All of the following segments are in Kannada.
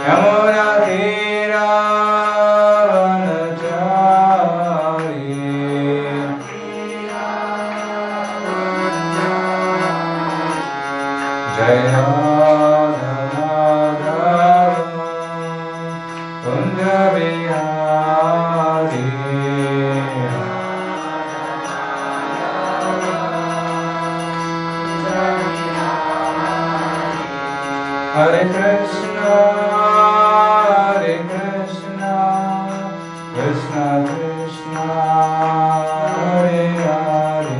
यमुना तीरा वनचारी जय कुंज बिहारी हरे कृष्णा कृष्ण कृष्ण हरे हरे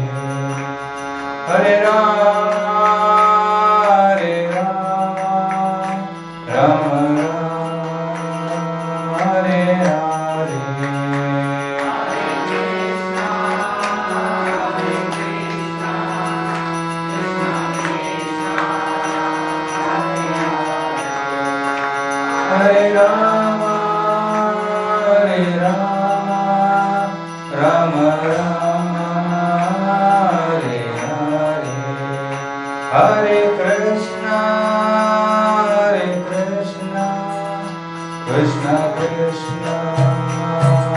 हरे राम राम राम हरे हरे हरे राम राम राम हरे हरे हरे कृष्णा कृष्ण कृष्ण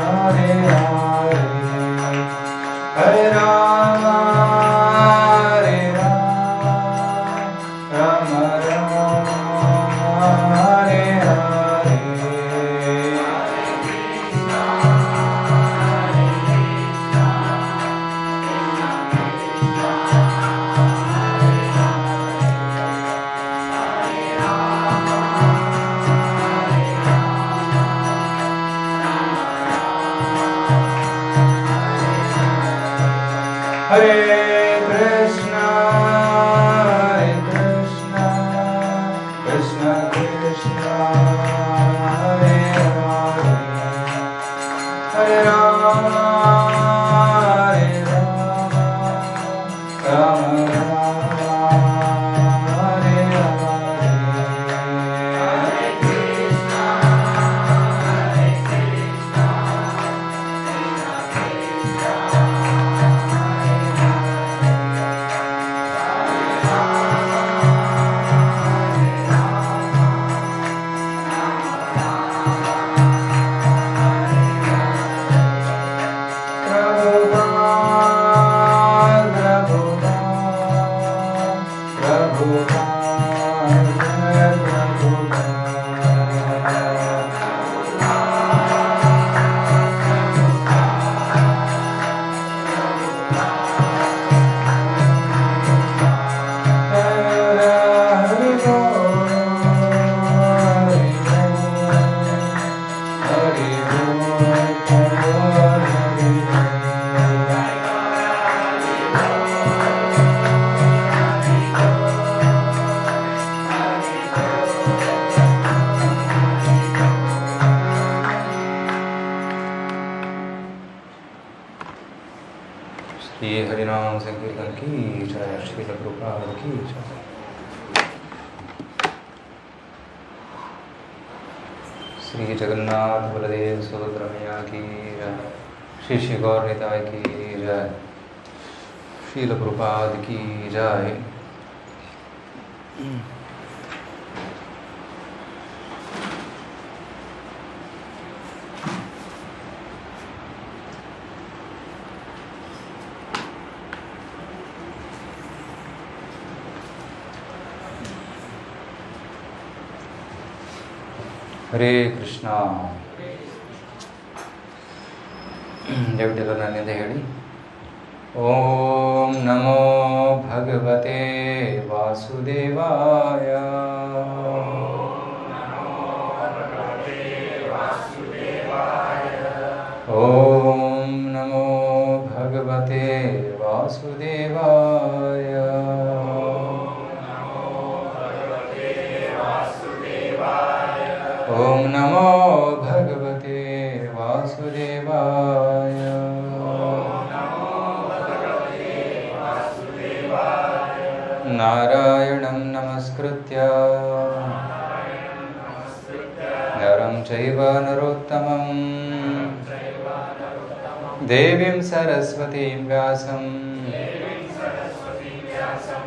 हरे हरे हरे राम राम राम हरे हरे हरे कृष्णा कृष्ण कृष्ण हरे हरे हरे राम राम राम हरे हरे श्री हरिनाम संकीर्तन की जय, श्री प्रभुपाद की जय। श्री जगन्नाथ बलदेव सुभद्रा मैया की जय, श्री श्री गौर निताय की जय, श्रील प्रभुपाद की जय। ಹರೇ ಕೃಷ್ಣ. ದಯವಿಟ್ಟು ನನ್ನಿಂದ ಹೇಳಿ. ಓಂ ನಮೋ ಭಗವತೆ ವಾಸುದೇವಾಯ. ಓಂ ನಮೋ ಭಗವತೆ ವಾಸುದೇವಾಯ. ಓಂ ನಮೋ ಭಗವತೆ ವಾಸುದೇವಾಯ. ನಾರಾಯಣಂ ನಮಸ್ಕೃತ್ಯ ನರಂ ಚೈವ ನರೋತ್ತಮಂ देवीं सरस्वतीं व्यासं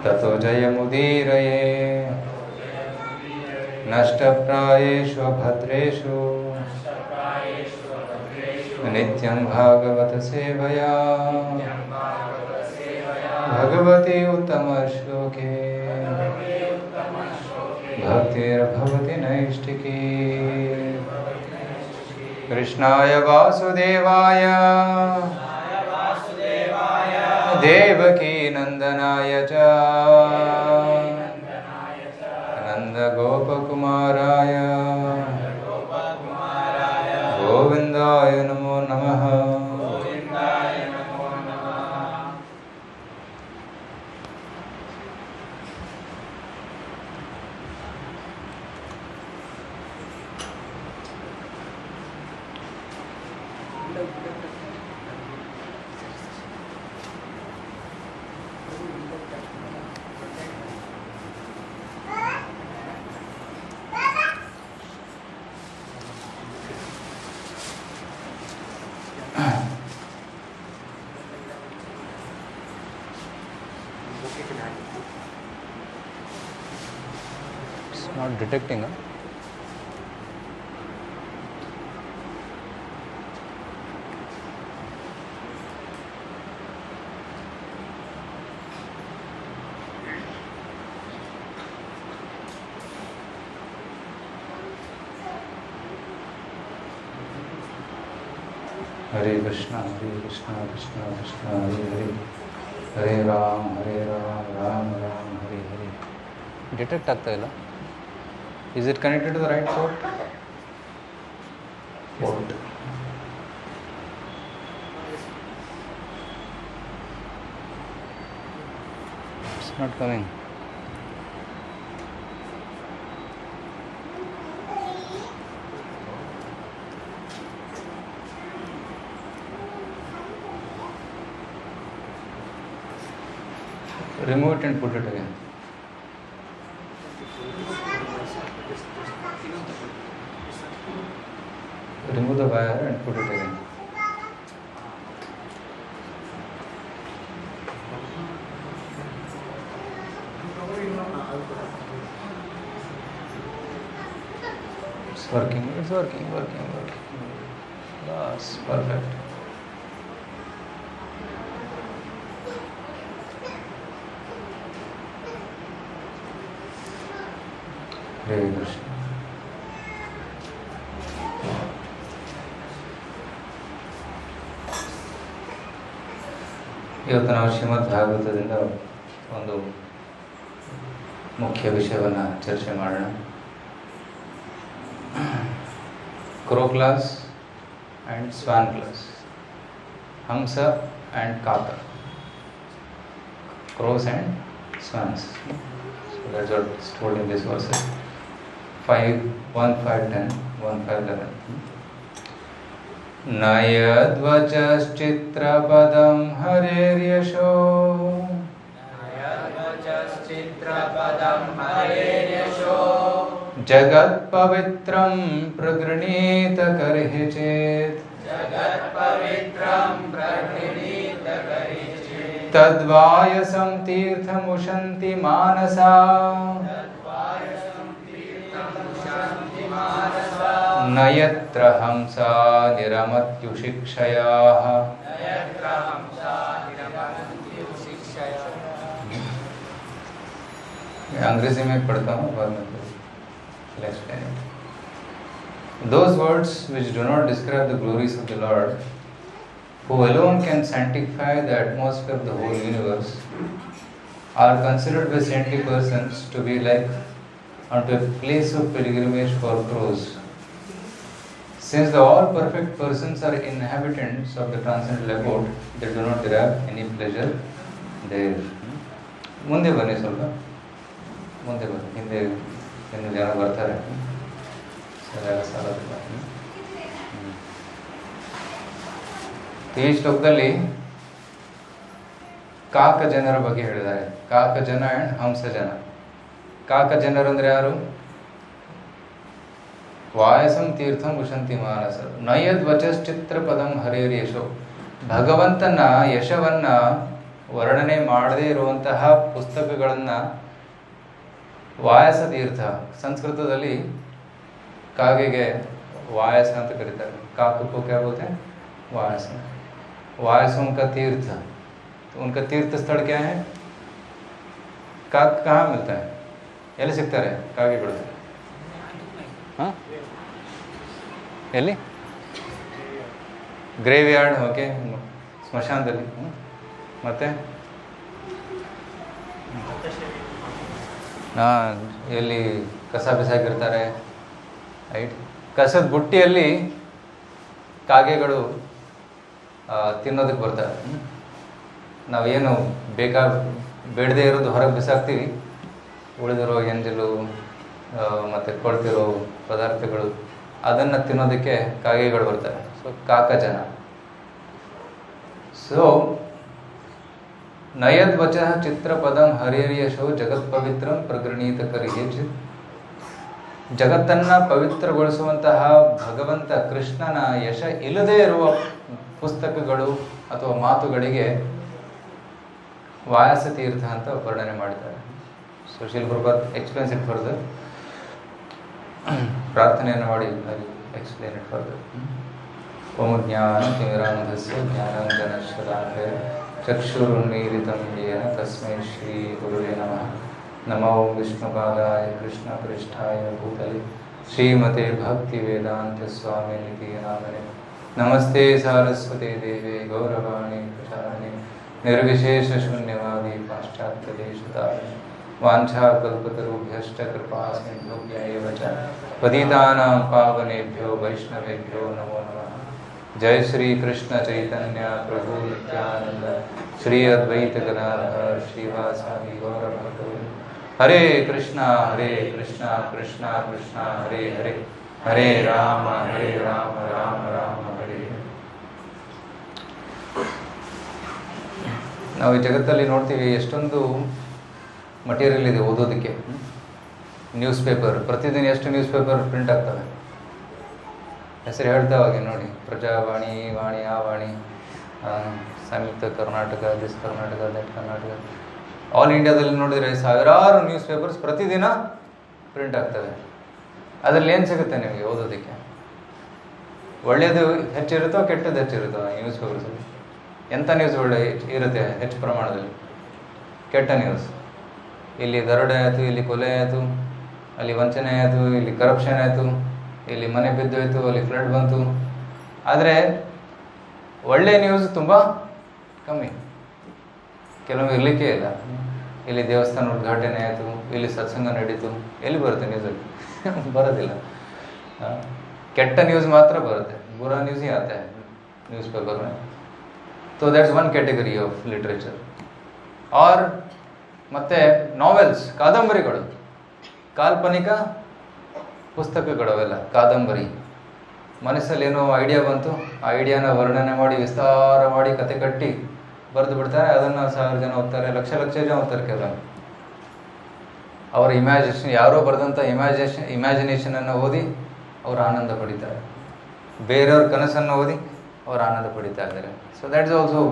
ततो जयमुदीरये नष्टप्रायेषु भद्रेषु नित्यं भागवत सेवया भगवती उत्तमश्लोके भक्तिर्भवति नैष्टिकी। कृष्णाय वासुदेवाय देवकी नंदनाय च नंदगोपकुमाराय गोविंदाय नमो नमः। It's not detecting, huh? Hare Krishna, Krishna Krishna, Hare Hare, Hare Ram, Ram Ram, Hare Hare. Detect ಆಗ್ತಾ ಇಲ್ಲ. Is it connected to the right port? Port. It's not coming. Remove it and put it again. Remove the wire and put it again. It's working. Yes, perfect. Hare Krishna. ಇವತ್ತು ನಾವು ಶ್ರೀಮದ್ ಭಾಗವತದಿಂದ ಒಂದು ಮುಖ್ಯ ವಿಷಯವನ್ನು ಚರ್ಚೆ ಮಾಡೋಣ. Crow class and swan class, ಹಂಸ ಆ್ಯಂಡ್ ಕಾಕ, crows and swans. So that's what is told in this verse. 5, 1, 5, 10, 1, 5, 11. नयध्वजश्चित्रपदं हरेर्यशो जगत्पवित्रं प्रगृणीत कर्हि चेत् तद्वायसं तीर्थमुशन्ति मानसा न यत्र हंसा निरमत्युशिक्षयाः। अंग्रेजी में पढ़ता हूँ, बाद में explain it. Those words which do not describe the glories of the Lord, who alone can sanctify the atmosphere of the whole universe, are considered by saintly persons to be like unto a place of pilgrimage for crows. Since the all perfect persons are inhabitants of the transcendental abode, they do not derive any pleasure there. ಮುಂದೆ ಬನ್ನಿ, ಸ್ವಲ್ಪ ಮುಂದೆ ಬನ್ನಿ, ಹಿಂದೆ ಇನ್ನು ಜನ ಬರ್ತಾರೆ, ಸರಿಯಾದ ಸಾಲದಿಲ್ಲ. ಈ ಶ್ಲೋಕದಲ್ಲಿ ಕಾಕ ಜನರ ಬಗ್ಗೆ ಹೇಳಿದ್ದಾರೆ. ಕಾಕ ಜನ ಆ್ಯಂಡ್ ಹಂಸ ಜನ. ಕಾಕ ಜನರು ಅಂದರೆ ಯಾರು? ವಾಯಸಂ ತೀರ್ಥಂ ಉಶಂತಿ ಮಾನಸ ನಯದ್ ವಚಶ್ಚಿತ್ರ ಪದಂ ಹರೇರ್ಯಶೋ. ಭಗವಂತನ ಯಶವನ್ನು ವರ್ಣನೆ ಮಾಡದೇ ಇರುವಂತಹ ಪುಸ್ತಕಗಳನ್ನು ವಾಯಸ ತೀರ್ಥ, ಸಂಸ್ಕೃತದಲ್ಲಿ ಕಾಗೆಗೆ वायस ಅಂತ ಕರೀತಾರೆ. काकू को क्या बोलते हैं? वायस. वायसों का तीर्थ, तो उनका तीर्थ स्थल क्या है? काक कहाँ मिलता है? ಎಲ್ಲಿ ಸಿಗ್ತಾರೆ ಕಾಗೆಗಳು? ಹಾಂ, ಎಲ್ಲಿ? ಗ್ರೇವ್ ಯಾರ್ಡ್, ಓಕೆ, ಸ್ಮಶಾನದಲ್ಲಿ. ಮತ್ತೆ ಎಲ್ಲಿ ಕಸ ಬಿಸಾಕಿರ್ತಾರೆ, ರೈಟ್. ಕಸದ ಬುಟ್ಟಿಯಲ್ಲಿ ಕಾಗೆಗಳು ತಿನ್ನೋದಕ್ಕೆ ಬರ್ತಾರೆ. ನಾವೇನು ಬೇಡದೇ ಇರೋದು ಹೊರಗೆ ಬಿಸಾಕ್ತೀವಿ, ಉಳಿದಿರೋ ಎಂಜಲು ಮತ್ತು ಕೊಳ್ತಿರೋ ಪದಾರ್ಥಗಳು ಅದನ್ನು ತಿನ್ನೋದಕ್ಕೆ ಕಾಗೆಗಳು ಬರ್ತಾರೆ. ಸೊ ಕಾಕಜನ. ಸೊ ನಯದ್ ವಚಃ ಚಿತ್ರಪದಂ ಹರಿಯಶೋ ಜಗತ್ ಪವಿತ್ರಂ ಪ್ರಗೃಣೀತ ಕರಿಯೇ. ಜಗತ್ತನ್ನು ಪವಿತ್ರಗೊಳಿಸುವಂತಹ ಭಗವಂತ ಕೃಷ್ಣನ ಯಶ ಇಲ್ಲದೇ ಇರುವ ಪುಸ್ತಕಗಳು ಅಥವಾ ಮಾತುಗಳಿಗೆ ವಾಯಸ ತೀರ್ಥ ಅಂತ ವರ್ಣನೆ ಮಾಡಿದ್ದಾರೆ. Sushil Gurupad explains it further. ಪ್ರಾರ್ಥನೆಯನ್ನು ಮಾಡಿ ಎಕ್ಸ್ಪ್ಲೇನ್ ಇಟ್ ಫರ್ದರ್. ಓಂ ಜ್ಞಾನ ತಿಮಿರಾಂಧಸ್ಯ ಜ್ಞಾನಾಂಜನ ಶಲಾಕಯ ಚಕ್ಷುರುನ್ಮೀಲಿತಂ ಯೇನ ತಸ್ಮೈ ಶ್ರೀ ಗುರುವೇ ನಮಃ. ನಮೋ ವಿಷ್ಣುಪಾದಾಯ ಕೃಷ್ಣಪೃಷ್ಠಾಯ ಭೂತಲೆ ಶ್ರೀಮತೆ ಭಕ್ತಿ ವೇದಾಂತ ಸ್ವಾಮಿನಿತಿ ನಾಮನೆ. ನಮಸ್ತೆ ಸಾರಸ್ವತೆ ದೇವೆ ಗೌರವಾಣಿ ಪ್ರಚಾರಣೆ ನಿರ್ವಿಶೇಷ ಶೂನ್ಯವಾದಿ ಪಾಶ್ಚಾತ್ಯ ದೇಶತಾರಿಣಿ. ವಾಂಛಾಕಲ್ಪತರುಭ್ಯಶ್ಚ ಕೃಪಾ ಸಿಂಧುಭ್ಯೈವ ಚ ಪತಿತಾನಾಂ ಪಾವನೇಭ್ಯೋ ವೈಷ್ಣವೇಭ್ಯೋ ನಮೋ ನಮಃ. जय श्री कृष्ण चैतन्य प्रभु नित्यानंद श्री अद्वैत गदाधर श्रीवासादि गौर भक्तवृंद. हरे कृष्णा कृष्णा कृष्णा हरे हरे, हरे राम राम राम हरे. ನಾವು ಈ ಜಗತ್ತಲ್ಲಿ ನೋಡ್ತೀವಿ ಎಷ್ಟೊಂದು ಮಟೀರಿಯಲ್ ಇದೆ ಓದೋದಕ್ಕೆ. ನ್ಯೂಸ್ ಪೇಪರ್, ಪ್ರತಿದಿನ ಎಷ್ಟು ನ್ಯೂಸ್ ಪೇಪರ್ ಪ್ರಿಂಟ್ ಆಗ್ತವೆ. ಹೆಸರು ಹೇಳ್ತಾ ಹೋಗಿ ನೋಡಿ, ಪ್ರಜಾವಾಣಿ, ವಾಣಿ, ಆ Vani, Samyukta Karnataka, this Karnataka, that Karnataka. All ಇಂಡಿಯಾದಲ್ಲಿ ನೋಡಿದರೆ ಸಾವಿರಾರು ನ್ಯೂಸ್ ಪೇಪರ್ಸ್ ಪ್ರತಿದಿನ ಪ್ರಿಂಟ್ ಆಗ್ತವೆ. ಅದರಲ್ಲಿ ಏನು ಸಿಗುತ್ತೆ ನಿಮಗೆ ಓದೋದಕ್ಕೆ? ಒಳ್ಳೆಯದು ಹೆಚ್ಚಿರುತ್ತೋ ಕೆಟ್ಟದ್ದು ಹೆಚ್ಚಿರುತ್ತೋ ನ್ಯೂಸ್ ಪೇಪರ್ಸಲ್ಲಿ? ಎಂಥ ನ್ಯೂಸ್ ಒಳ್ಳೆ ಇರುತ್ತೆ ಹೆಚ್ಚು ಪ್ರಮಾಣದಲ್ಲಿ? ಕೆಟ್ಟ ನ್ಯೂಸ್. ಇಲ್ಲಿ ದರೋಡೆ ಆಯಿತು, ಇಲ್ಲಿ ಕೊಲೆ ಆಯಿತು, ಅಲ್ಲಿ ವಂಚನೆ ಆಯಿತು, ಇಲ್ಲಿ ಕರಪ್ಷನ್ ಆಯಿತು, ಇಲ್ಲಿ ಮನೆ ಬಿದ್ದೋಯ್ತು, ಅಲ್ಲಿ ಫ್ಲಡ್ ಬಂತು. ಆದರೆ ಒಳ್ಳೆಯ ನ್ಯೂಸ್ ತುಂಬ ಕಮ್ಮಿ, ಕೆಲವೊಮ್ಮೆ ಇರಲಿಕ್ಕೆ ಇಲ್ಲ. ಇಲ್ಲಿ ದೇವಸ್ಥಾನ ಉದ್ಘಾಟನೆ ಆಯಿತು, ಇಲ್ಲಿ ಸತ್ಸಂಗ ನಡೀತು, ಎಲ್ಲಿ ಬರುತ್ತೆ ನ್ಯೂಸಲ್ಲಿ? ಬರೋದಿಲ್ಲ. ಕೆಟ್ಟ ನ್ಯೂಸ್ ಮಾತ್ರ ಬರುತ್ತೆ, ಬುರಾ ನ್ಯೂಸ್ ही आता है न्यूज़पेपर में. तो that's one category of literature. और ಮತ್ತೆ ನಾವೆಲ್ಸ್, ಕಾದಂಬರಿಗಳು, ಕಾಲ್ಪನಿಕ ಪುಸ್ತಕಗಳು, ಅವೆಲ್ಲ ಕಾದಂಬರಿ. ಮನಸ್ಸಲ್ಲಿ ಏನೋ ಐಡಿಯಾ ಬಂತು, ಆ ಐಡಿಯಾನ ವರ್ಣನೆ ಮಾಡಿ ವಿಸ್ತಾರ ಮಾಡಿ ಕತೆ ಕಟ್ಟಿ ಬರೆದು ಬಿಡ್ತಾರೆ. ಅದನ್ನು 1000 ಜನ ಓದ್ತಾರೆ, ಲಕ್ಷ ಜನ ಓದ್ತಾರೆ. ಕೆಲವು ಅವರ ಇಮ್ಯಾಜಿನೇಷನ್, ಯಾರೋ ಬರೆದಂಥ ಇಮ್ಯಾಜಿನೇಷನನ್ನು ಓದಿ ಅವರು ಆನಂದ ಪಡಿತಾರೆ. ಬೇರೆಯವ್ರ ಕನಸನ್ನು ಓದಿ ಅವರು ಆನಂದ ಪಡಿತಾ ಇದ್ದಾರೆ. So that is also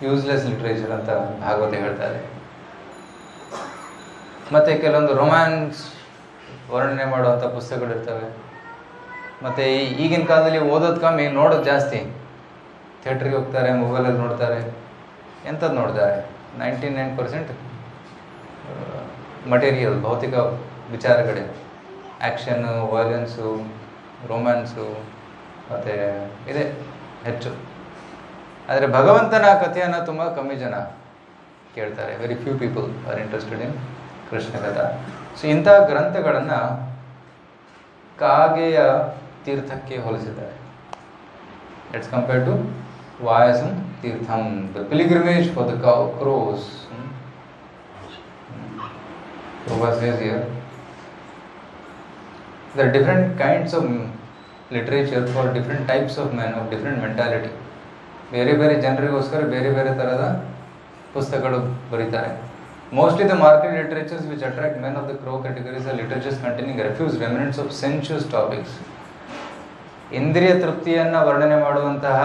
useless literature ಅಂತ ಭಾಗವತ ಹೇಳ್ತಾರೆ. ಮತ್ತು ಕೆಲವೊಂದು ರೊಮ್ಯಾನ್ಸ್ ವರ್ಣನೆ ಮಾಡುವಂಥ ಪುಸ್ತಕಗಳಿರ್ತವೆ. ಮತ್ತು ಈಗಿನ ಕಾಲದಲ್ಲಿ ಓದೋದು ಕಮ್ಮಿ, ನೋಡೋದು ಜಾಸ್ತಿ. ಥಿಯೇಟ್ರಿಗೆ ಹೋಗ್ತಾರೆ, ಮೊಬೈಲಲ್ಲಿ ನೋಡ್ತಾರೆ. ಎಂಥದ್ದು ನೋಡ್ತಾರೆ? 99% ಮಟೀರಿಯಲ್, ಭೌತಿಕ ವಿಚಾರಗಳೇ. ಆ್ಯಕ್ಷನ್ನು, ವೈಲೆನ್ಸು, ರೊಮ್ಯಾನ್ಸು ಮತ್ತು ಇದೆ ಹೆಚ್ಚು. ಆದರೆ ಭಗವಂತನ ಕಥೆಯನ್ನು ತುಂಬ ಕಮ್ಮಿ ಜನ ಕೇಳ್ತಾರೆ. Very few people are interested in Krishna katha. So ಇಂಥ ಗ್ರಂಥಗಳನ್ನು ಕಾಗೆಯ ತೀರ್ಥಕ್ಕೆ ಹೋಲಿಸಿದ್ದಾರೆ. ಇಟ್ಸ್ ಕಂಪೇರ್ಡ್ ಟು ವಾಯಸಂ ತೀರ್ಥಂ, the pilgrimage for the crows. Prabhupada says here, there are different kinds of literature for different types of men of different mentality. ಬೇರೆ ಬೇರೆ ಜನರಿಗೋಸ್ಕರ ಬೇರೆ ಬೇರೆ ಥರದ ಪುಸ್ತಕಗಳು ಬರೀತಾರೆ. Mostly the market literatures which attract men of the crow categories are literatures containing refuse remnants of sensuous topics. ಇಂದ್ರಿಯ ತೃಪ್ತಿಯನ್ನು ವರ್ಣನೆ ಮಾಡುವಂತಹ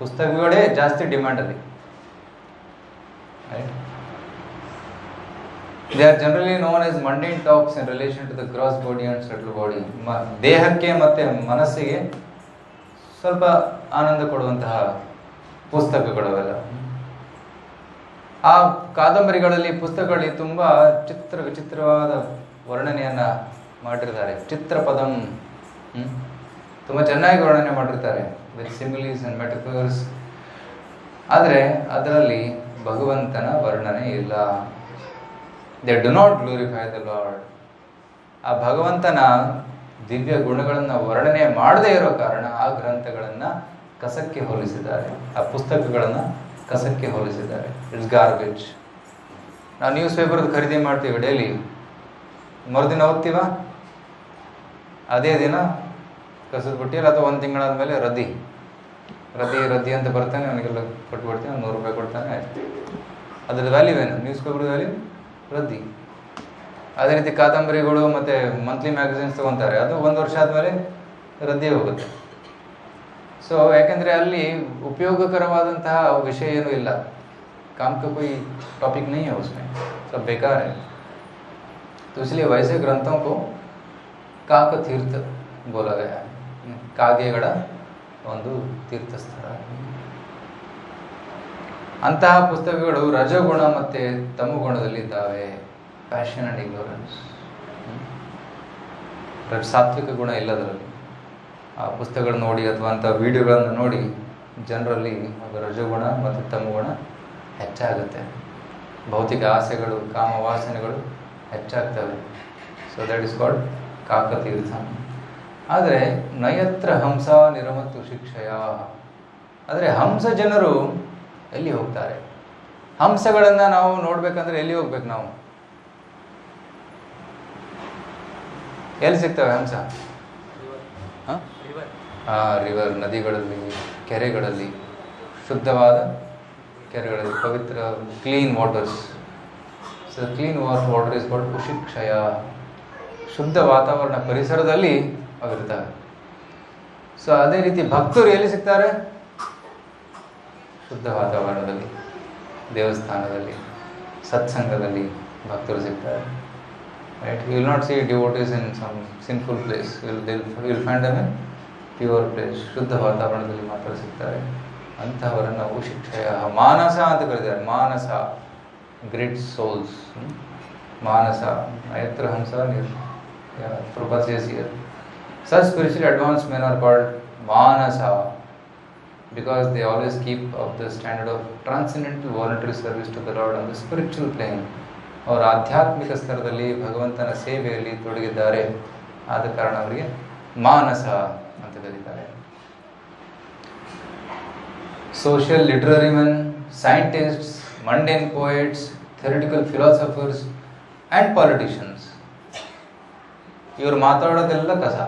ಪುಸ್ತಕಗಳೇ ಜಾಸ್ತಿ ಡಿಮ್ಯಾಂಡಲ್ಲಿ. Right? They are generally known as mundane talks in relation to the gross body and subtle body. ದೇಹಕ್ಕೆ ಮತ್ತು ಮನಸ್ಸಿಗೆ ಸ್ವಲ್ಪ ಆನಂದ ಕೊಡುವಂತಹ ಪುಸ್ತಕಗಳು ಅವೆಲ್ಲ. ಆ ಕಾದಂಬರಿಗಳಲ್ಲಿ, ಪುಸ್ತಕಗಳಲ್ಲಿ ತುಂಬ ವಿಚಿತ್ರವಾದ ವರ್ಣನೆಯನ್ನು ಮಾಡಿರ್ತಾರೆ. ಚಿತ್ರಪದಂ, ತುಂಬ ಚೆನ್ನಾಗಿ ವರ್ಣನೆ ಮಾಡಿರ್ತಾರೆ ವಿತ್ ಸಿಮಿಲೀಸ್ ಆ್ಯಂಡ್ ಮೆಟಫರ್ಸ್. ಆದರೆ ಅದರಲ್ಲಿ ಭಗವಂತನ ವರ್ಣನೆ ಇಲ್ಲ. They do not glorify the lord. ಆ ಭಗವಂತನ ದಿವ್ಯ ಗುಣಗಳನ್ನು ವರ್ಣನೆ ಮಾಡದೇ ಇರೋ ಕಾರಣ ಆ ಗ್ರಂಥಗಳನ್ನು ಕಸಕ್ಕೆ ಹೋಲಿಸಿದ್ದಾರೆ, ಆ ಪುಸ್ತಕಗಳನ್ನು ಕಸಕ್ಕೆ ಹೋಲಿಸಿದ್ದಾರೆ. It's garbage. ನಾವು ನ್ಯೂಸ್ ಪೇಪರ್ದು ಖರೀದಿ ಮಾಡ್ತೀವಿ ಡೈಲಿ, ಮರುದಿನ ಓದ್ತೀವ, ಅದೇ ದಿನ ಕಸದ ಬುಟ್ಟಿಯಲ್ಲಿ, ಅಥವಾ ಒಂದು ತಿಂಗಳಾದಮೇಲೆ ರದ್ದಿ ಅಂತ ಬರ್ತಾನೆ, ಅವನಿಗೆಲ್ಲ ಕೊಟ್ಬಿಡ್ತೀನಿ, 100 ರೂಪಾಯಿ ಕೊಡ್ತಾನೆ, ಆಯ್ತು. ಅದ್ರದ್ದು ವ್ಯಾಲ್ಯೂ ಏನು? ನ್ಯೂಸ್ ಪೇಪರ್ ವ್ಯಾಲ್ಯೂ ರದ್ದಿ. ಅದೇ ರೀತಿ ಕಾದಂಬರಿಗಳು ಮತ್ತು ಮಂತ್ಲಿ ಮ್ಯಾಗಝಿನ್ಸ್ ತೊಗೊತಾರೆ, ಅದು 1 ವರ್ಷ ಆದಮೇಲೆ ರದ್ದಿ ಹೋಗುತ್ತೆ. ಸೊ ಯಾಕೆಂದರೆ ಅಲ್ಲಿ ಉಪಯೋಗಕರವಾದಂತಹ ವಿಷಯ ಏನೂ ಇಲ್ಲ. काम का कोई टॉपिक नहीं है उसमें, सब बेकार है. तो इसलिए वैसे ग्रंथों को काक तीर्थ बोला गया है. ಕಾಗೆಗಳ ಒಂದು ತೀರ್ಥಸ್ಥಳ. ಅಂತಹ ಪುಸ್ತಕಗಳು ರಜಗುಣ ಮತ್ತು ತಮಗುಣದಲ್ಲಿದ್ದಾವೆ. ಪ್ಯಾಷನ್ ಆ್ಯಂಡ್ ಇಗ್ನೋರೆನ್ಸ್, ಸಾತ್ವಿಕ ಗುಣ ಇಲ್ಲದರಲ್ಲಿ. ಆ ಪುಸ್ತಕಗಳು ನೋಡಿ ಅಥವಾ ಅಂಥ ವಿಡಿಯೋಗಳನ್ನು ನೋಡಿ ಜನರಲ್ಲಿ ರಜಗುಣ ಮತ್ತು ತಮಗುಣ ಹೆಚ್ಚಾಗುತ್ತೆ. ಭೌತಿಕ ಆಸೆಗಳು, ಕಾಮವಾಸನೆಗಳು ಹೆಚ್ಚಾಗ್ತವೆ. ಸೊ ದಟ್ ಇಸ್ ಕಾಲ್ಡ್ ಕಾಕತೀರ್ಥ. ಆದರೆ ನಯತ್ರ ಹಂಸ ನಿರಮತ್ತು ಶಿಕ್ಷಯ. ಆದರೆ ಹಂಸ ಜನರು ಎಲ್ಲಿ ಹೋಗ್ತಾರೆ? ಹಂಸಗಳನ್ನು ನಾವು ನೋಡ್ಬೇಕಂದ್ರೆ ಎಲ್ಲಿ ಹೋಗ್ಬೇಕು? ನಾವು ಎಲ್ಲಿ ಸಿಗ್ತವೆ ಹಂಸ? ರಿವರ್, ನದಿಗಳಲ್ಲಿ, ಕೆರೆಗಳಲ್ಲಿ, ಶುದ್ಧವಾದ ಕೆರೆಗಳಲ್ಲಿ, ಪವಿತ್ರ clean waters. So clean water is called ಉಷಿಕ್ಷಯ. ಶುದ್ಧ ವಾತಾವರಣ, ಪರಿಸರದಲ್ಲಿ ಅವಿರ್ತವೆ. ಸೊ ಅದೇ ರೀತಿ ಭಕ್ತರು ಎಲ್ಲಿ ಸಿಗ್ತಾರೆ? ಶುದ್ಧ ವಾತಾವರಣದಲ್ಲಿ, ದೇವಸ್ಥಾನದಲ್ಲಿ, ಸತ್ಸಂಗದಲ್ಲಿ ಭಕ್ತರು ಸಿಗ್ತಾರೆ. Right? You will not see devotees in some sinful place. Will find them in pure place. ಶುದ್ಧ ವಾತಾವರಣದಲ್ಲಿ ಮಾತ್ರ ಸಿಗ್ತಾರೆ. ಅಂತಹವರನ್ನು ಉಷಿಕ್ಷಯ, ಮಾನಸ ಅಂತ ಕರೀತಾರೆ. ಮಾನಸ, ಗ್ರೇಟ್ ಸೋಲ್ಸ್. ಮಾನಸ, ನಯತ್ರ ಹಂಸ ಪ್ರಭಾಸಿಯರ್. Such spiritually advanced men are called Manasa because they always keep up the standard of transcendental voluntary service to the Lord on the spiritual plane. ಅವರು ಆಧ್ಯಾತ್ಮಿಕ ಸ್ತರದಲ್ಲಿ ಭಗವಂತನ ಸೇವೆಯಲ್ಲಿ ತೊಡಗಿದ್ದಾರೆ. ಆದ ಕಾರಣ ಅವರಿಗೆ ಮಾನಸ ಅಂತ ಕರೀತಾರೆ. Social literary men, scientists, mundane poets, theoretical philosophers and politicians, ಇವರು ಮಾತಾಡೋದೆಲ್ಲ ಕಸ,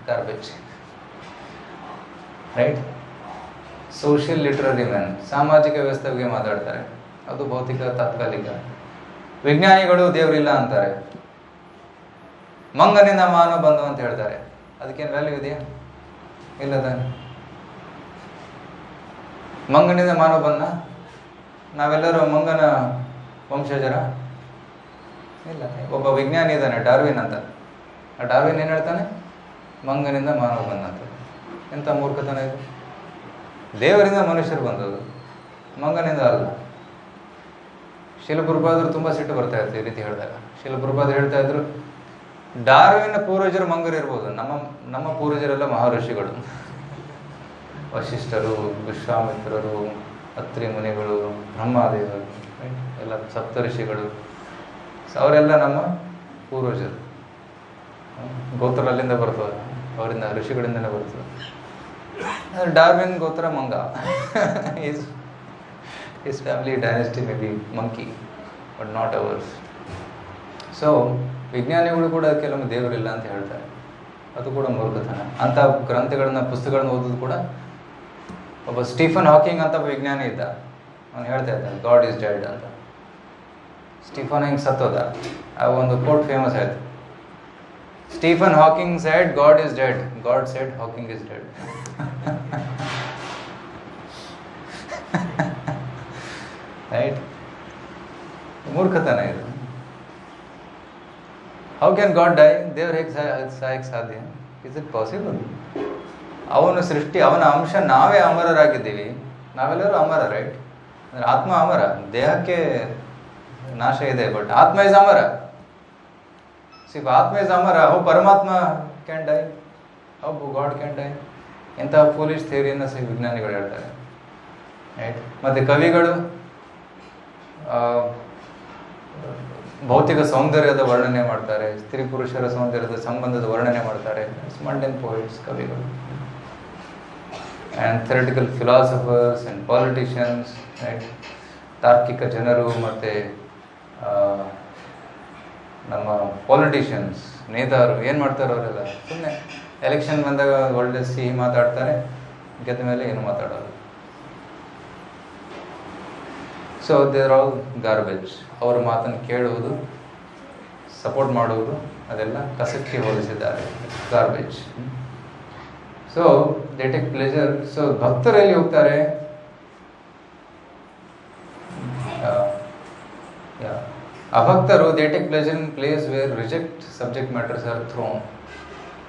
garbage. Right? Social literary men, ಸಾಮಾಜಿಕ ವ್ಯವಸ್ಥೆ ಬಗ್ಗೆ ಮಾತಾಡ್ತಾರೆ, ಅದು ಭೌತಿಕ, ತಾತ್ಕಾಲಿಕ. ವಿಜ್ಞಾನಿಗಳು ದೇವರಿಲ್ಲ ಅಂತಾರೆ. ಮಂಗನಿಂದ ಮಾನವ ಬಂದು ಅಂತ ಹೇಳ್ತಾರೆ. ಅದಕ್ಕೇನು ವ್ಯಾಲ್ಯೂ ಇದೆಯಾ? ಇಲ್ಲ ತಾನೆ. ಮಂಗನಿಂದ ಮಾನವ ಬಂದ? ನಾವೆಲ್ಲರೂ ಮಂಗನ ವಂಶಜರ? ಇಲ್ಲ. ಒಬ್ಬ ವಿಜ್ಞಾನಿ ಇದ್ದಾನೆ, ಡಾರ್ವಿನ್ ಅಂತ. ಆ ಡಾರ್ವಿನ್ ಏನು ಹೇಳ್ತಾನೆ? ಮಂಗನಿಂದ ಮಾನವ ಬಂದಂತ. ಎಂಥ ಮೂರ್ಖತನ ಇದು! ದೇವರಿಂದ ಮನುಷ್ಯರು ಬಂದದ್ದು, ಮಂಗನಿಂದ ಅಲ್ಲ. ಶಿಲಪ್ರಭಾದರು ತುಂಬ ಸಿಟ್ಟು ಬರ್ತಾ ಇತ್ತು ಈ ರೀತಿ ಹೇಳಿದಾಗ. ಶಿಲಪ್ರಭಾದರು ಹೇಳ್ತಾ ಇದ್ರು, ಡಾರ್ವಿನ ಪೂರ್ವಜರು ಮಂಗರು ಇರ್ಬೋದು, ನಮ್ಮ ಪೂರ್ವಜರೆಲ್ಲ ಮಹರ್ಷಿಗಳು. ವಶಿಷ್ಠರು, ವಿಶ್ವಾಮಿತ್ರರು, ಅತ್ರಿ ಮುನಿಗಳು, ಬ್ರಹ್ಮದೇವರು, ಎಲ್ಲ ಸಪ್ತಋಷಿಗಳು, ಅವರೆಲ್ಲ ನಮ್ಮ ಪೂರ್ವಜರು. ಗೋತ್ರ ಅಲ್ಲಿಂದ ಬರ್ತದೆ, ಅವರಿಂದ ಋಷಿಗಳಿಂದಲೇ ಬರ್ತದೆ. ಡಾರ್ವಿನ್ ಗೋತ್ರ ಮಂಗ. His family dynasty may be monkey, but not hours. So ವಿಜ್ಞಾನಿಗಳು ಕೂಡ ಕೆಲವೊಮ್ಮೆ ದೇವರಿಲ್ಲ ಅಂತ ಹೇಳ್ತಾರೆ. ಅದು ಕೂಡ ಮೂರ್ಖತನ. ಅಂಥ ಗ್ರಂಥಗಳನ್ನ, ಪುಸ್ತಕಗಳನ್ನ ಓದೋದು ಕೂಡ. ಒಬ್ಬ ಸ್ಟೀಫನ್ ಹಾಕಿಂಗ್ ಅಂತ ಒಬ್ಬ ವಿಜ್ಞಾನಿ ಇದ್ದ. ಅವನು ಹೇಳ್ತಾ ಇದ್ದಾನೆ ಗಾಡ್ ಈಸ್ ಡೆಡ್ ಅಂತ. ಸ್ಟೀಫನ್ ಹಾಕಿಂಗ್ ಸತ್ತೋದ. ಆ ಒಂದು ಕೋಟ್ ಫೇಮಸ್ ಆಯಿತು. Stephen Hawking said God is dead. God said Hawking is dead. Right? ಮೂರ್ಖತನ ಇದು. How can God die? ದೇವ್ರು ಹೇಗೆ ಸಾಯಕ್ಕೆ ಸಾಧ್ಯ? Is it possible? ಅವನ ಸೃಷ್ಟಿ, ಅವನ ಅಂಶ, ನಾವೇ ಅಮರರಾಗಿದ್ದೀವಿ. ನಾವೆಲ್ಲರೂ ಅಮರ, ರೈಟ್? ಅಂದರೆ ಆತ್ಮ ಅಮರ, ದೇಹಕ್ಕೆ ನಾಶ ಇದೆ, ಬಟ್ ಆತ್ಮ ಇಸ್ ಅಮರ. ಸಿಫ್ ಆತ್ಮ ಇಸ್ ಅಮರ, ಹೌ ಪರಮಾತ್ಮ can die? How God can die? ಇಂತಹ ಫೂಲಿಶ್ ಥಿಯರಿಯನ್ನು ವಿಜ್ಞಾನಿಗಳು ಹೇಳ್ತಾರೆ, ರೈಟ್? ಮತ್ತು ಕವಿಗಳು ಭೌತಿಕ ಸೌಂದರ್ಯದ ವರ್ಣನೆ ಮಾಡ್ತಾರೆ, ಸ್ತ್ರೀ ಪುರುಷರ ಸೌಂದರ್ಯದ ಸಂಬಂಧದ ವರ್ಣನೆ ಮಾಡ್ತಾರೆ. ಮಂಡನ್ ಪೋಯಿಟ್ಸ್, ಕವಿಗಳು. And theoretical philosophers and politicians, right? ತಾರ್ಕಿಕ ಜನರು ಮತ್ತು ನಮ್ಮ ಪಾಲಿಟಿಷಿಯನ್ಸ್, ನೇತಾರು ಏನು ಮಾಡ್ತಾರೆ ಅವರೆಲ್ಲ? ಸುಮ್ಮನೆ ಎಲೆಕ್ಷನ್ ಬಂದಾಗ ಒಳ್ಳೆ ಸಿಹಿ ಮಾತಾಡ್ತಾರೆ, ಗೆದ್ದ ಮೇಲೆ ಏನು ಮಾತಾಡೋದು. So there all garbage. ಅವ್ರ ಮಾತನ್ನು ಕೇಳುವುದು, ಸಪೋರ್ಟ್ ಮಾಡುವುದು, ಅದೆಲ್ಲ ಕಸಕ್ಕೆ ಹೋಲಿಸಿದ್ದಾರೆ, garbage. So they take pleasure. So ಭಕ್ತರು ಎಲ್ಲಿ ಹೋಗ್ತಾರೆ? ಅಭಕ್ತರು they take pleasure in place where reject subject matters are thrown.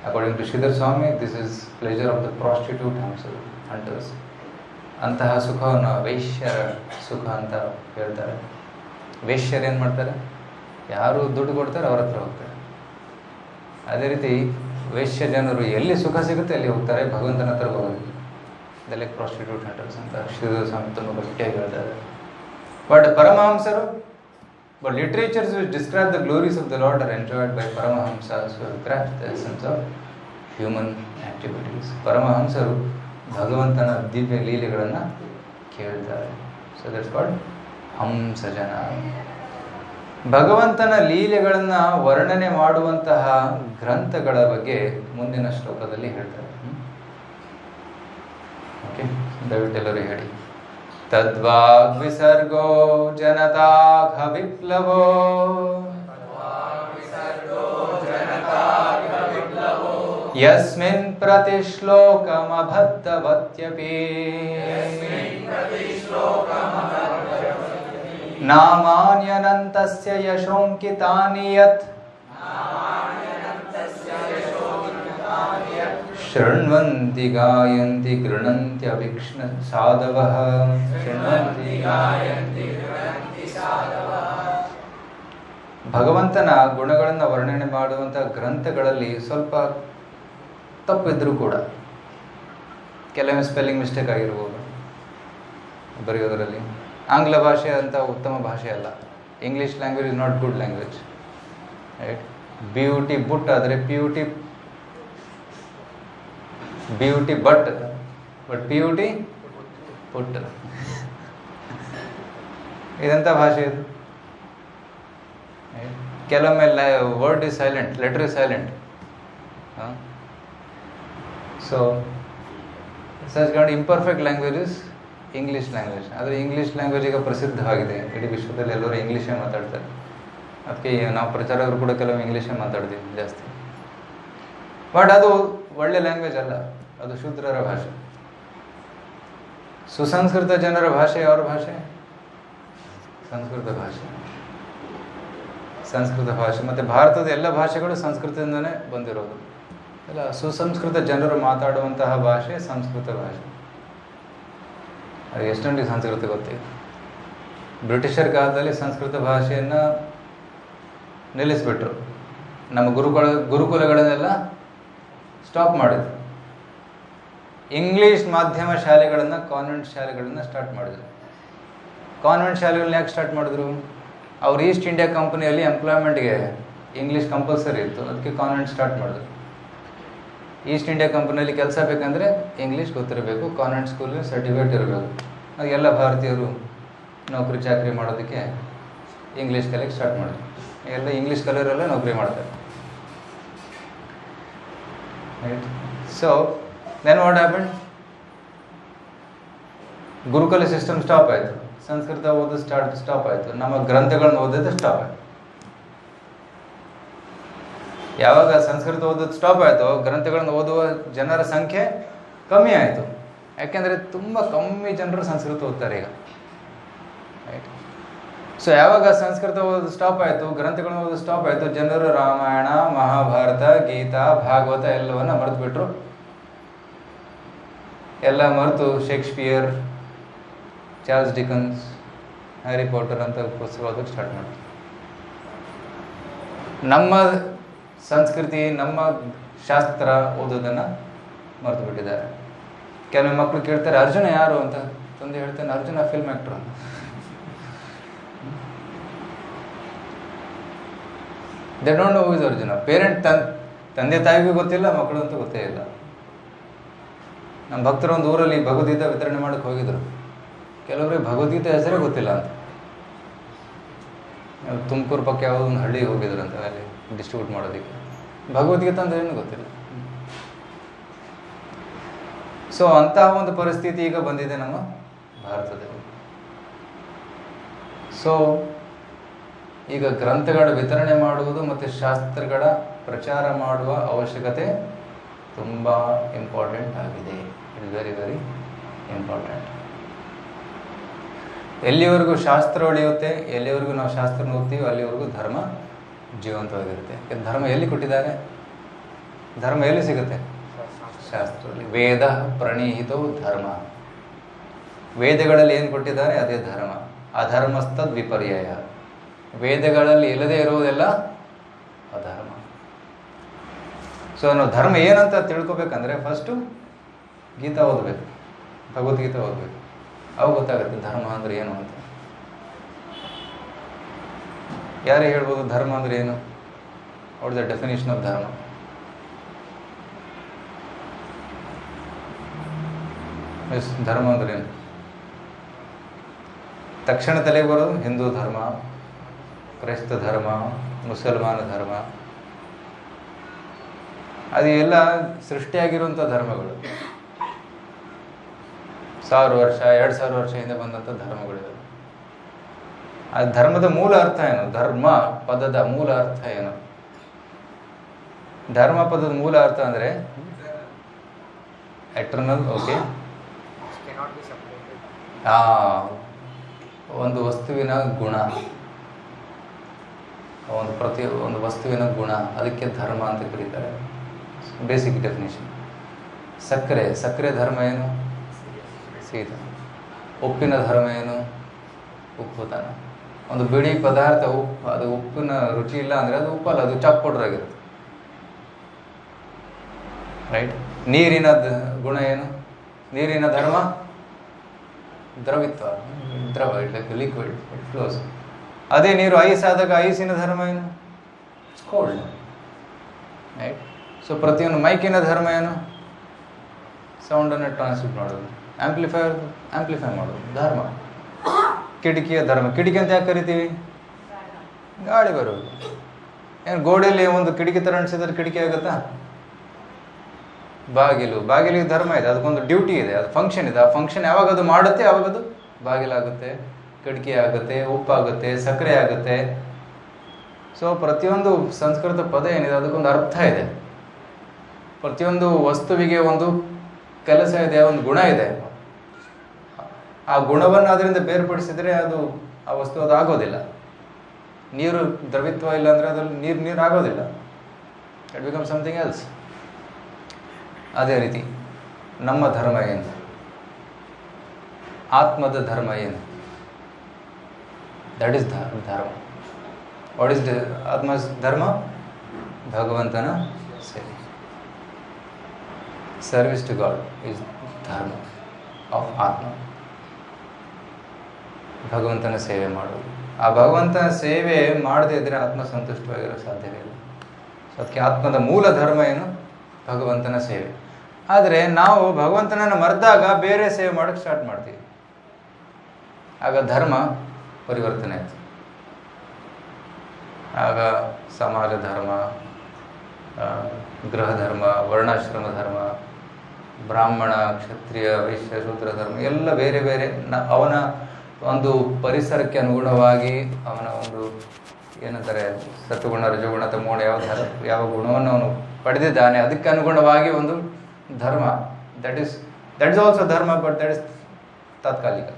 According to Shridhar Swami, this is pleasure of the prostitute hunters. ಅಂತಹ ಸುಖವನ್ನು ವೈಶ್ಯರ ಸುಖ ಅಂತ ಹೇಳ್ತಾರೆ. ವೇಶ್ಯರು ಏನು ಮಾಡ್ತಾರೆ? ಯಾರು ದುಡ್ಡು ಕೊಡ್ತಾರೆ ಅವ್ರ ಹತ್ರ ಹೋಗ್ತಾರೆ. ಅದೇ ರೀತಿ ವೇಶ್ಯ ಜನರು ಎಲ್ಲಿ ಸುಖ ಸಿಗುತ್ತೆ ಅಲ್ಲಿ ಹೋಗ್ತಾರೆ, ಭಗವಂತನ ಹತ್ರ ಹೋಗೋದಿಲ್ಲ. ಇದೆಲ್ಲ ಪ್ರಾಸ್ಟಿಟ್ಯೂಟ್ ಹಂಟರ್ಸ್ ಅಂತ ಶ್ರೀಧರ ಸ್ವಾಮಿ ತುಂಬ ಗಟ್ಟಿಯಾಗಿ ಹೇಳ್ತಾರೆ. ಬಟ್ ಪರಮಹಂಸರು, but literatures which describe the glories of the Lord are enjoyed by Paramahamsas who have grasped the essence of human activities. ಪರಮಹಂಸರು ಭಗವಂತನ ದಿವ್ಯ ಲೀಲೆಗಳನ್ನು ಕೇಳ್ತಾರೆ. ಸೊ ದಟ್ಸ್ ಕಾಲ್ಡ್ ಹಂಸಜನ. ಭಗವಂತನ ಲೀಲೆಗಳನ್ನು ವರ್ಣನೆ ಮಾಡುವಂತಹ ಗ್ರಂಥಗಳ ಬಗ್ಗೆ ಮುಂದಿನ ಶ್ಲೋಕದಲ್ಲಿ ಹೇಳ್ತಾರೆ. ಓಕೆ, ದಯವಿಟ್ಟೆಲ್ಲರೂ ಹೇಳಿ. ತದ್ವಾಗ್ವಿಸರ್ಗೋ ಜನತಾಘ ವಿಪ್ಲವೋ ಯಸ್ಮಿನ್ ಪ್ರತಿಶ್ಲೋಕಮಬದ್ಧವತ್ಯಪಿ ನಾಮಾನ್ಯನಂತಸ್ಯ ಯಶೋಂಕಿತಾನಿ ಯತ್ ಶೃಣ್ವಂತಿ ಗಾಯಂತಿ ಗೃಣಂತ್ಯಭಿಕ್ಷ್ಣ ಸಾಧವಃ. ಭಗವಂತನ ಗುಣಗಳನ್ನು ವರ್ಣನೆ ಮಾಡುವಂಥ ಗ್ರಂಥಗಳಲ್ಲಿ ಸ್ವಲ್ಪ ತಪ್ಪಿದ್ರೂ ಕೂಡ, ಕೆಲವೊಮ್ಮೆ ಸ್ಪೆಲ್ಲಿಂಗ್ ಮಿಸ್ಟೇಕ್ ಆಗಿರ್ಬೋದು ಬರೆಯೋದರಲ್ಲಿ. ಆಂಗ್ಲ ಭಾಷೆ ಅಂತ ಉತ್ತಮ ಭಾಷೆ ಅಲ್ಲ. English language is not good language, right? Beauty but ಆದರೆ ಬ್ಯೂಟಿ ಬಟ್ ಪ್ಯೂಟಿ ಪುಟ್. ಇದಂಥ ಭಾಷೆ ಇದು. ಕೆಲವೊಮ್ಮೆ word is silent, letter is silent. So such called imperfect language is English language. ಆದರೆ ಇಂಗ್ಲೀಷ್ ಲ್ಯಾಂಗ್ವೇಜ್ ಈಗ ಪ್ರಸಿದ್ಧವಾಗಿದೆ, ಇಡೀ ವಿಶ್ವದಲ್ಲಿ ಎಲ್ಲರೂ ಇಂಗ್ಲೀಷೇ ಮಾತಾಡ್ತಾರೆ. ಅದಕ್ಕೆ ನಾವು ಪ್ರಚಾರಕರು ಕೂಡ ಕೆಲವು ಇಂಗ್ಲೀಷೇ ಮಾತಾಡ್ತೀವಿ ಜಾಸ್ತಿ. ಬಟ್ ಅದು ಒಳ್ಳೆ ಲ್ಯಾಂಗ್ವೇಜ್ ಅಲ್ಲ, ಅದು ಶೂದ್ರರ ಭಾಷೆ. ಸುಸಂಸ್ಕೃತ ಜನರ ಭಾಷೆ ಯಾವ ಭಾಷೆ? ಸಂಸ್ಕೃತ ಭಾಷೆ. ಸಂಸ್ಕೃತ ಭಾಷೆ ಮತ್ತು ಭಾರತದ ಎಲ್ಲ ಭಾಷೆಗಳು ಸಂಸ್ಕೃತದಿಂದನೇ ಬಂದಿರೋದು. ಎಲ್ಲ ಸುಸಂಸ್ಕೃತ ಜನರು ಮಾತಾಡುವಂತಹ ಭಾಷೆ ಸಂಸ್ಕೃತ ಭಾಷೆ. ಅದು ಎಷ್ಟೊಂದು ಸಂಸ್ಕೃತ ಗೊತ್ತಿದೆ. ಬ್ರಿಟಿಷರ್ ಕಾಲದಲ್ಲಿ ಸಂಸ್ಕೃತ ಭಾಷೆಯನ್ನು ನಿಲ್ಲಿಸಿಬಿಟ್ರು. ನಮ್ಮ ಗುರುಕುಲಗಳನ್ನೆಲ್ಲ ಸ್ಟಾಪ್ ಮಾಡಿದ್ರು. ಇಂಗ್ಲೀಷ್ ಮಾಧ್ಯಮ ಶಾಲೆಗಳನ್ನು, ಕಾನ್ವೆಂಟ್ ಶಾಲೆಗಳನ್ನು ಸ್ಟಾರ್ಟ್ ಮಾಡಿದ್ರು. ಕಾನ್ವೆಂಟ್ ಶಾಲೆಗಳನ್ನ ಯಾಕೆ ಸ್ಟಾರ್ಟ್ ಮಾಡಿದ್ರು? ಅವ್ರು ಈಸ್ಟ್ ಇಂಡಿಯಾ ಕಂಪನಿಯಲ್ಲಿ ಎಂಪ್ಲಾಯ್ಮೆಂಟ್ಗೆ ಇಂಗ್ಲೀಷ್ ಕಂಪಲ್ಸರಿ ಇತ್ತು, ಅದಕ್ಕೆ ಕಾನ್ವೆಂಟ್ ಸ್ಟಾರ್ಟ್ ಮಾಡಿದ್ರು. ಈಸ್ಟ್ ಇಂಡಿಯಾ ಕಂಪನಿಯಲ್ಲಿ ಕೆಲಸ ಬೇಕಂದರೆ ಇಂಗ್ಲೀಷ್ ಗೊತ್ತಿರಬೇಕು, ಕಾನ್ವೆಂಟ್ ಸ್ಕೂಲಲ್ಲಿ ಸರ್ಟಿಫಿಕೇಟ್ ಇರಬೇಕು. ಅದು ಎಲ್ಲ ಭಾರತೀಯರು ನೌಕರಿ ಚಾಕರಿ ಮಾಡೋದಕ್ಕೆ ಇಂಗ್ಲೀಷ್ ಕಲಿಯಕ್ಕೆ ಸ್ಟಾರ್ಟ್ ಮಾಡಿದ್ರು. ಎಲ್ಲ ಇಂಗ್ಲೀಷ್ ಕಲಿಯರೆಲ್ಲ ನೌಕರಿ ಮಾಡ್ತಾರೆ, right? So then what happen? ಗುರುಕುಲ ಸಿಸ್ಟಮ್ ಸ್ಟಾಪ್ ಆಯಿತು, ಸಂಸ್ಕೃತ ಓದೋದು ಸ್ಟಾಪ್ ಆಯಿತು, ನಮ್ಮ ಗ್ರಂಥಗಳನ್ನ ಓದೋದು ಸ್ಟಾಪ್ ಆಯಿತು. ಯಾವಾಗ ಸಂಸ್ಕೃತ ಓದೋದು ಸ್ಟಾಪ್ ಆಯಿತು, ಗ್ರಂಥಗಳನ್ನು ಓದುವ ಜನರ ಸಂಖ್ಯೆ ಕಮ್ಮಿ ಆಯಿತು. ಯಾಕೆಂದರೆ ತುಂಬ ಕಮ್ಮಿ ಜನರು ಸಂಸ್ಕೃತ ಓದ್ತಾರೆ ಈಗ, ರೈಟ್? ಸೊ ಯಾವಾಗ ಸಂಸ್ಕೃತ ಓದೋದು ಸ್ಟಾಪ್ ಆಯಿತು, ಗ್ರಂಥಗಳನ್ನ ಓದೋದು ಸ್ಟಾಪ್ ಆಯಿತು, ಜನರು ರಾಮಾಯಣ, ಮಹಾಭಾರತ, ಗೀತಾ, ಭಾಗವತ ಎಲ್ಲವನ್ನ ಮರೆತು ಬಿಟ್ರು. ಎಲ್ಲ ಮರೆತು Shakespeare, Charles Dickens, Harry Potter ಅಂತ ಪುಸ್ತಕ ಓದೋಕ್ಕೆ ಸ್ಟಾರ್ಟ್ ಮಾಡ್ತಾರೆ. ನಮ್ಮ ಸಂಸ್ಕೃತಿ, ನಮ್ಮ ಶಾಸ್ತ್ರ ಓದೋದನ್ನು ಮರೆತು ಬಿಟ್ಟಿದ್ದಾರೆ. ಕೆಲವು ಮಕ್ಕಳು ಕೇಳ್ತಾರೆ ಅರ್ಜುನ ಯಾರು ಅಂತ, ತಂದೆ ಹೇಳ್ತಾನೆ ಅರ್ಜುನ ಫಿಲ್ಮ್ ಆ್ಯಕ್ಟರ್ ಅಂತ. They don't know who is Arjuna. ತಂದೆ ತಾಯಿಗೂ ಗೊತ್ತಿಲ್ಲ, ಮಕ್ಕಳು ಅಂತೂ ಗೊತ್ತೇ ಇಲ್ಲ. ನಮ್ಮ ಭಕ್ತರು ಒಂದು ಊರಲ್ಲಿ ಭಗವದ್ಗೀತೆ ವಿತರಣೆ ಮಾಡಕ್ಕೆ ಹೋಗಿದ್ರು. ಕೆಲವರಿಗೆ ಭಗವದ್ಗೀತೆ ಹೆಸರೇ ಗೊತ್ತಿಲ್ಲ ಅಂತ. ತುಮಕೂರು ಪಕ್ಕ ಯಾವುದೋ ಒಂದು ಹಳ್ಳಿಗೆ ಹೋಗಿದ್ರು ಅಂತ, ಅಲ್ಲಿ ಡಿಸ್ಟ್ರಿಬ್ಯೂಟ್ ಮಾಡೋದಕ್ಕೆ. ಭಗವದ್ಗೀತೆ ಅಂದ್ರೆ ಏನು ಗೊತ್ತಿಲ್ಲ. ಸೊ ಅಂತಹ ಒಂದು ಪರಿಸ್ಥಿತಿ ಈಗ ಬಂದಿದೆ ನಮ್ಮ ಭಾರತದಲ್ಲಿ. ಸೊ ಈಗ ಗ್ರಂಥಗಳ ವಿತರಣೆ ಮಾಡುವುದು ಮತ್ತು ಶಾಸ್ತ್ರಗಳ ಪ್ರಚಾರ ಮಾಡುವ ಅವಶ್ಯಕತೆ ತುಂಬ ಇಂಪಾರ್ಟೆಂಟ್ ಆಗಿದೆ. It is very very important. ಎಲ್ಲಿವರೆಗೂ ಶಾಸ್ತ್ರ ಉಳಿಯುತ್ತೆ, ಎಲ್ಲಿವರೆಗೂ ನಾವು ಶಾಸ್ತ್ರ ಓದ್ತೀವಿ, ಅಲ್ಲಿವರೆಗೂ ಧರ್ಮ ಜೀವಂತವಾಗಿರುತ್ತೆ. ಧರ್ಮ ಎಲ್ಲಿ ಕೊಟ್ಟಿದ್ದಾರೆ? ಧರ್ಮ ಎಲ್ಲಿ ಸಿಗುತ್ತೆ? ಶಾಸ್ತ್ರದಲ್ಲಿ. ವೇದ ಪ್ರಣೀಹಿತೋ ಧರ್ಮ. ವೇದಗಳಲ್ಲಿ ಏನು ಕೊಟ್ಟಿದ್ದಾರೆ ಅದೇ ಧರ್ಮ. ಅಧರ್ಮಸ್ತದ್ ವಿಪರ್ಯಯ. ವೇದಗಳಲ್ಲಿ ಇಲ್ಲದೆ ಇರುವುದೆಲ್ಲ ಅಧರ್ಮ. ಸೊ ನಾವು ಧರ್ಮ ಏನಂತ ತಿಳ್ಕೊಬೇಕಂದ್ರೆ ಫಸ್ಟು ಗೀತಾ ಓದಬೇಕು, ಭಗವದ್ಗೀತೆ ಓದಬೇಕು. ಅವು ಗೊತ್ತಾಗುತ್ತೆ ಧರ್ಮ ಅಂದ್ರೆ ಏನು ಅಂತ. ಯಾರೇ ಹೇಳ್ಬೋದು ಧರ್ಮ ಅಂದ್ರೆ ಏನು? What is the definition of ಧರ್ಮ? ಎಸ್, ಧರ್ಮ ಅಂದ್ರೆ ಏನು? ತಕ್ಷಣ ತಲೆಗೆ ಬರೋದು ಹಿಂದೂ ಧರ್ಮ, ಕ್ರೈಸ್ತ ಧರ್ಮ, ಮುಸಲ್ಮಾನ ಧರ್ಮ. ಅದು ಎಲ್ಲ ಸೃಷ್ಟಿಯಾಗಿರುವಂಥ ಧರ್ಮಗಳು. 1000 ವರ್ಷ 2000 ವರ್ಷ ಹಿಂದೆ ಬಂದಂಥ ಧರ್ಮಗಳಿವೆ. ಆ ಧರ್ಮದ ಮೂಲ ಅರ್ಥ ಏನು? ಧರ್ಮ ಪದದ ಮೂಲ ಅರ್ಥ ಏನು? ಧರ್ಮ ಪದದ ಮೂಲ ಅರ್ಥ ಅಂದರೆ ಎಟರ್ನಲ್. ಓಕೆ, ಒಂದು ವಸ್ತುವಿನ ಗುಣ, ಒಂದು ವಸ್ತುವಿನ ಗುಣ, ಅದಕ್ಕೆ ಧರ್ಮ ಅಂತ ಕರೀತಾರೆ. Basic definition. ಸಕ್ಕರೆ ಧರ್ಮ ಏನು? ಸೀತ. ಉಪ್ಪಿನ ಧರ್ಮ ಏನು? ಉಪ್ಪುತನ. ಒಂದು ಬಿಳಿ ಪದಾರ್ಥ ಉಪ್ಪು, ಅದು ಉಪ್ಪಿನ ರುಚಿ ಇಲ್ಲ ಅಂದರೆ ಅದು ಉಪ್ಪಲ್ಲ, ಅದು ಚಾಪ್ ಪೌಡರ್ ಆಗಿರುತ್ತೆ. ರೈಟ್. ನೀರಿನ ಗುಣ ಏನು? ನೀರಿನ ಧರ್ಮ ದ್ರವಿತ್ವ, ದ್ರವ, ಲಿಕ್ವಿಡ್, ಇಟ್ ಫ್ಲೋಸ್. ಅದೇ ನೀರು ಐಸ್ ಆದಾಗ ಐಸಿನ ಧರ್ಮ ಏನು? ಕೋಲ್ಡ್. ರೈಟ್. ಸೊ ಪ್ರತಿಯೊಂದು ಮೈಕಿನ ಧರ್ಮ ಏನು? ಸೌಂಡನ್ನು ಟ್ರಾನ್ಸ್ಮಿಟ್ ಮಾಡೋದು. ಆಂಪ್ಲಿಫೈ ಮಾಡೋದು ಧರ್ಮ. ಕಿಟಕಿಯ ಧರ್ಮ. ಕಿಟಕಿ ಅಂತ ಯಾಕೆ ಕರಿತೀವಿ? ಗಾಳಿ ಬರೋದು. ಏನು ಗೋಡೆಯಲ್ಲಿ ಒಂದು ಕಿಟಕಿ ಥರ ಅನಿಸಿದ್ರೆ ಕಿಟಕಿ ಆಗುತ್ತಾ? ಬಾಗಿಲಿಗೆ ಧರ್ಮ ಇದೆ, ಅದಕ್ಕೊಂದು ಡ್ಯೂಟಿ ಇದೆ, ಅದು ಫಂಕ್ಷನ್ ಇದೆ. ಆ ಫಂಕ್ಷನ್ ಯಾವಾಗ ಅದು ಮಾಡುತ್ತೆ ಆವಾಗ ಅದು ಬಾಗಿಲಾಗುತ್ತೆ, ಕಿಟಕಿ ಆಗುತ್ತೆ, ಉಪ್ಪಾಗುತ್ತೆ, ಸಕ್ಕರೆ ಆಗುತ್ತೆ. ಸೊ ಪ್ರತಿಯೊಂದು ಸಂಸ್ಕೃತ ಪದ ಏನಿದೆ ಅದಕ್ಕೊಂದು ಅರ್ಥ ಇದೆ. ಪ್ರತಿಯೊಂದು ವಸ್ತುವಿಗೆ ಒಂದು ಕೆಲಸ ಇದೆ, ಒಂದು ಗುಣ ಇದೆ. ಆ ಗುಣವನ್ನು ಅದರಿಂದ ಬೇರ್ಪಡಿಸಿದರೆ ಅದು ಆ ವಸ್ತು ಅದು ಆಗೋದಿಲ್ಲ. ನೀರು ದ್ರವಿತ್ವ ಇಲ್ಲ ಅಂದರೆ ಅದ್ರಲ್ಲಿ ನೀರು ಆಗೋದಿಲ್ಲ. It become something else. ಅದೇ ರೀತಿ ನಮ್ಮ ಧರ್ಮ ಏನು? ಆತ್ಮದ ಧರ್ಮ ಏನು? That is dharma. What is ಆತ್ಮ ಧರ್ಮ? ಭಗವಂತನ ಸೇವೆ. ಸರ್ವಿಸ್ ಟು ಗಾಡ್ ಈಸ್ ಧರ್ಮ ಆಫ್ ಆತ್ಮ. ಭಗವಂತನ ಸೇವೆ ಮಾಡೋದು. ಆ ಭಗವಂತನ ಸೇವೆ ಮಾಡದೇ ಇದ್ದರೆ ಆತ್ಮ ಸಂತುಷ್ಟವಾಗಿರೋ ಸಾಧ್ಯವೇ ಇಲ್ಲ. ಸೊ ಅದಕ್ಕೆ ಆತ್ಮದ ಮೂಲ ಧರ್ಮ ಏನು? ಭಗವಂತನ ಸೇವೆ. ಆದರೆ ನಾವು ಭಗವಂತನನ್ನು ಮರೆದಾಗ ಬೇರೆ ಸೇವೆ ಮಾಡೋಕ್ಕೆ ಸ್ಟಾರ್ಟ್ ಮಾಡ್ತೀವಿ. ಆಗ ಧರ್ಮ ಪರಿವರ್ತನೆ ಆಯಿತು. ಆಗ ಸಮಾಜ ಧರ್ಮ, ಗೃಹ ಧರ್ಮ, ವರ್ಣಾಶ್ರಮ ಧರ್ಮ, ಬ್ರಾಹ್ಮಣ, ಕ್ಷತ್ರಿಯ, ವೈಶ್ಯ, ಶೂದ್ರ ಧರ್ಮ ಎಲ್ಲ ಬೇರೆ ಬೇರೆ ಅವನ ಒಂದು ಪರಿಸರಕ್ಕೆ ಅನುಗುಣವಾಗಿ ಅವನ ಒಂದು ಏನಂತಾರೆ ಸತ್ವಗುಣ, ರಜಗುಣ, ತಮೋಗುಣ ಯಾವ ಗುಣವನ್ನು ಅವನು ಪಡೆದಿದ್ದಾನೆ ಅದಕ್ಕೆ ಅನುಗುಣವಾಗಿ ಒಂದು ಧರ್ಮ. ದಟ್ ಈಸ್ ಆಲ್ಸೋ ಧರ್ಮ, ಬಟ್ ದಟ್ ಇಸ್ ತಾತ್ಕಾಲಿಕ.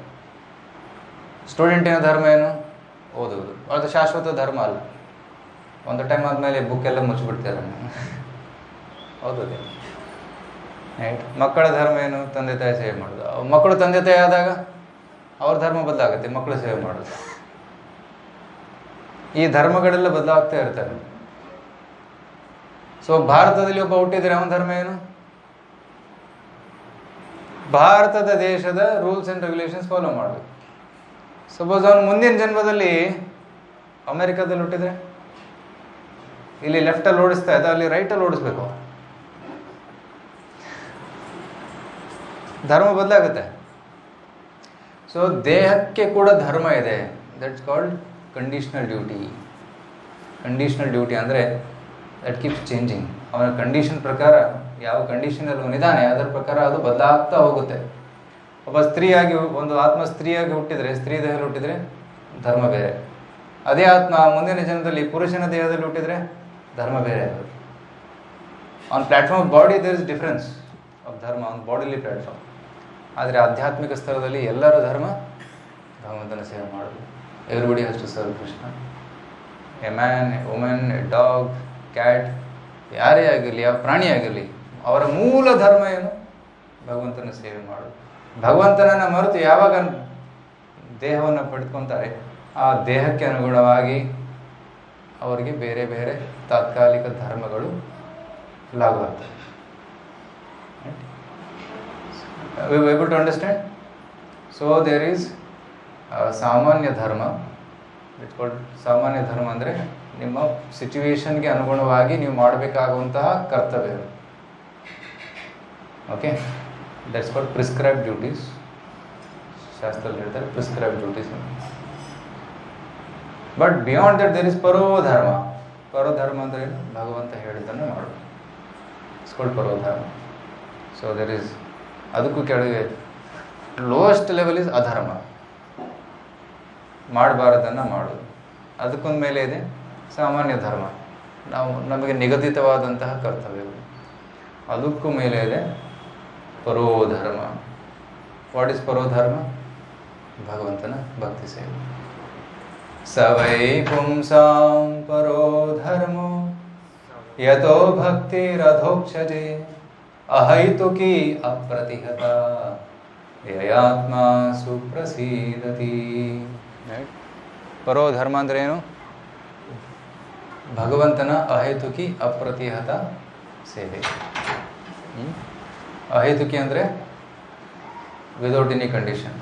ಸ್ಟೂಡೆಂಟಿನ ಧರ್ಮ ಏನು? ಓದುವುದು. ಅದು ಶಾಶ್ವತ ಧರ್ಮ ಅಲ್ಲ. ಒಂದು ಟೈಮ್ ಆದಮೇಲೆ ಬುಕ್ಕೆಲ್ಲ ಮುಚ್ಚಿಬಿಡ್ತಾರೆ. ಓದೋದೇ ರೈಟ್. ಮಕ್ಕಳ ಧರ್ಮ ಏನು? ತಂದೆ ತಾಯಿ ಸೇವೆ ಮಾಡೋದು. ಮಕ್ಕಳು ತಂದೆ ತಾಯಿ ಆದಾಗ ಅವ್ರ ಧರ್ಮ ಬದಲಾಗುತ್ತೆ, ಮಕ್ಕಳು ಸೇವೆ ಮಾಡೋದು. ಈ ಧರ್ಮಗಳೆಲ್ಲ ಬದಲಾಗ್ತಾ ಇರ್ತಾರೆ. ಸೊ ಭಾರತದಲ್ಲಿ ಒಬ್ಬ ಹುಟ್ಟಿದ್ರೆ ಅವನ ಧರ್ಮ ಏನು? ಭಾರತದ ದೇಶದ ರೂಲ್ಸ್ ಆ್ಯಂಡ್ ರೆಗ್ಯುಲೇಷನ್ಸ್ ಫಾಲೋ ಮಾಡಬೇಕು. ಸಪೋಸ್ ಅವನು ಮುಂದಿನ ಜನ್ಮದಲ್ಲಿ ಅಮೆರಿಕಾದಲ್ಲಿ ಹುಟ್ಟಿದ್ರೆ ಇಲ್ಲಿ ಲೆಫ್ಟಲ್ಲಿ ಓಡಿಸ್ತಾ ಇದ್ದ, ಅಲ್ಲಿ ರೈಟಲ್ಲಿ ಓಡಿಸ್ಬೇಕು. ಧರ್ಮ ಬದಲಾಗುತ್ತೆ. ಸೊ ದೇಹಕ್ಕೆ ಕೂಡ ಧರ್ಮ ಇದೆ. That's called conditional duty. Conditional duty ಅಂದರೆ ದಟ್ ಕೀಪ್ಸ್ ಚೇಂಜಿಂಗ್. ಅವನ ಕಂಡೀಷನ್ ಪ್ರಕಾರ, ಯಾವ ಕಂಡೀಷನಲ್ಲಿ ಅವನಿದ್ದಾನೆ ಅದರ ಪ್ರಕಾರ ಅದು ಬದಲಾಗ್ತಾ ಹೋಗುತ್ತೆ. ಒಬ್ಬ ಸ್ತ್ರೀಯಾಗಿ, ಒಂದು ಆತ್ಮ ಸ್ತ್ರೀಯಾಗಿ ಹುಟ್ಟಿದರೆ, ಸ್ತ್ರೀ ದೇಹದಲ್ಲಿ ಹುಟ್ಟಿದರೆ ಧರ್ಮ ಬೇರೆ. ಅದೇ ಆತ್ಮ ಮುಂದಿನ ಜನ್ಮದಲ್ಲಿ ಪುರುಷನ ದೇಹದಲ್ಲಿ ಹುಟ್ಟಿದರೆ ಧರ್ಮ ಬೇರೆ ಆಗುತ್ತೆ. On platform of body there is difference of ಧರ್ಮ ಆನ್ ಬಾಡಿಲಿ ಪ್ಲ್ಯಾಟ್ಫಾರ್ಮ್. ಆದರೆ ಆಧ್ಯಾತ್ಮಿಕ ಸ್ತರದಲ್ಲಿ ಎಲ್ಲರ ಧರ್ಮ ಭಗವಂತನ ಸೇವೆ ಮಾಡೋದು. Everybody has to serve Krishna. A man, a woman, a dog, cat, ಯಾರೇ ಆಗಿರಲಿ, ಯಾವ ಪ್ರಾಣಿ ಆಗಿರಲಿ, ಅವರ ಮೂಲ ಧರ್ಮ ಏನು? ಭಗವಂತನ ಸೇವೆ ಮಾಡೋದು. ಭಗವಂತನನ್ನು ಮರೆತು ಯಾವಾಗ ದೇಹವನ್ನು ಪಡೆದುಕೊತಾರೆ, ಆ ದೇಹಕ್ಕೆ ಅನುಗುಣವಾಗಿ ಅವರಿಗೆ ಬೇರೆ ಬೇರೆ ತಾತ್ಕಾಲಿಕ ಧರ್ಮಗಳು ಲಾಗು ಆಗ್ತವೆ. We are able to understand? So there is ಸಾಮಾನ್ಯ ಧರ್ಮ. ಇಟ್ಸ್ ಕಾಲ್ಡ್ ಸಾಮಾನ್ಯ ಧರ್ಮ ಅಂದರೆ ನಿಮ್ಮ ಸಿಚುವೇಶನ್ಗೆ ಅನುಗುಣವಾಗಿ ನೀವು ಮಾಡಬೇಕಾಗುವಂತಹ ಕರ್ತವ್ಯಗಳು. Okay, that's called prescribe duties. ಶಾಸ್ತ್ರದಲ್ಲಿ ಹೇಳ್ತಾರೆ prescribe duties. But beyond that there is ಪರೋಧರ್ಮ. ಪರೋಧರ್ಮ ಅಂದರೆ ಭಗವಂತ ಹೇಳಿದ್ದನ್ನು ಮಾಡೋದು. ಇಟ್ಸ್ ಕಾಲ್ಡ್ ಪರೋಧರ್ಮ. ಸೊ ದೇರ್ ಇಸ್, ಅದಕ್ಕೂ ಕೆಳಗೆ ಲೋಯೆಸ್ಟ್ ಲೆವೆಲ್ ಇಸ್ ಅಧರ್ಮ, ಮಾಡಬಾರದನ್ನು ಮಾಡೋದು. ಅದಕ್ಕೊಂದು ಮೇಲೆ ಇದೆ ಸಾಮಾನ್ಯ ಧರ್ಮ, ನಮಗೆ ನಿಗದಿತವಾದಂತಹ ಕರ್ತವ್ಯಗಳು. ಅದಕ್ಕೂ ಮೇಲೆ ಇದೆ ಪರೋಧರ್ಮ. What is ಪರೋಧರ್ಮ? ಭಗವಂತನ ಭಕ್ತಿ ಸೇವೆ. ಸವೈ ಪುಂಸಾಂ ಪರೋಧರ್ಮೋ ಯತೋ ಭಕ್ತಿರಧೋಕ್ಷಜೆ ಅಹೈತುಕಿ ಅಪ್ರತಿಹತ ಯಯಾತ್ಮ ಸುಪ್ರಸೀದತಿ. ಪರೋಧರ್ಮ ಅಂದ್ರೆ ಏನು? ಭಗವಂತನ ಅಹೇತುಕಿ ಅಪ್ರತಿಹತ ಸೇವೆ. ಅಹೇತುಕಿ ಅಂದರೆ ವಿದೌಟ್ ಎನಿ ಕಂಡೀಷನ್.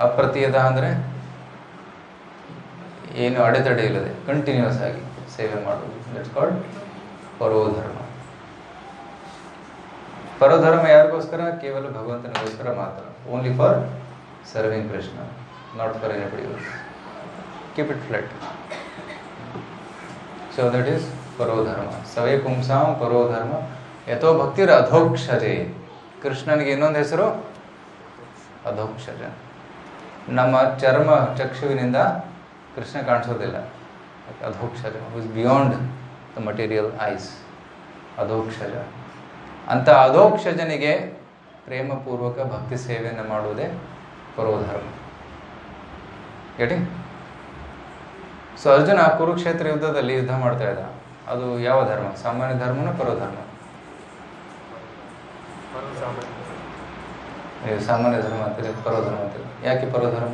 ಅಪ್ರತಿಹತ ಅಂದರೆ ಏನು ಅಡೆತಡೆ ಇಲ್ಲದೆ ಕಂಟಿನ್ಯೂಸ್ ಆಗಿ ಸೇವೆ ಮಾಡೋದು. That's called ಪರೋಧರ್ಮ. ಪರೋಧರ್ಮ ಯಾರಿಗೋಸ್ಕರ? ಕೇವಲ ಭಗವಂತನಿಗೋಸ್ಕರ ಮಾತ್ರ. Only for serving Krishna, not for anybody else. Keep it flat. So that is ಪರೋಧರ್ಮ. ಸವೇ ಪುಂಸಾಂ ಪರೋಧರ್ಮ ಯಥೋ ಭಕ್ತಿರ ಅಧೋಕ್ಷಜೆ. ಕೃಷ್ಣನಿಗೆ ಇನ್ನೊಂದು ಹೆಸರು ಅಧೋಕ್ಷಜ. ನಮ್ಮ ಚರ್ಮ ಚಕ್ಷುವಿನಿಂದ ಕೃಷ್ಣ ಕಾಣಿಸೋದಿಲ್ಲ. Adhokshaja is beyond the material eyes. Adhokshaja. ಅಂಥ ಅಧೋಕ್ಷಜನಿಗೆ ಪ್ರೇಮಪೂರ್ವಕ ಭಕ್ತಿ ಸೇವೆಯನ್ನು ಮಾಡುವುದೇ ಪರೋಧರ್ಮ. ಗೆಟಿಂಗ್? ಸೊ ಅರ್ಜುನ ಕುರುಕ್ಷೇತ್ರ ಯುದ್ಧದಲ್ಲಿ ಯುದ್ಧ ಮಾಡ್ತಾ ಇದ್ದ. ಅದು ಯಾವ ಧರ್ಮ? ಸಾಮಾನ್ಯ ಧರ್ಮನ ಪರೋಧರ್ಮ? ನೀವು ಸಾಮಾನ್ಯ ಧರ್ಮ ಅಂತೀರಿ, ಪರೋಧರ್ಮ ಅಂತೀರಿ. ಯಾಕೆ ಪರೋಧರ್ಮ?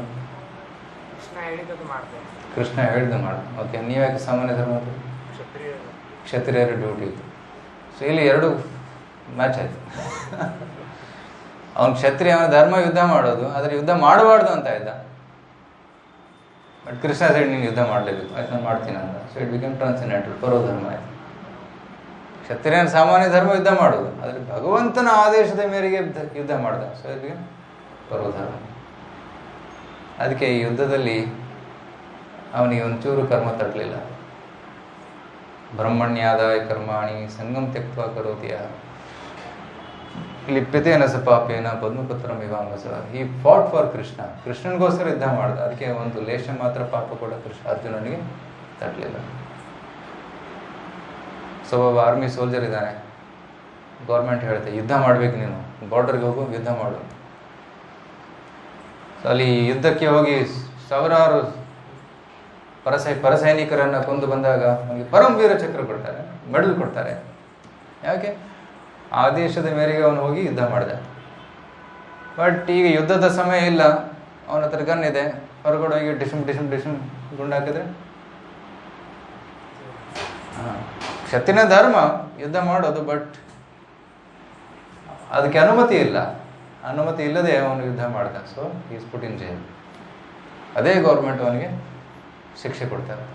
ಕೃಷ್ಣ ಹೇಳಿದ್ದು ಮಾಡ. ಓಕೆ, ನೀವು ಯಾಕೆ ಸಾಮಾನ್ಯ ಧರ್ಮ ಅಂತೀರಿ? ಕ್ಷತ್ರಿಯರ ಡ್ಯೂಟಿ ಇತ್ತು. ಸೊ ಇಲ್ಲಿ ಎರಡು ಮ್ಯಾಚ್ ಆಯಿತು. ಅವನು ಕ್ಷತ್ರಿಯ, ಅವನ ಧರ್ಮ ಯುದ್ಧ ಮಾಡೋದು, ಆದರೆ ಯುದ್ಧ ಮಾಡಬಾರ್ದು ಅಂತ ಇದ್ದ. ಬಟ್ ಕೃಷ್ಣ ಸೈಡ್ ನೀನು ಯುದ್ಧ ಮಾಡಲೇಬೇಕು, ಆಯ್ತು ನಾನು ಮಾಡ್ತೀನಿ ಅಂತ. ಸೊ ಇಟ್ ಬಿಕಮ್ ಟ್ರಾನ್ಸೆಂಡೆಂಟಲ್, ಪರೋಧರ್ಮ ಆಯಿತು. ಕ್ಷತ್ರಿಯನ ಸಾಮಾನ್ಯ ಧರ್ಮ ಯುದ್ಧ ಮಾಡೋದು, ಆದರೆ ಭಗವಂತನ ಆದೇಶದ ಮೇರೆಗೆ ಯುದ್ಧ ಮಾಡ್ದ. ಸೊ ಇಟ್ ಬಿಕಮ್ ಪರೋಧರ್ಮ. ಅದಕ್ಕೆ ಈ ಯುದ್ಧದಲ್ಲಿ ಅವನಿಗೆ ಒಂಚೂರು ಕರ್ಮ ತಟ್ಟಲಿಲ್ಲ. ಬ್ರಹ್ಮಣ್ಯಾದಾಯ ಕರ್ಮಾಣಿ ಸಂಗಮ್ ತ್ಯಕ್ತ್ವಾ ಕರೋತಿಯ ಲಿಪ್ಯತೆನ ಸ ಪಾಪೇನ ಪದ್ಮಪತ್ರ ಮಿವಾಂಬಸ. ಈ ಫಾಟ್ ಫಾರ್ ಕೃಷ್ಣ. ಕೃಷ್ಣನಿಗೋಸ್ಕರ ಯುದ್ಧ ಮಾಡ್ದ. ಅದಕ್ಕೆ ಒಂದು ಲೇಷ ಮಾತ್ರ ಪಾಪ ಕೂಡ ಅರ್ಜುನನಿಗೆ ತಟ್ಟಲಿಲ್ಲ. ಸೊ ಒಬ್ಬ ಆರ್ಮಿ ಸೋಲ್ಜರ್ ಇದ್ದಾನೆ. ಗೌರ್ಮೆಂಟ್ ಹೇಳುತ್ತೆ ಯುದ್ಧ ಮಾಡಬೇಕು, ನೀನು ಬಾರ್ಡರ್ಗೆ ಹೋಗು, ಯುದ್ಧ ಮಾಡು. ಸೊ ಅಲ್ಲಿ ಯುದ್ಧಕ್ಕೆ ಹೋಗಿ ಸಾವಿರಾರು ಪರಸೈನಿಕರನ್ನು ಕೊಂದು ಬಂದಾಗ ಅವನಿಗೆ ಪರಮವೀರ ಚಕ್ರ ಕೊಡ್ತಾರೆ, ಮೆಡಲ್ ಕೊಡ್ತಾರೆ. ಯಾಕೆ? ಆದೇಶದ ಮೇರೆಗೆ ಅವನು ಹೋಗಿ ಯುದ್ಧ ಮಾಡಿದ. ಬಟ್ ಈಗ ಯುದ್ಧದ ಸಮಯ ಇಲ್ಲ, ಅವನ ಹತ್ರ ಗನ್ ಇದೆ, ಹೊರಗಡೆ ಹೋಗಿ ಡಿಶಮ್ ಗುಂಡಾಕಿದ್ರೆ ಕ್ಷತ್ರಿಯ ಧರ್ಮ ಯುದ್ಧ ಮಾಡೋದು, ಬಟ್ ಅದಕ್ಕೆ ಅನುಮತಿ ಇಲ್ಲ. ಅನುಮತಿ ಇಲ್ಲದೆ ಅವನು ಯುದ್ಧ ಮಾಡ್ದ. So is put in jail. ಅದೇ ಗೌರ್ಮೆಂಟ್ ಅವನಿಗೆ ಶಿಕ್ಷೆ ಕೊಡ್ತಾರೆ.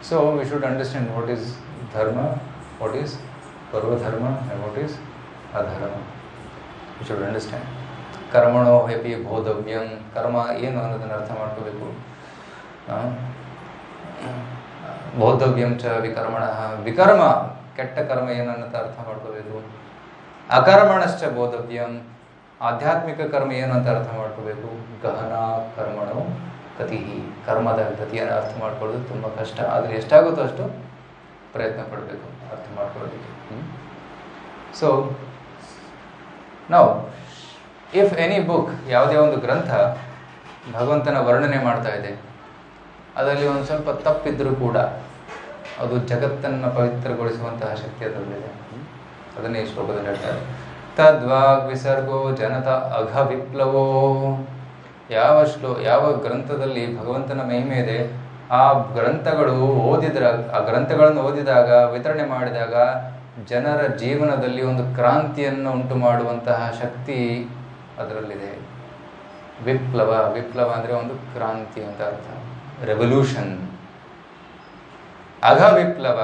So we should understand what is dharma, what is ಪರ್ವಧರ್ಮ and what is adharma. We should understand. ಕರ್ಮಣೋ ಹ್ಯಪಿ ಬೋಧವ್ಯಂ. ಕರ್ಮ ಏನು ಅನ್ನೋದನ್ನು ಅರ್ಥ ಮಾಡ್ಕೋಬೇಕು. ಬೋಧವ್ಯಂ ಚ ವಿಕರ್ಮಣ. ವಿಕರ್ಮ ಕೆಟ್ಟ ಕರ್ಮ ಏನು ಅನ್ನೋದು ಅರ್ಥ ಮಾಡ್ಕೋಬೇಕು. ಅಕರ್ಮಣಶ್ಚ ಬೋಧವ್ಯಂ. ಆಧ್ಯಾತ್ಮಿಕ ಕರ್ಮ ಏನು ಅಂತ ಅರ್ಥ ಮಾಡ್ಕೋಬೇಕು. ಗಹನ ಕರ್ಮಣೋ ಗತಿ. ಕರ್ಮದ ಗತಿಯನ್ನು ಅರ್ಥ ಮಾಡ್ಕೊಳ್ಳೋದು ತುಂಬ ಕಷ್ಟ, ಆದರೆ ಎಷ್ಟಾಗುತ್ತೋ ಅಷ್ಟು ಪ್ರಯತ್ನ ಪಡಬೇಕು ಅರ್ಥ ಮಾಡ್ಕೊಳ್ಳೋದಕ್ಕೆ. ಸೊ ನಾವು ಇಫ್ ಎನಿ ಬುಕ್, ಯಾವುದೇ ಒಂದು ಗ್ರಂಥ ಭಗವಂತನ ವರ್ಣನೆ ಮಾಡ್ತಾ ಇದೆ, ಅದರಲ್ಲಿ ಒಂದು ಸ್ವಲ್ಪ ತಪ್ಪಿದ್ರೂ ಕೂಡ ಅದು ಜಗತ್ತನ್ನು ಪವಿತ್ರಗೊಳಿಸುವಂತಹ ಶಕ್ತಿ ಅದರಲ್ಲಿದೆ. ಅದನ್ನೇ ಈ ಶ್ಲೋಕದಲ್ಲಿ ಹೇಳ್ತಾರೆ. ತದ್ವಾಗ್ ವಿಸರ್ಗೋ ಜನತ ಅಘ ವಿಪ್ಲವೋ. ಯಾವ ಗ್ರಂಥದಲ್ಲಿ ಭಗವಂತನ ಮಹಿಮೆ ಇದೆ, ಆ ಗ್ರಂಥಗಳನ್ನು ಓದಿದಾಗ, ವಿತರಣೆ ಮಾಡಿದಾಗ ಜನರ ಜೀವನದಲ್ಲಿ ಒಂದು ಕ್ರಾಂತಿಯನ್ನು ಉಂಟು ಮಾಡುವಂತಹ ಶಕ್ತಿ ಅದರಲ್ಲಿದೆ. ವಿಪ್ಲವ ಅಂದರೆ ಒಂದು ಕ್ರಾಂತಿ ಅಂತ ಅರ್ಥ, ರೆವಲ್ಯೂಷನ್. ಅಘ ವಿಪ್ಲವ,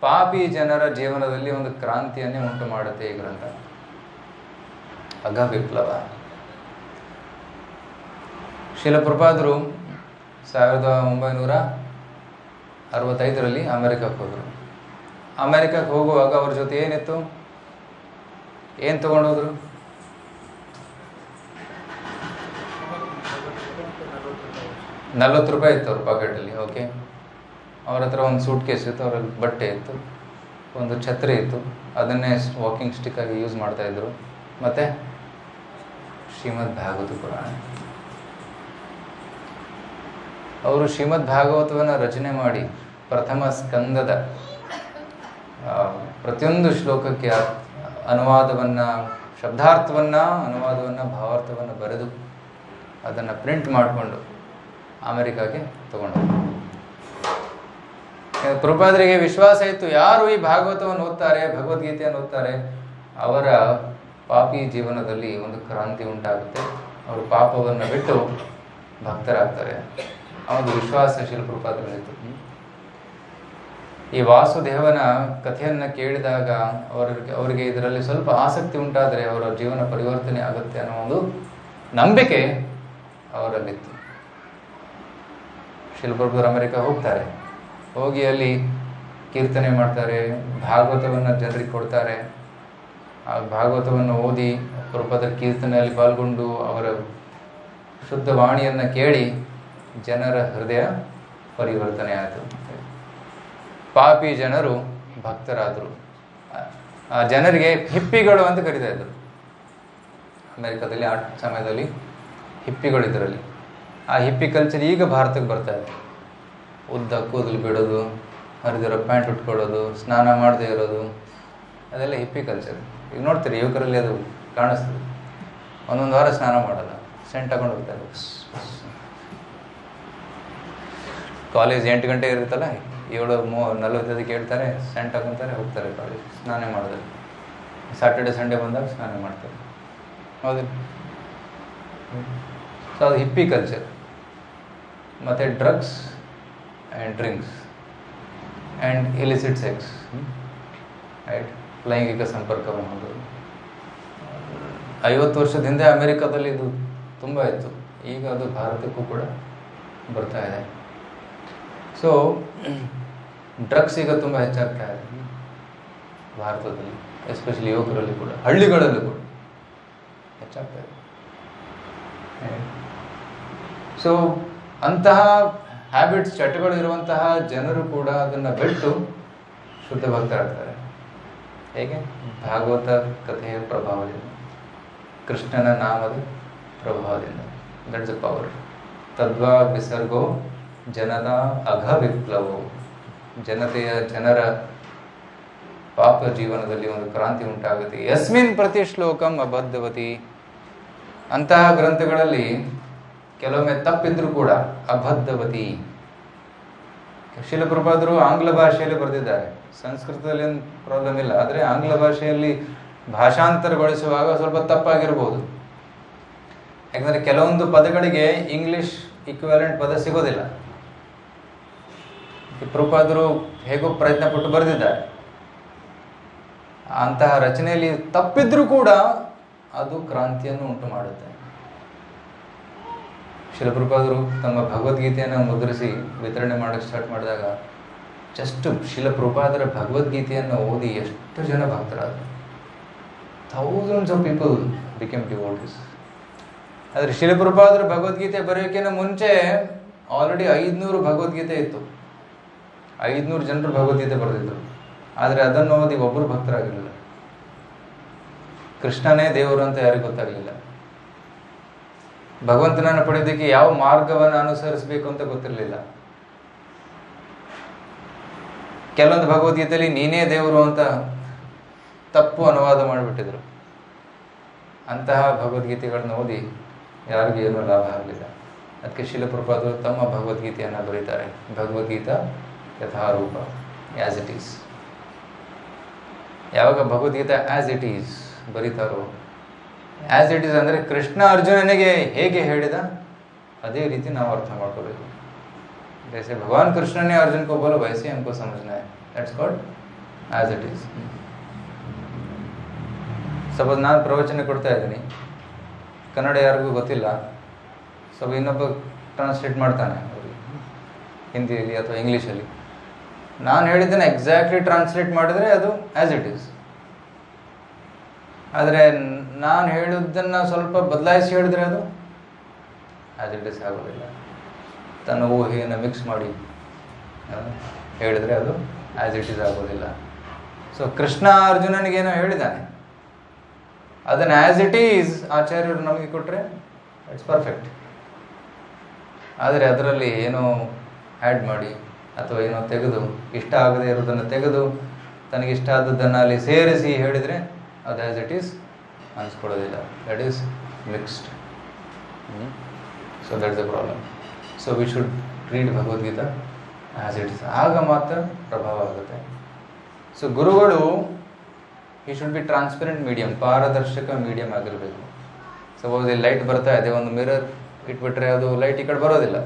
ಪಾಪಿ ಜನರ ಜೀವನದಲ್ಲಿ ಒಂದು ಕ್ರಾಂತಿಯನ್ನೇ ಉಂಟು ಮಾಡುತ್ತೆ ಈ ಗ್ರಂಥ. ಅಘ ವಿಪ್ಲವ. ಶ್ರೀಲ ಪ್ರಭುಪಾದರು 1965 ಅಮೆರಿಕಕ್ಕೆ ಹೋದರು. ಅಮೆರಿಕಕ್ಕೆ ಹೋಗುವಾಗ ಅವ್ರ ಜೊತೆ ಏನಿತ್ತು, ಏನು ತಗೊಂಡೋದ್ರು? $40 ಇತ್ತು ಅವ್ರ ಪಾಕೆಟಲ್ಲಿ. ಓಕೆ, ಅವ್ರ ಹತ್ರ ಒಂದು ಸೂಟ್ ಕೇಸ್ ಇತ್ತು, ಅವರಲ್ಲಿ ಬಟ್ಟೆ ಇತ್ತು, ಒಂದು ಛತ್ರಿ ಇತ್ತು, ಅದನ್ನೇ ವಾಕಿಂಗ್ ಸ್ಟಿಕ್ ಆಗಿ ಯೂಸ್ ಮಾಡ್ತಾಯಿದ್ರು. ಮತ್ತು ಶ್ರೀಮದ್ ಭಾಗವತ ಪುರಾಣ. ಅವರು ಶ್ರೀಮದ್ ಭಾಗವತವನ್ನು ರಚನೆ ಮಾಡಿ ಪ್ರಥಮ ಸ್ಕಂದದ ಪ್ರತಿಯೊಂದು ಶ್ಲೋಕಕ್ಕೆ ಅನುವಾದವನ್ನು, ಅನುವಾದವನ್ನು, ಭಾವಾರ್ಥವನ್ನು ಬರೆದು ಅದನ್ನು ಪ್ರಿಂಟ್ ಮಾಡಿಕೊಂಡು ಅಮೆರಿಕಾಗೆ ತಗೊಂಡರು. ಪ್ರಭುಪಾದರಿಗೆ ವಿಶ್ವಾಸ ಇತ್ತು, ಯಾರು ಈ ಭಾಗವತವನ್ನು ಓದ್ತಾರೆ, ಭಗವದ್ಗೀತೆಯನ್ನು ಓದ್ತಾರೆ, ಅವರ ಪಾಪಿ ಜೀವನದಲ್ಲಿ ಒಂದು ಕ್ರಾಂತಿ ಉಂಟಾಗುತ್ತೆ, ಅವರು ಪಾಪವನ್ನು ಬಿಟ್ಟು ಭಕ್ತರಾಗ್ತಾರೆ. ಅವನು ವಿಶ್ವಾಸ ಶ್ರೀಲ ಪ್ರಭುಪಾದರಿಗಿತ್ತು. ಈ ವಾಸುದೇವನ ಕಥೆಯನ್ನು ಕೇಳಿದಾಗ ಅವರಿಗೆ ಇದರಲ್ಲಿ ಸ್ವಲ್ಪ ಆಸಕ್ತಿ ಉಂಟಾದರೆ ಅವರ ಜೀವನ ಪರಿವರ್ತನೆ ಆಗುತ್ತೆ ಅನ್ನೋ ಒಂದು ನಂಬಿಕೆ ಅವರಲ್ಲಿತ್ತು. ಶ್ರೀಲ ಪ್ರಭುಪಾದರು ಅಮೆರಿಕ ಹೋಗ್ತಾರೆ. ಹೋಗಿ ಅಲ್ಲಿ ಕೀರ್ತನೆ ಮಾಡ್ತಾರೆ, ಭಾಗವತವನ್ನು ಜನರಿಗೆ ಕೊಡ್ತಾರೆ. ಆ ಭಾಗವತವನ್ನು ಓದಿ ಪ್ರಭುಪಾದರ ಕೀರ್ತನೆಯಲ್ಲಿ ಪಾಲ್ಗೊಂಡು ಅವರ ಶುದ್ಧ ವಾಣಿಯನ್ನು ಕೇಳಿ ಜನರ ಹೃದಯ ಪರಿವರ್ತನೆ ಆಯಿತು. ಪಾಪಿ ಜನರು ಭಕ್ತರಾದರು. ಆ ಜನರಿಗೆ ಹಿಪ್ಪಿಗಳು ಅಂತ ಕರೀತಾ ಇದ್ರು. ಅಮೆರಿಕದಲ್ಲಿ ಆ ಸಮಯದಲ್ಲಿ ಹಿಪ್ಪಿಗಳು ಇದರಲ್ಲಿ. ಆ ಹಿಪ್ಪಿ ಕಲ್ಚರ್ ಈಗ ಭಾರತಕ್ಕೆ ಬರ್ತಾ ಇದೆ. ಉದ್ದ ಕೂದಲು ಬಿಡೋದು, ಹರಿದಿರೋ ಪ್ಯಾಂಟ್ ಉಟ್ಕೊಳ್ಳೋದು, ಸ್ನಾನ ಮಾಡದೇ ಇರೋದು, ಅದೆಲ್ಲ ಹಿಪ್ಪಿ ಕಲ್ಚರ್. ಈಗ ನೋಡ್ತೀರಿ ಯುವಕರಲ್ಲಿ ಅದು ಕಾಣಿಸ್ತದೆ. ಒಂದೊಂದು ವಾರ ಸ್ನಾನ ಮಾಡಲ್ಲ, ಸೆಂಟ್ ತಗೊಂಡು ಹೋಗ್ತಾರೆ. ಕಾಲೇಜ್ 8 ಗಂಟೆ ಇರುತ್ತಲ್ಲ, 7:45 ಹೇಳ್ತಾರೆ, ಸೆಂಟ್ ಹಾಕೊಂತಾರೆ, ಹೋಗ್ತಾರೆ ಕಾಲೇಜ್. ಸ್ನಾನ ಮಾಡಿದ್ರೆ ಸ್ಯಾಟರ್ಡೆ ಸಂಡೇ ಬಂದಾಗ ಸ್ನಾನ ಮಾಡ್ತಾರೆ. ಹೌದಿಲ್ಲ? ಸೊ ಅದು ಹಿಪ್ಪಿ ಕಲ್ಚರ್. ಮತ್ತು drugs and drinks and illicit sex, right, ಲೈಂಗಿಕ ಸಂಪರ್ಕವನ್ನು ಹೊಂದೋದು. 50 ವರ್ಷದ ಹಿಂದೆ ಅಮೆರಿಕದಲ್ಲಿ ಇದು ತುಂಬ ಇತ್ತು. ಈಗ ಅದು ಭಾರತಕ್ಕೂ ಕೂಡ ಬರ್ತಾ ಇದೆ. ಸೊ ಡ್ರಗ್ಸ್ ಈಗ ತುಂಬ ಹೆಚ್ಚಾಗ್ತಾ ಇದೆ ಭಾರತದಲ್ಲಿ, ಎಸ್ಪೆಷಲಿ ಯುವಕರಲ್ಲಿ ಕೂಡ, ಹಳ್ಳಿಗಳಲ್ಲೂ ಕೂಡ ಹೆಚ್ಚಾಗ್ತಾ ಇದೆ. ಸೊ ಅಂತಹ ಹ್ಯಾಬಿಟ್ಸ್, ಚಟಗಳು ಇರುವಂತಹ ಜನರು ಕೂಡ ಅದನ್ನು ಬಿಟ್ಟು ಶುದ್ಧ ಭಕ್ತರಾಗ್ತಾರೆ. ಹೇಗೆ? ಭಾಗವತ ಕಥೆಯ ಪ್ರಭಾವದಿಂದ, ಕೃಷ್ಣನ ನಾಮದ ಪ್ರಭಾವದಿಂದ. That's a power. ತದ್ವಾ ವಿಸರ್ಗೋ ಜನದ ಅಘ ವಿಪ್ಲವೋ, ಜನರ ಪಾಪ ಜೀವನದಲ್ಲಿ ಒಂದು ಕ್ರಾಂತಿ ಉಂಟಾಗುತ್ತೆ. ಯಸ್ಮಿನ್ ಪ್ರತಿ ಶ್ಲೋಕಂ ಅಬದ್ಧವತಿ. ಅಂತಹ ಗ್ರಂಥಗಳಲ್ಲಿ ಕೆಲವೊಮ್ಮೆ ತಪ್ಪಿದ್ರು ಕೂಡ ಅಬದ್ಧವತಿ. ಶಿಲಪ್ರಪಾದರು ಆಂಗ್ಲ ಭಾಷೆಯಲ್ಲಿ ಬರೆದಿದ್ದಾರೆ, ಸಂಸ್ಕೃತದಲ್ಲಿ ಏನು ಪ್ರಾಬ್ಲಮ್ ಇಲ್ಲ, ಆದರೆ ಆಂಗ್ಲ ಭಾಷೆಯಲ್ಲಿ ಭಾಷಾಂತರಗೊಳಿಸುವಾಗ ಸ್ವಲ್ಪ ತಪ್ಪಾಗಿರ್ಬೋದು. ಯಾಕಂದರೆ ಕೆಲವೊಂದು ಪದಗಳಿಗೆ ಇಂಗ್ಲಿಷ್ ಇಕ್ವಿವೆಲೆಂಟ್ ಪದ ಸಿಗೋದಿಲ್ಲ. ಪ್ರಪಾದರು ಹೇಗೋ ಪ್ರಯತ್ನ ಪಟ್ಟು ಬರೆದಿದ್ದಾರೆ. ಅಂತಹ ರಚನೆಯಲ್ಲಿ ತಪ್ಪಿದ್ರೂ ಕೂಡ ಅದು ಕ್ರಾಂತಿಯನ್ನು ಉಂಟು ಮಾಡುತ್ತೆ. ಶಿಲಪ್ರಪಾದರು ತಮ್ಮ ಭಗವದ್ಗೀತೆಯನ್ನು ಮುದ್ರಿಸಿ ವಿತರಣೆ ಮಾಡೋಕ್ಕೆ ಸ್ಟಾರ್ಟ್ ಮಾಡಿದಾಗ ಜಸ್ಟ್ ಶಿಲಪ್ರಪಾದರ ಭಗವದ್ಗೀತೆಯನ್ನು ಓದಿ ಎಷ್ಟು ಜನ ಭಕ್ತರಾದರು. Thousands of people became devotees. ಆದರೆ ಶಿಲಪ್ರಪಾದರ ಭಗವದ್ಗೀತೆ ಬರೆಯೋಕ್ಕಿಂತ ಮುಂಚೆ ಆಲ್ರೆಡಿ 500 ಭಗವದ್ಗೀತೆ ಇತ್ತು. 500 ಜನರು ಭಗವದ್ಗೀತೆ ಬರೆದಿದ್ದರು. ಆದರೆ ಅದನ್ನು ಓದಿ ಒಬ್ಬರು ಭಕ್ತರಾಗಿರಲಿಲ್ಲ. ಕೃಷ್ಣನೇ ದೇವರು ಅಂತ ಯಾರಿಗೂ ಗೊತ್ತಾಗಲಿಲ್ಲ. ಭಗವಂತನನ್ನು ಪಡೆಯೋದಕ್ಕೆ ಯಾವ ಮಾರ್ಗವನ್ನು ಅನುಸರಿಸಬೇಕು ಅಂತ ಗೊತ್ತಿರಲಿಲ್ಲ. ಕೆಲವೊಂದು ಭಗವದ್ಗೀತೆಯಲ್ಲಿ ನೀನೇ ದೇವರು ಅಂತ ತಪ್ಪು ಅನುವಾದ ಮಾಡಿಬಿಟ್ಟಿದ್ರು. ಅಂತಹ ಭಗವದ್ಗೀತೆಗಳನ್ನು ಓದಿ ಯಾರಿಗೂ ಏನೂ ಲಾಭ ಆಗಲಿಲ್ಲ. ಅದಕ್ಕೆ ಶಿಲಪ್ರಪಾದರು ತಮ್ಮ ಭಗವದ್ಗೀತೆಯನ್ನು ಬರೀತಾರೆ, Bhagavad Gita Yatharupa, as it is. ಯಾವಾಗ ಭಗವದ್ಗೀತಾ ಆ್ಯಸ್ ಇಟ್ ಈಸ್ ಬರೀತಾರೋ, ಆ್ಯಸ್ ಇಟ್ ಈಸ್ ಅಂದರೆ ಕೃಷ್ಣ ಅರ್ಜುನನಿಗೆ ಹೇಗೆ ಹೇಳಿದ ಅದೇ ರೀತಿ ನಾವು ಅರ್ಥ ಮಾಡ್ಕೋಬೇಕು. जैसे भगवान कृष्ण ने अर्जुन को बोला वैसे हमको समझना है. That's called as it is. Suppose ನಾನು ಪ್ರವಚನ ಕೊಡ್ತಾ ಇದ್ದೀನಿ, ಕನ್ನಡ ಯಾರಿಗೂ ಗೊತ್ತಿಲ್ಲ, ಸ್ವಲ್ಪ ಇನ್ನೊಬ್ಬ ಟ್ರಾನ್ಸ್ಲೇಟ್ ಮಾಡ್ತಾನೆ ಅವರಿಗೆ ಹಿಂದಿಯಲ್ಲಿ ಅಥವಾ ಇಂಗ್ಲೀಷಲ್ಲಿ. ನಾನು ಹೇಳಿದ್ದನ್ನು ಎಕ್ಸಾಕ್ಟ್ಲಿ ಟ್ರಾನ್ಸ್ಲೇಟ್ ಮಾಡಿದರೆ ಅದು ಆ್ಯಸ್ ಇಟ್ ಈಸ್. ಆದರೆ ನಾನು ಹೇಳಿದ್ದನ್ನು ಸ್ವಲ್ಪ ಬದಲಾಯಿಸಿ ಹೇಳಿದ್ರೆ ಅದು ಆ್ಯಸ್ ಇಟ್ ಈಸ್ ಆಗೋದಿಲ್ಲ. ತನ್ನ ಊಹೆಯನ್ನು ಮಿಕ್ಸ್ ಮಾಡಿ ಹೇಳಿದರೆ ಅದು ಆ್ಯಸ್ ಇಟ್ ಈಸ್ ಆಗೋದಿಲ್ಲ. ಸೊ ಕೃಷ್ಣ ಅರ್ಜುನನಿಗೇನೋ ಹೇಳಿದ್ದಾನೆ, ಅದನ್ನು ಆ್ಯಸ್ ಇಟ್ ಈಸ್ ಆಚಾರ್ಯರು ನಮಗೆ ಕೊಟ್ಟರೆ ಇಟ್ಸ್ ಪರ್ಫೆಕ್ಟ್. ಆದರೆ ಅದರಲ್ಲಿ ಏನೋ ಆ್ಯಡ್ ಮಾಡಿ ಅಥವಾ ಏನೋ ತೆಗೆದು, ಇಷ್ಟ ಆಗದೆ ಇರೋದನ್ನು ತೆಗೆದು ತನಗಿಷ್ಟ ಆದದ್ದನ್ನು ಅಲ್ಲಿ ಸೇರಿಸಿ ಹೇಳಿದರೆ ಅದು ಆ್ಯಸ್ ಇಟ್ ಈಸ್ ಅನಿಸ್ಕೊಳ್ಳೋದಿಲ್ಲ. That is mixed. So that's the problem. So we should read Bhagavad Gita as it is. ಆಗ ಮಾತ್ರ ಪ್ರಭಾವ ಆಗುತ್ತೆ. ಸೊ ಗುರುಗಳು ಈ ಶುಡ್ ಬಿ ಟ್ರಾನ್ಸ್ಪರೆಂಟ್ ಮೀಡಿಯಮ್, ಪಾರದರ್ಶಕ ಮೀಡಿಯಮ್ ಆಗಿರಬೇಕು. ಸಪೋಸ್ ಇಲ್ಲಿ ಲೈಟ್ ಬರ್ತಾ ಇದೆ, ಒಂದು ಮಿರರ್ ಇಟ್ಬಿಟ್ರೆ ಅದು ಲೈಟ್ ಈ ಕಡೆ ಬರೋದಿಲ್ಲ.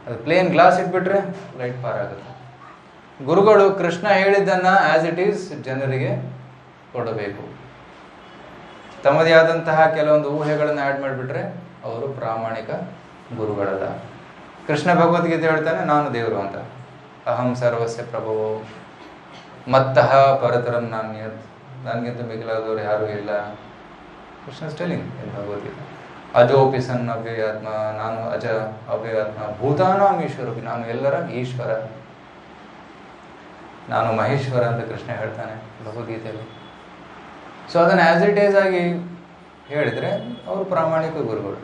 ಅದು ಪ್ಲೇನ್ ಗ್ಲಾಸ್ ಇಟ್ಬಿಟ್ರೆ ಲೈಟ್ ಪಾರಾಗುತ್ತೆ. ಗುರುಗಳು ಕೃಷ್ಣ ಹೇಳಿದ್ದನ್ನು ಆ್ಯಸ್ ಇಟ್ ಈಸ್ ಜನರಿಗೆ ಕೊಡಬೇಕು. ತಮ್ಮದೇ ಆದಂತಹ ಕೆಲವೊಂದು ಊಹೆಗಳನ್ನು ಆ್ಯಡ್ ಮಾಡಿಬಿಟ್ರೆ ಅವರು ಪ್ರಾಮಾಣಿಕ ಗುರುಗಳಲ್ಲ. ಕೃಷ್ಣ ಭಗವದ್ಗೀತೆ ಹೇಳ್ತಾನೆ ನಾನು ದೇವರು ಅಂತ, ಅಹಂ ಸರ್ವಸ್ಯ ಪ್ರಭವೋ ಮತ್ತಃ ಪರತರಂ ನಾಣ್ಯತ್, ನನಗಿಂತ ಮಿಗಿಲಾದವರು ಯಾರೂ ಇಲ್ಲ. ಕೃಷ್ಣ ಸ್ಟೆಲಿಂಗ್ ಇನ್ ಭಗವದ್ಗೀತೆ. ಅಜೋಪಿ ಸನ್ ಅವ್ಯಯಾತ್ಮ, ನಾನು ಅಜ ಅವ್ಯಯಾತ್ಮ, ಭೂತಾನಾಂ ಈಶ್ವರಪಿ, ನಾನು ಎಲ್ಲರ ಈಶ್ವರ, ನಾನು ಮಹೇಶ್ವರ ಅಂತ ಕೃಷ್ಣ ಹೇಳ್ತಾನೆ ಭಗವದ್ಗೀತೆಯಲ್ಲಿ. ಸೊ ಅದನ್ನು ಆ್ಯಸ್ ಇಟ್ ಈಸ್ ಆಗಿ ಹೇಳಿದರೆ ಅವರು ಪ್ರಾಮಾಣಿಕ ಗುರುಗಳು.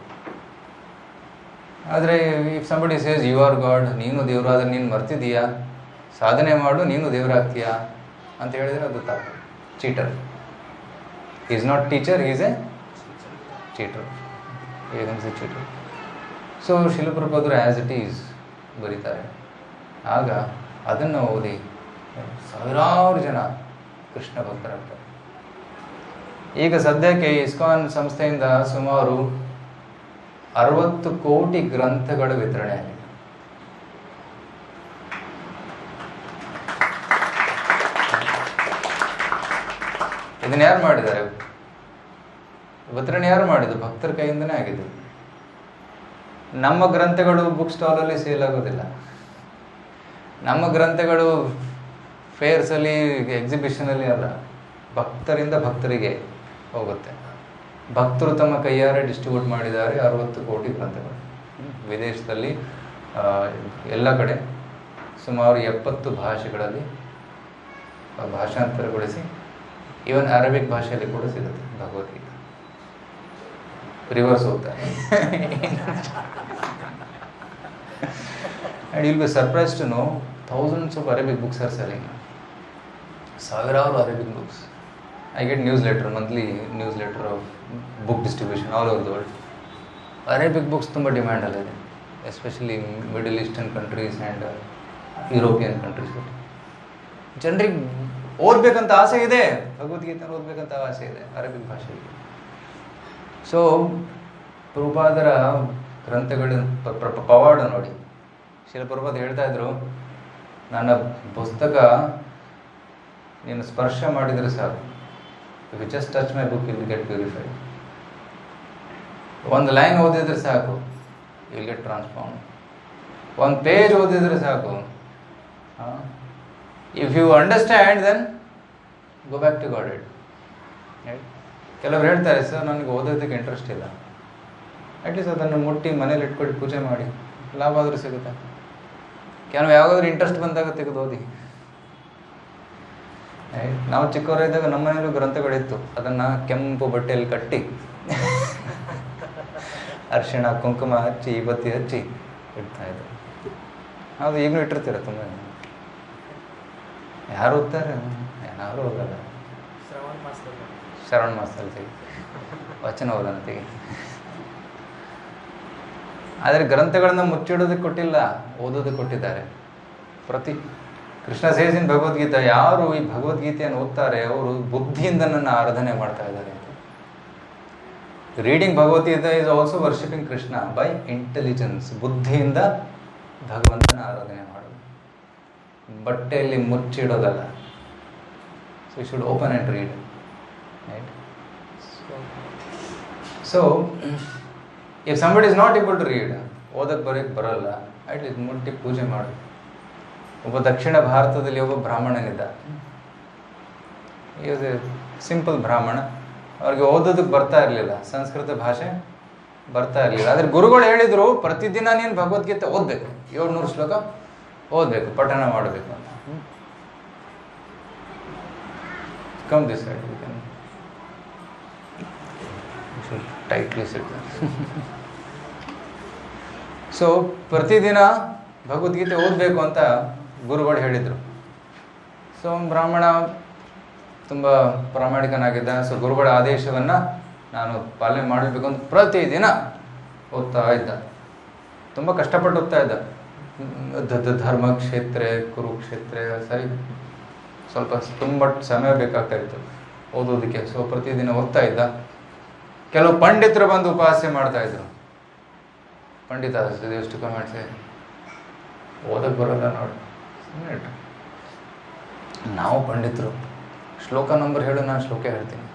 ಆದರೆ if somebody says you are God, ನೀನು ದೇವರು, ಆದರೆ ನೀನು ಮರ್ತಿದ್ದೀಯಾ, ಸಾಧನೆ ಮಾಡು ನೀನು ದೇವರಾಗ್ತೀಯಾ ಅಂತ ಹೇಳಿದರೆ ಅದು ತಪ್ಪು. Cheater. Is not teacher, is a cheater. Is a cheater. So ಶಿಲಪ್ರಪಾದರು ಆ್ಯಸ್ ಇಟ್ ಈಸ್ ಬರೀತಾರೆ. ಆಗ ಅದನ್ನು ಓದಿ ಸಾವಿರಾರು ಜನ ಕೃಷ್ಣ ಭಕ್ತರಾಗ್ತಾರೆ. ಈಗ ಸದ್ಯಕ್ಕೆ ಇಸ್ಕಾನ್ ಸಂಸ್ಥೆಯಿಂದ ಸುಮಾರು 60 ಕೋಟಿ ಗ್ರಂಥಗಳ ವಿತರಣೆ ಆಗಿದೆ. ಇದನ್ನು ಯಾರು ಮಾಡಿದ್ದಾರೆ? ವಿತರಣೆ ಯಾರು ಮಾಡಿದ್ದು? ಭಕ್ತರ ಕೈಯಿಂದನೇ ಆಗಿದೆ. ನಮ್ಮ ಗ್ರಂಥಗಳು ಬುಕ್ ಸ್ಟಾಲಲ್ಲಿ ಸೇಲ್ ಆಗೋದಿಲ್ಲ. ನಮ್ಮ ಗ್ರಂಥಗಳು ಫೇರ್ಸಲ್ಲಿ, ಎಕ್ಸಿಬಿಷನಲ್ಲಿ ಅಲ್ಲ, ಭಕ್ತರಿಂದ ಭಕ್ತರಿಗೆ ಹೋಗುತ್ತೆ. ಭಕ್ತರು ತಮ್ಮ ಕೈಯಾರೆ ಡಿಸ್ಟ್ರಿಬ್ಯೂಟ್ ಮಾಡಿದ್ದಾರೆ 60 ಕೋಟಿ ಗ್ರಂಥಗಳು. ವಿದೇಶದಲ್ಲಿ ಎಲ್ಲ ಕಡೆ ಸುಮಾರು 70 ಭಾಷೆಗಳಲ್ಲಿ ಭಾಷಾಂತರಗೊಳಿಸಿ, ಈವನ್ ಅರಬಿಕ್ ಭಾಷೆಯಲ್ಲಿ ಕೂಡ ಸಿಗುತ್ತೆ ಭಗವದ್ಗೀತೆ. ರಿವರ್ಸ್ ಹೋಗ್ತಾರೆ. And you'll be surprised to know thousands of Arabic books are selling. ಸಾವಿರಾರು Arabic books. I get monthly newsletter of book distribution all over the world. Arabic books ತುಂಬ ಡಿಮ್ಯಾಂಡ್ ಅಲ್ಲಿದೆ, especially middle eastern countries and European countries. ಜನರಿಗೆ ಓದಬೇಕಂತ ಆಸೆ ಇದೆ, ಭಗವದ್ಗೀತೆ ಓದಬೇಕಂತ ಆಸೆ ಇದೆ ಅರಬಿಕ್ ಭಾಷೆಯಲ್ಲಿ. ಸೊ ಪ್ರಭುಪಾದರ ಗ್ರಂಥಗಳ ಪವಾಡ ನೋಡಿ. ಶ್ರೀಲ ಪ್ರಭುಪಾದ ಹೇಳ್ತಾ ಇದ್ರು, ನನ್ನ ಪುಸ್ತಕ ನೀನು ಸ್ಪರ್ಶ ಮಾಡಿದರೆ ಸಾಕು, if you just touch my book will get purified. ಒಂದು ಲೈನ್ ಓದಿದ್ರೆ ಸಾಕು, ವಿಲ್ ಗೆಟ್ ಟ್ರಾನ್ಸ್ಫಾರ್ಮ್. ಒಂದು ಪೇಜ್ ಓದಿದ್ರೆ ಸಾಕು. If you understand then go back to God it. ಕೆಲವರು ಹೇಳ್ತಾರೆ, ಸರ್ ನನಗೆ ಓದೋದಕ್ಕೆ ಇಂಟ್ರೆಸ್ಟ್ ಇಲ್ಲ. ಅಟ್ಲೀಸ್ಟ್ ಅದನ್ನು ಮುಟ್ಟಿ ಮನೇಲಿ ಇಟ್ಕೊಂಡು ಪೂಜೆ ಮಾಡಿ, ಲಾಭ ಆದರೂ ಸಿಗುತ್ತೆ. ಕೆಲವು ಯಾವಾಗಾದ್ರೂ ಇಂಟ್ರೆಸ್ಟ್ ಬಂದಾಗ ತೆಗೆದು ಓದಿ. ನಾವು ಚಿಕ್ಕವರಿದ್ದಾಗ ನಮ್ಮ ಮನೇಲೂ ಗ್ರಂಥಗಳಿತ್ತು, ಅದನ್ನು ಕೆಂಪು ಬಟ್ಟೆಯಲ್ಲಿ ಕಟ್ಟಿ ಅರಿಶಿಣ ಕುಂಕುಮ ಹಚ್ಚಿ ಬತ್ತಿ ಹಚ್ಚಿ ಇಡ್ತಾ ಇದ್ರು. ಅದು ಈಗಲೂ ಇಟ್ಟಿರ್ತೀರ ತುಂಬ. ಯಾರು ಓದ್ತಾರೆ? ಯಾರು ಓದಲ್ಲ. ಶ್ರವಣ ಮಾಸದಲ್ಲಿ ತೆಗಿ, ವಚನ ಓದೋಣ ತೆಗಿ. ಆದರೆ ಗ್ರಂಥಗಳನ್ನು ಮುಚ್ಚಿಡೋದಕ್ಕೆ ಕೊಟ್ಟಿಲ್ಲ, ಓದೋದಕ್ಕೆ ಕೊಟ್ಟಿದ್ದಾರೆ. ಕೃಷ್ಣ ಸೇಸ್ ಇನ್ ಭಗವದ್ಗೀತಾ, ಯಾರು ಈ ಭಗವದ್ಗೀತೆಯನ್ನು ಓದ್ತಾರೆ ಅವರು ಬುದ್ಧಿಯಿಂದ ನನ್ನ ಆರಾಧನೆ ಮಾಡ್ತಾ ಇದ್ದಾರೆ. Reading Bhagavad Gita is also worshipping Krishna by intelligence. ಬುದ್ಧಿಯಿಂದ ಭಗವಂತನ ಆರಾಧನೆ ಮಾಡೋದು, ಬಟ್ಟೆಯಲ್ಲಿ ಮುಚ್ಚಿಡೋದಲ್ಲ. So you should open and read, right? So if somebody is not able to read, ಓದಕ್ಕೆ ಬರೋಕ್ಕೆ ಬರೋಲ್ಲ, ಅಟ್ಲೀಸ್ಟ್ ಮುಟ್ಟಿ ಪೂಜೆ ಮಾಡು. ಒಬ್ಬ ದಕ್ಷಿಣ ಭಾರತದಲ್ಲಿ ಒಬ್ಬ ಬ್ರಾಹ್ಮಣನಿದ್ದ. ಈಸ್ ಎ ಸಿಂಪಲ್ ಬ್ರಾಹ್ಮಣ. ಅವ್ರಿಗೆ ಓದೋದಕ್ಕೆ ಬರ್ತಾ ಇರಲಿಲ್ಲ, ಸಂಸ್ಕೃತ ಭಾಷೆ ಬರ್ತಾ ಇರಲಿಲ್ಲ. ಆದರೆ ಗುರುಗಳು ಹೇಳಿದರು, ಪ್ರತಿದಿನ ನೀನು ಭಗವದ್ಗೀತೆ ಓದಬೇಕು, 700 ಶ್ಲೋಕ ಓದಬೇಕು, ಪಠಣ ಮಾಡಬೇಕು ಅಂತ. Come this side, you can tightly sit. So ಪ್ರತಿದಿನ ಭಗವದ್ಗೀತೆ ಓದಬೇಕು ಅಂತ ಗುರುಗಳು ಹೇಳಿದರು. ಸೊ ಬ್ರಾಹ್ಮಣ ತುಂಬ ಪ್ರಾಮಾಣಿಕನಾಗಿದ್ದ. ಸೊ ಗುರುಗಳ ಆದೇಶವನ್ನು ನಾನು ಪಾಲನೆ ಮಾಡಬೇಕು ಅಂತ ಪ್ರತಿದಿನ ಓದ್ತಾ ಇದ್ದ. ತುಂಬ ಕಷ್ಟಪಟ್ಟು ಓದ್ತಾ ಇದ್ದ. ಧರ್ಮಕ್ಷೇತ್ರ, ಕುರುಕ್ಷೇತ್ರ, ಸರಿ ಸ್ವಲ್ಪ ತುಂಬ ಸಮಯ ಬೇಕಾಗ್ತಾ ಇತ್ತು ಓದೋದಕ್ಕೆ. ಸೊ ಪ್ರತಿದಿನ ಓದ್ತಾ ಇದ್ದ. ಕೆಲವು ಪಂಡಿತರು ಬಂದು ಉಪಹಾಸ್ಯ ಮಾಡ್ತಾ ಇದ್ರು. ಪಂಡಿತ ಎಷ್ಟು ಕಮೆಂಟ್ಸೆ, ಓದಕ್ಕೆ ಬರೋಲ್ಲ ನೋಡಿ, ಸುಮ್ಮನೆ ಇಟ್ಟು. ನಾವು ಪಂಡಿತರು, ಶ್ಲೋಕ ನಂಬರ್ ಹೇಳು, ನಾನು ಶ್ಲೋಕ ಹೇಳ್ತೀನಿ.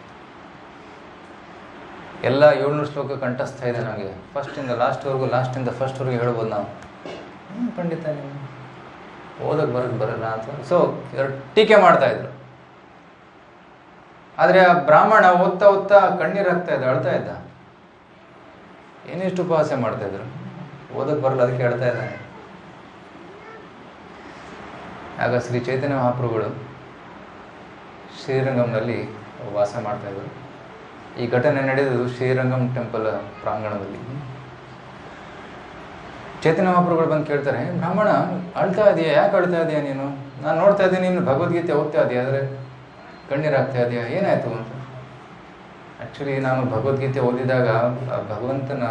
ಎಲ್ಲ 700 ಶ್ಲೋಕ ಕಂಠಸ್ಥ ಇದೆ ನನಗೆ, ಫಸ್ಟಿಂದ ಲಾಸ್ಟ್ವರೆಗೂ, ಲಾಸ್ಟಿಂದ ಫಸ್ಟ್ವರೆಗೂ ಹೇಳ್ಬೋದು ನಾವು. ಪಂಡಿತ ನೀವು ಓದಕ್ಕೆ ಬರೋಕ್ಕೆ ಬರಲ್ಲ ಅಂತ. ಸೊ ಟೀಕೆ ಮಾಡ್ತಾಯಿದ್ರು. ಆದರೆ ಆ ಬ್ರಾಹ್ಮಣ ಓದ್ತಾ ಓದ್ತಾ ಕಣ್ಣೀರು ಹಾಕ್ತಾ ಇದ್ದ, ಅಳ್ತಾ ಇದ್ದ. ಏನಿಷ್ಟು ಉಪವಾಸ ಮಾಡ್ತಾಯಿದ್ರು, ಓದಕ್ಕೆ ಬರಲ್ಲ, ಅದಕ್ಕೆ ಹೇಳ್ತಾ ಇದ್ದಾನೆ. ಆಗ ಶ್ರೀ ಚೈತನ್ಯ ಮಹಾಪ್ರಭುಗಳು ಶ್ರೀರಂಗಂನಲ್ಲಿ ವಾಸ ಮಾಡ್ತಾಯಿದ್ರು. ಈ ಘಟನೆ ನಡೆದಿದ್ದು ಶ್ರೀರಂಗಂ ಟೆಂಪಲ್ ಪ್ರಾಂಗಣದಲ್ಲಿ. ಚೈತನ್ಯ ಮಹಾಪ್ರಭುಗಳು ಬಂದು ಕೇಳ್ತಾರೆ, ಬ್ರಾಹ್ಮಣ ಅಳ್ತಾ ಇದೆಯಾ, ಯಾಕೆ ಅಳ್ತಾ ಇದೆಯಾ ನೀನು? ನಾನು ನೋಡ್ತಾ ಇದ್ದೀನಿ ನೀನು ಭಗವದ್ಗೀತೆ ಓದ್ತಾ ಇದೆಯಾ, ಆದರೆ ಕಣ್ಣೀರಾಗ್ತಾ ಇದೆಯಾ, ಏನಾಯಿತು ಅಂತ. ಆ್ಯಕ್ಚುಲಿ ನಾನು ಭಗವದ್ಗೀತೆ ಓದಿದಾಗ ಭಗವಂತನ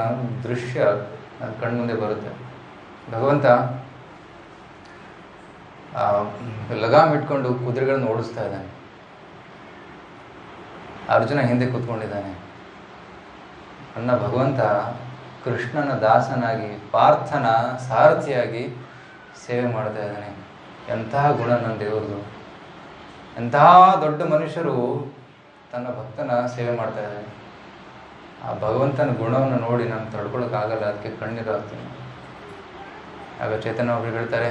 ದೃಶ್ಯ ನನ್ನ ಕಣ್ಮುಂದೆ ಬರುತ್ತೆ. ಭಗವಂತ ಲಗಾಮ್ ಇಟ್ಕೊಂಡು ಕುದುರೆಗಳನ್ನು ಓಡಿಸ್ತಾ ಇದ್ದಾನೆ. ಅರ್ಜುನ ಹಿಂದೆ ಕೂತ್ಕೊಂಡಿದ್ದಾನೆ. ನನ್ನ ಭಗವಂತ ಕೃಷ್ಣನ ದಾಸನಾಗಿ, ಪಾರ್ಥನ ಸಾರಥಿಯಾಗಿ ಸೇವೆ ಮಾಡ್ತಾ ಇದ್ದಾನೆ. ಎಂತಹ ಗುಣ ನನ್ನ ದೇವ್ರದು. ಎಂತಹ ದೊಡ್ಡ ಮನುಷ್ಯರು ತನ್ನ ಭಕ್ತನ ಸೇವೆ ಮಾಡ್ತಾ ಇದ್ದಾರೆ. ಆ ಭಗವಂತನ ಗುಣವನ್ನು ನೋಡಿ ನಾನು ತಡ್ಕೊಳಕ್ಕಾಗಲ್ಲ, ಅದಕ್ಕೆ ಕಣ್ಣೀರು ಹಾಕ್ತೀನಿ. ಆಗ ಚೈತನ್ಯ ಅವರು ಹೇಳ್ತಾರೆ,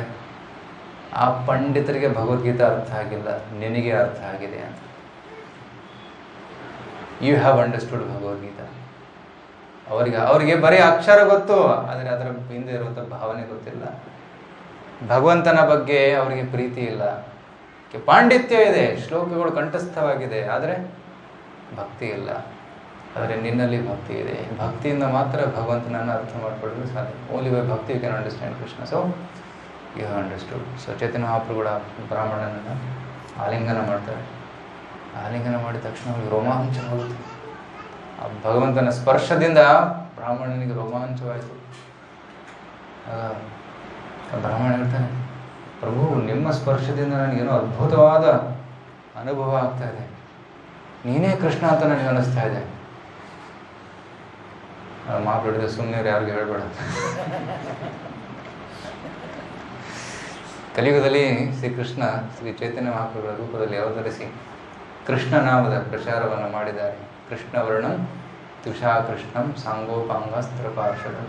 ಆ ಪಂಡಿತರಿಗೆ ಭಗವದ್ಗೀತೆ ಅರ್ಥ ಆಗಿಲ್ಲ, ನಿನಗೆ ಅರ್ಥ ಆಗಿದೆ ಅಂತ. You have understood Bhagavad Gita. ಅವರಿಗೆ ಬರೀ ಅಕ್ಷರ ಗೊತ್ತು, ಆದರೆ ಅದರ ಹಿಂದೆ ಇರುವಂಥ ಭಾವನೆ ಗೊತ್ತಿಲ್ಲ. ಭಗವಂತನ ಬಗ್ಗೆ ಅವರಿಗೆ ಪ್ರೀತಿ ಇಲ್ಲ. ಪಾಂಡಿತ್ಯ ಇದೆ, ಶ್ಲೋಕಗಳು ಕಂಠಸ್ಥವಾಗಿದೆ, ಆದರೆ ಭಕ್ತಿ ಇಲ್ಲ. ಆದರೆ ನಿನ್ನಲ್ಲಿ ಭಕ್ತಿ ಇದೆ. ಭಕ್ತಿಯಿಂದ ಮಾತ್ರ ಭಗವಂತನನ್ನು ಅರ್ಥ ಮಾಡ್ಕೊಳ್ಳೋದು ಸಾಧ್ಯ. Only by bhakti you can understand Krishna. So you have understood. So Chaitanya Mahaprabhu ಕೂಡ ಬ್ರಾಹ್ಮಣನನ್ನು ಆಲಿಂಗನ ಮಾಡ್ತಾರೆ. ಆಲಿಂಗನ ಮಾಡಿದ ತಕ್ಷಣ ಅವರಿಗೆ ರೋಮಾಂಚವಾಗುತ್ತೆ. ಆ ಭಗವಂತನ ಸ್ಪರ್ಶದಿಂದ ಬ್ರಾಹ್ಮಣನಿಗೆ ರೋಮಾಂಚವಾಯಿತು. ಬ್ರಾಹ್ಮಣ ಹೇಳ್ತಾನೆ, ಪ್ರಭು ನಿಮ್ಮ ಸ್ಪರ್ಶದಿಂದ ನನಗೇನೋ ಅದ್ಭುತವಾದ ಅನುಭವ ಆಗ್ತಾ ಇದೆ, ನೀನೇ ಕೃಷ್ಣ ಅಂತ ನನಗೆ ಅನ್ನಿಸ್ತಾ ಇದೆ. ಮಾತಾಡಿದ ಸುಮ್ಮನೆ ಯಾರಿಗೂ ಹೇಳ್ಬೇಡ. ಕಲಿಯುಗದಲ್ಲಿ ಶ್ರೀಕೃಷ್ಣ ಶ್ರೀ ಚೈತನ್ಯ ಮಹಾಪ್ರಭುಗಳ ರೂಪದಲ್ಲಿ ಅವತರಿಸಿ ಕೃಷ್ಣ ನಾಮದ ಪ್ರಚಾರವನ್ನು ಮಾಡಿದ್ದಾರೆ. ಕೃಷ್ಣವರ್ಣಂ ತುಷಾಕೃಷ್ಣಂ ಸಾಂಗೋಪಾಂಗಸ್ತ್ರ ಪಾರ್ಷದಂ.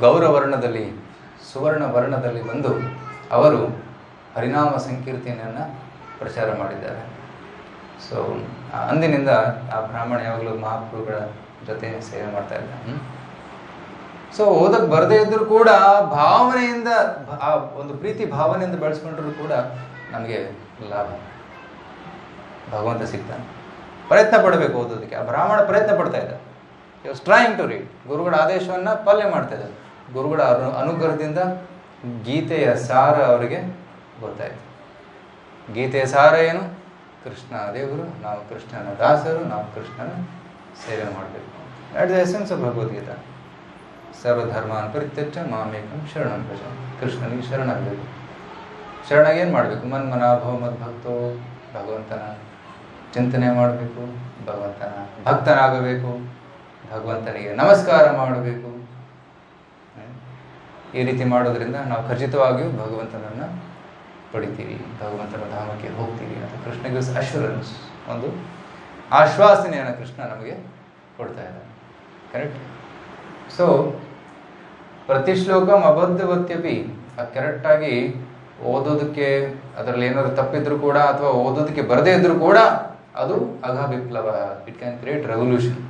ಗೌರವರ್ಣದಲ್ಲಿ ಸುವರ್ಣ ವರ್ಣದಲ್ಲಿ ಬಂದು ಅವರು ಹರಿನಾಮ ಸಂಕೀರ್ತನೆಯನ್ನು ಪ್ರಚಾರ ಮಾಡಿದ್ದಾರೆ. ಸೊ ಅಂದಿನಿಂದ ಆ ಬ್ರಾಹ್ಮಣ ಯಾವಾಗಲೂ ಮಹಾಪ್ರಭುಗಳ ಜೊತೆ ಸೇವೆ ಮಾಡ್ತಾ ಇದ್ದ. ಸೊ ಓದಕ್ಕೆ ಬರದೇ ಇದ್ದರೂ ಕೂಡ ಭಾವನೆಯಿಂದ, ಆ ಒಂದು ಪ್ರೀತಿ ಭಾವನೆಯಿಂದ ಬೆಳೆಸ್ಕೊಂಡ್ರೂ ಕೂಡ ನಮಗೆ ಲಾಭ, ಭಗವಂತ ಸಿಗ್ತಾನೆ. ಪ್ರಯತ್ನ ಪಡಬೇಕು ಓದೋದಕ್ಕೆ. ಆ ಬ್ರಾಹ್ಮಣ ಪ್ರಯತ್ನ ಪಡ್ತಾ ಇದ್ದ. You was trying to read. ಗುರುಗಳ ಆದೇಶವನ್ನು ಪಾಲನೆ ಮಾಡ್ತಾ ಇದ್ದ. ಗುರುಗಳ ಅನುಗ್ರಹದಿಂದ ಗೀತೆಯ ಸಾರ ಅವರಿಗೆ ಗೊತ್ತಾಯಿತು. ಗೀತೆಯ ಸಾರ ಏನು? ಕೃಷ್ಣ ದೇವರು, ನಾವು ಕೃಷ್ಣನ ದಾಸರು, ನಾವು ಕೃಷ್ಣನ ಸೇವೆ ಮಾಡಬೇಕು. That the essence of Bhagavad Gita. ಸರ್ವಧರ್ಮಾನ್ ಪರಿತ್ಯಜ್ಯ ಮಾಮೇಕಂ ಶರಣಂ ಭಜ. ಕೃಷ್ಣನಿಗೆ ಶರಣಾಗಬೇಕು. ಶರಣಾಗಿ ಏನು ಮಾಡಬೇಕು? ಮನ್ಮನಾಭವ ಮದ್ಭಕ್ತೋ, ಭಗವಂತನ ಚಿಂತನೆ ಮಾಡಬೇಕು, ಭಗವಂತನ ಭಕ್ತನಾಗಬೇಕು, ಭಗವಂತನಿಗೆ ನಮಸ್ಕಾರ ಮಾಡಬೇಕು. ಈ ರೀತಿ ಮಾಡೋದ್ರಿಂದ ನಾವು ಖಚಿತವಾಗಿಯೂ ಭಗವಂತನನ್ನು ಪಡಿತೀವಿ, ಭಗವಂತನ ಧಾಮಕ್ಕೆ ಹೋಗ್ತೀವಿ ಅಂತ ಕೃಷ್ಣ ಗಿವ್ಸ್ ಅಶ್ಯೂರೆನ್ಸ್, ಒಂದು ಆಶ್ವಾಸನೆಯನ್ನು ಕೃಷ್ಣ ನಮಗೆ ಕೊಡ್ತಾ ಇದ್ದಾನೆ. ಕರೆಕ್ಟ್. ಸೊ ಪ್ರತಿ ಶ್ಲೋಕಂ ಅಬದ್ಧವತ್ಯಪಿ, ಕರೆಕ್ಟಾಗಿ ಓದೋದಕ್ಕೆ ಅದರಲ್ಲಿ ಏನಾದರೂ ತಪ್ಪಿದ್ರು ಕೂಡ ಅಥವಾ ಓದೋದಕ್ಕೆ ಬರದೇ ಇದ್ರೂ ಕೂಡ ಅದು ಅಘ ವಿಪ್ಲವ. It can create revolution.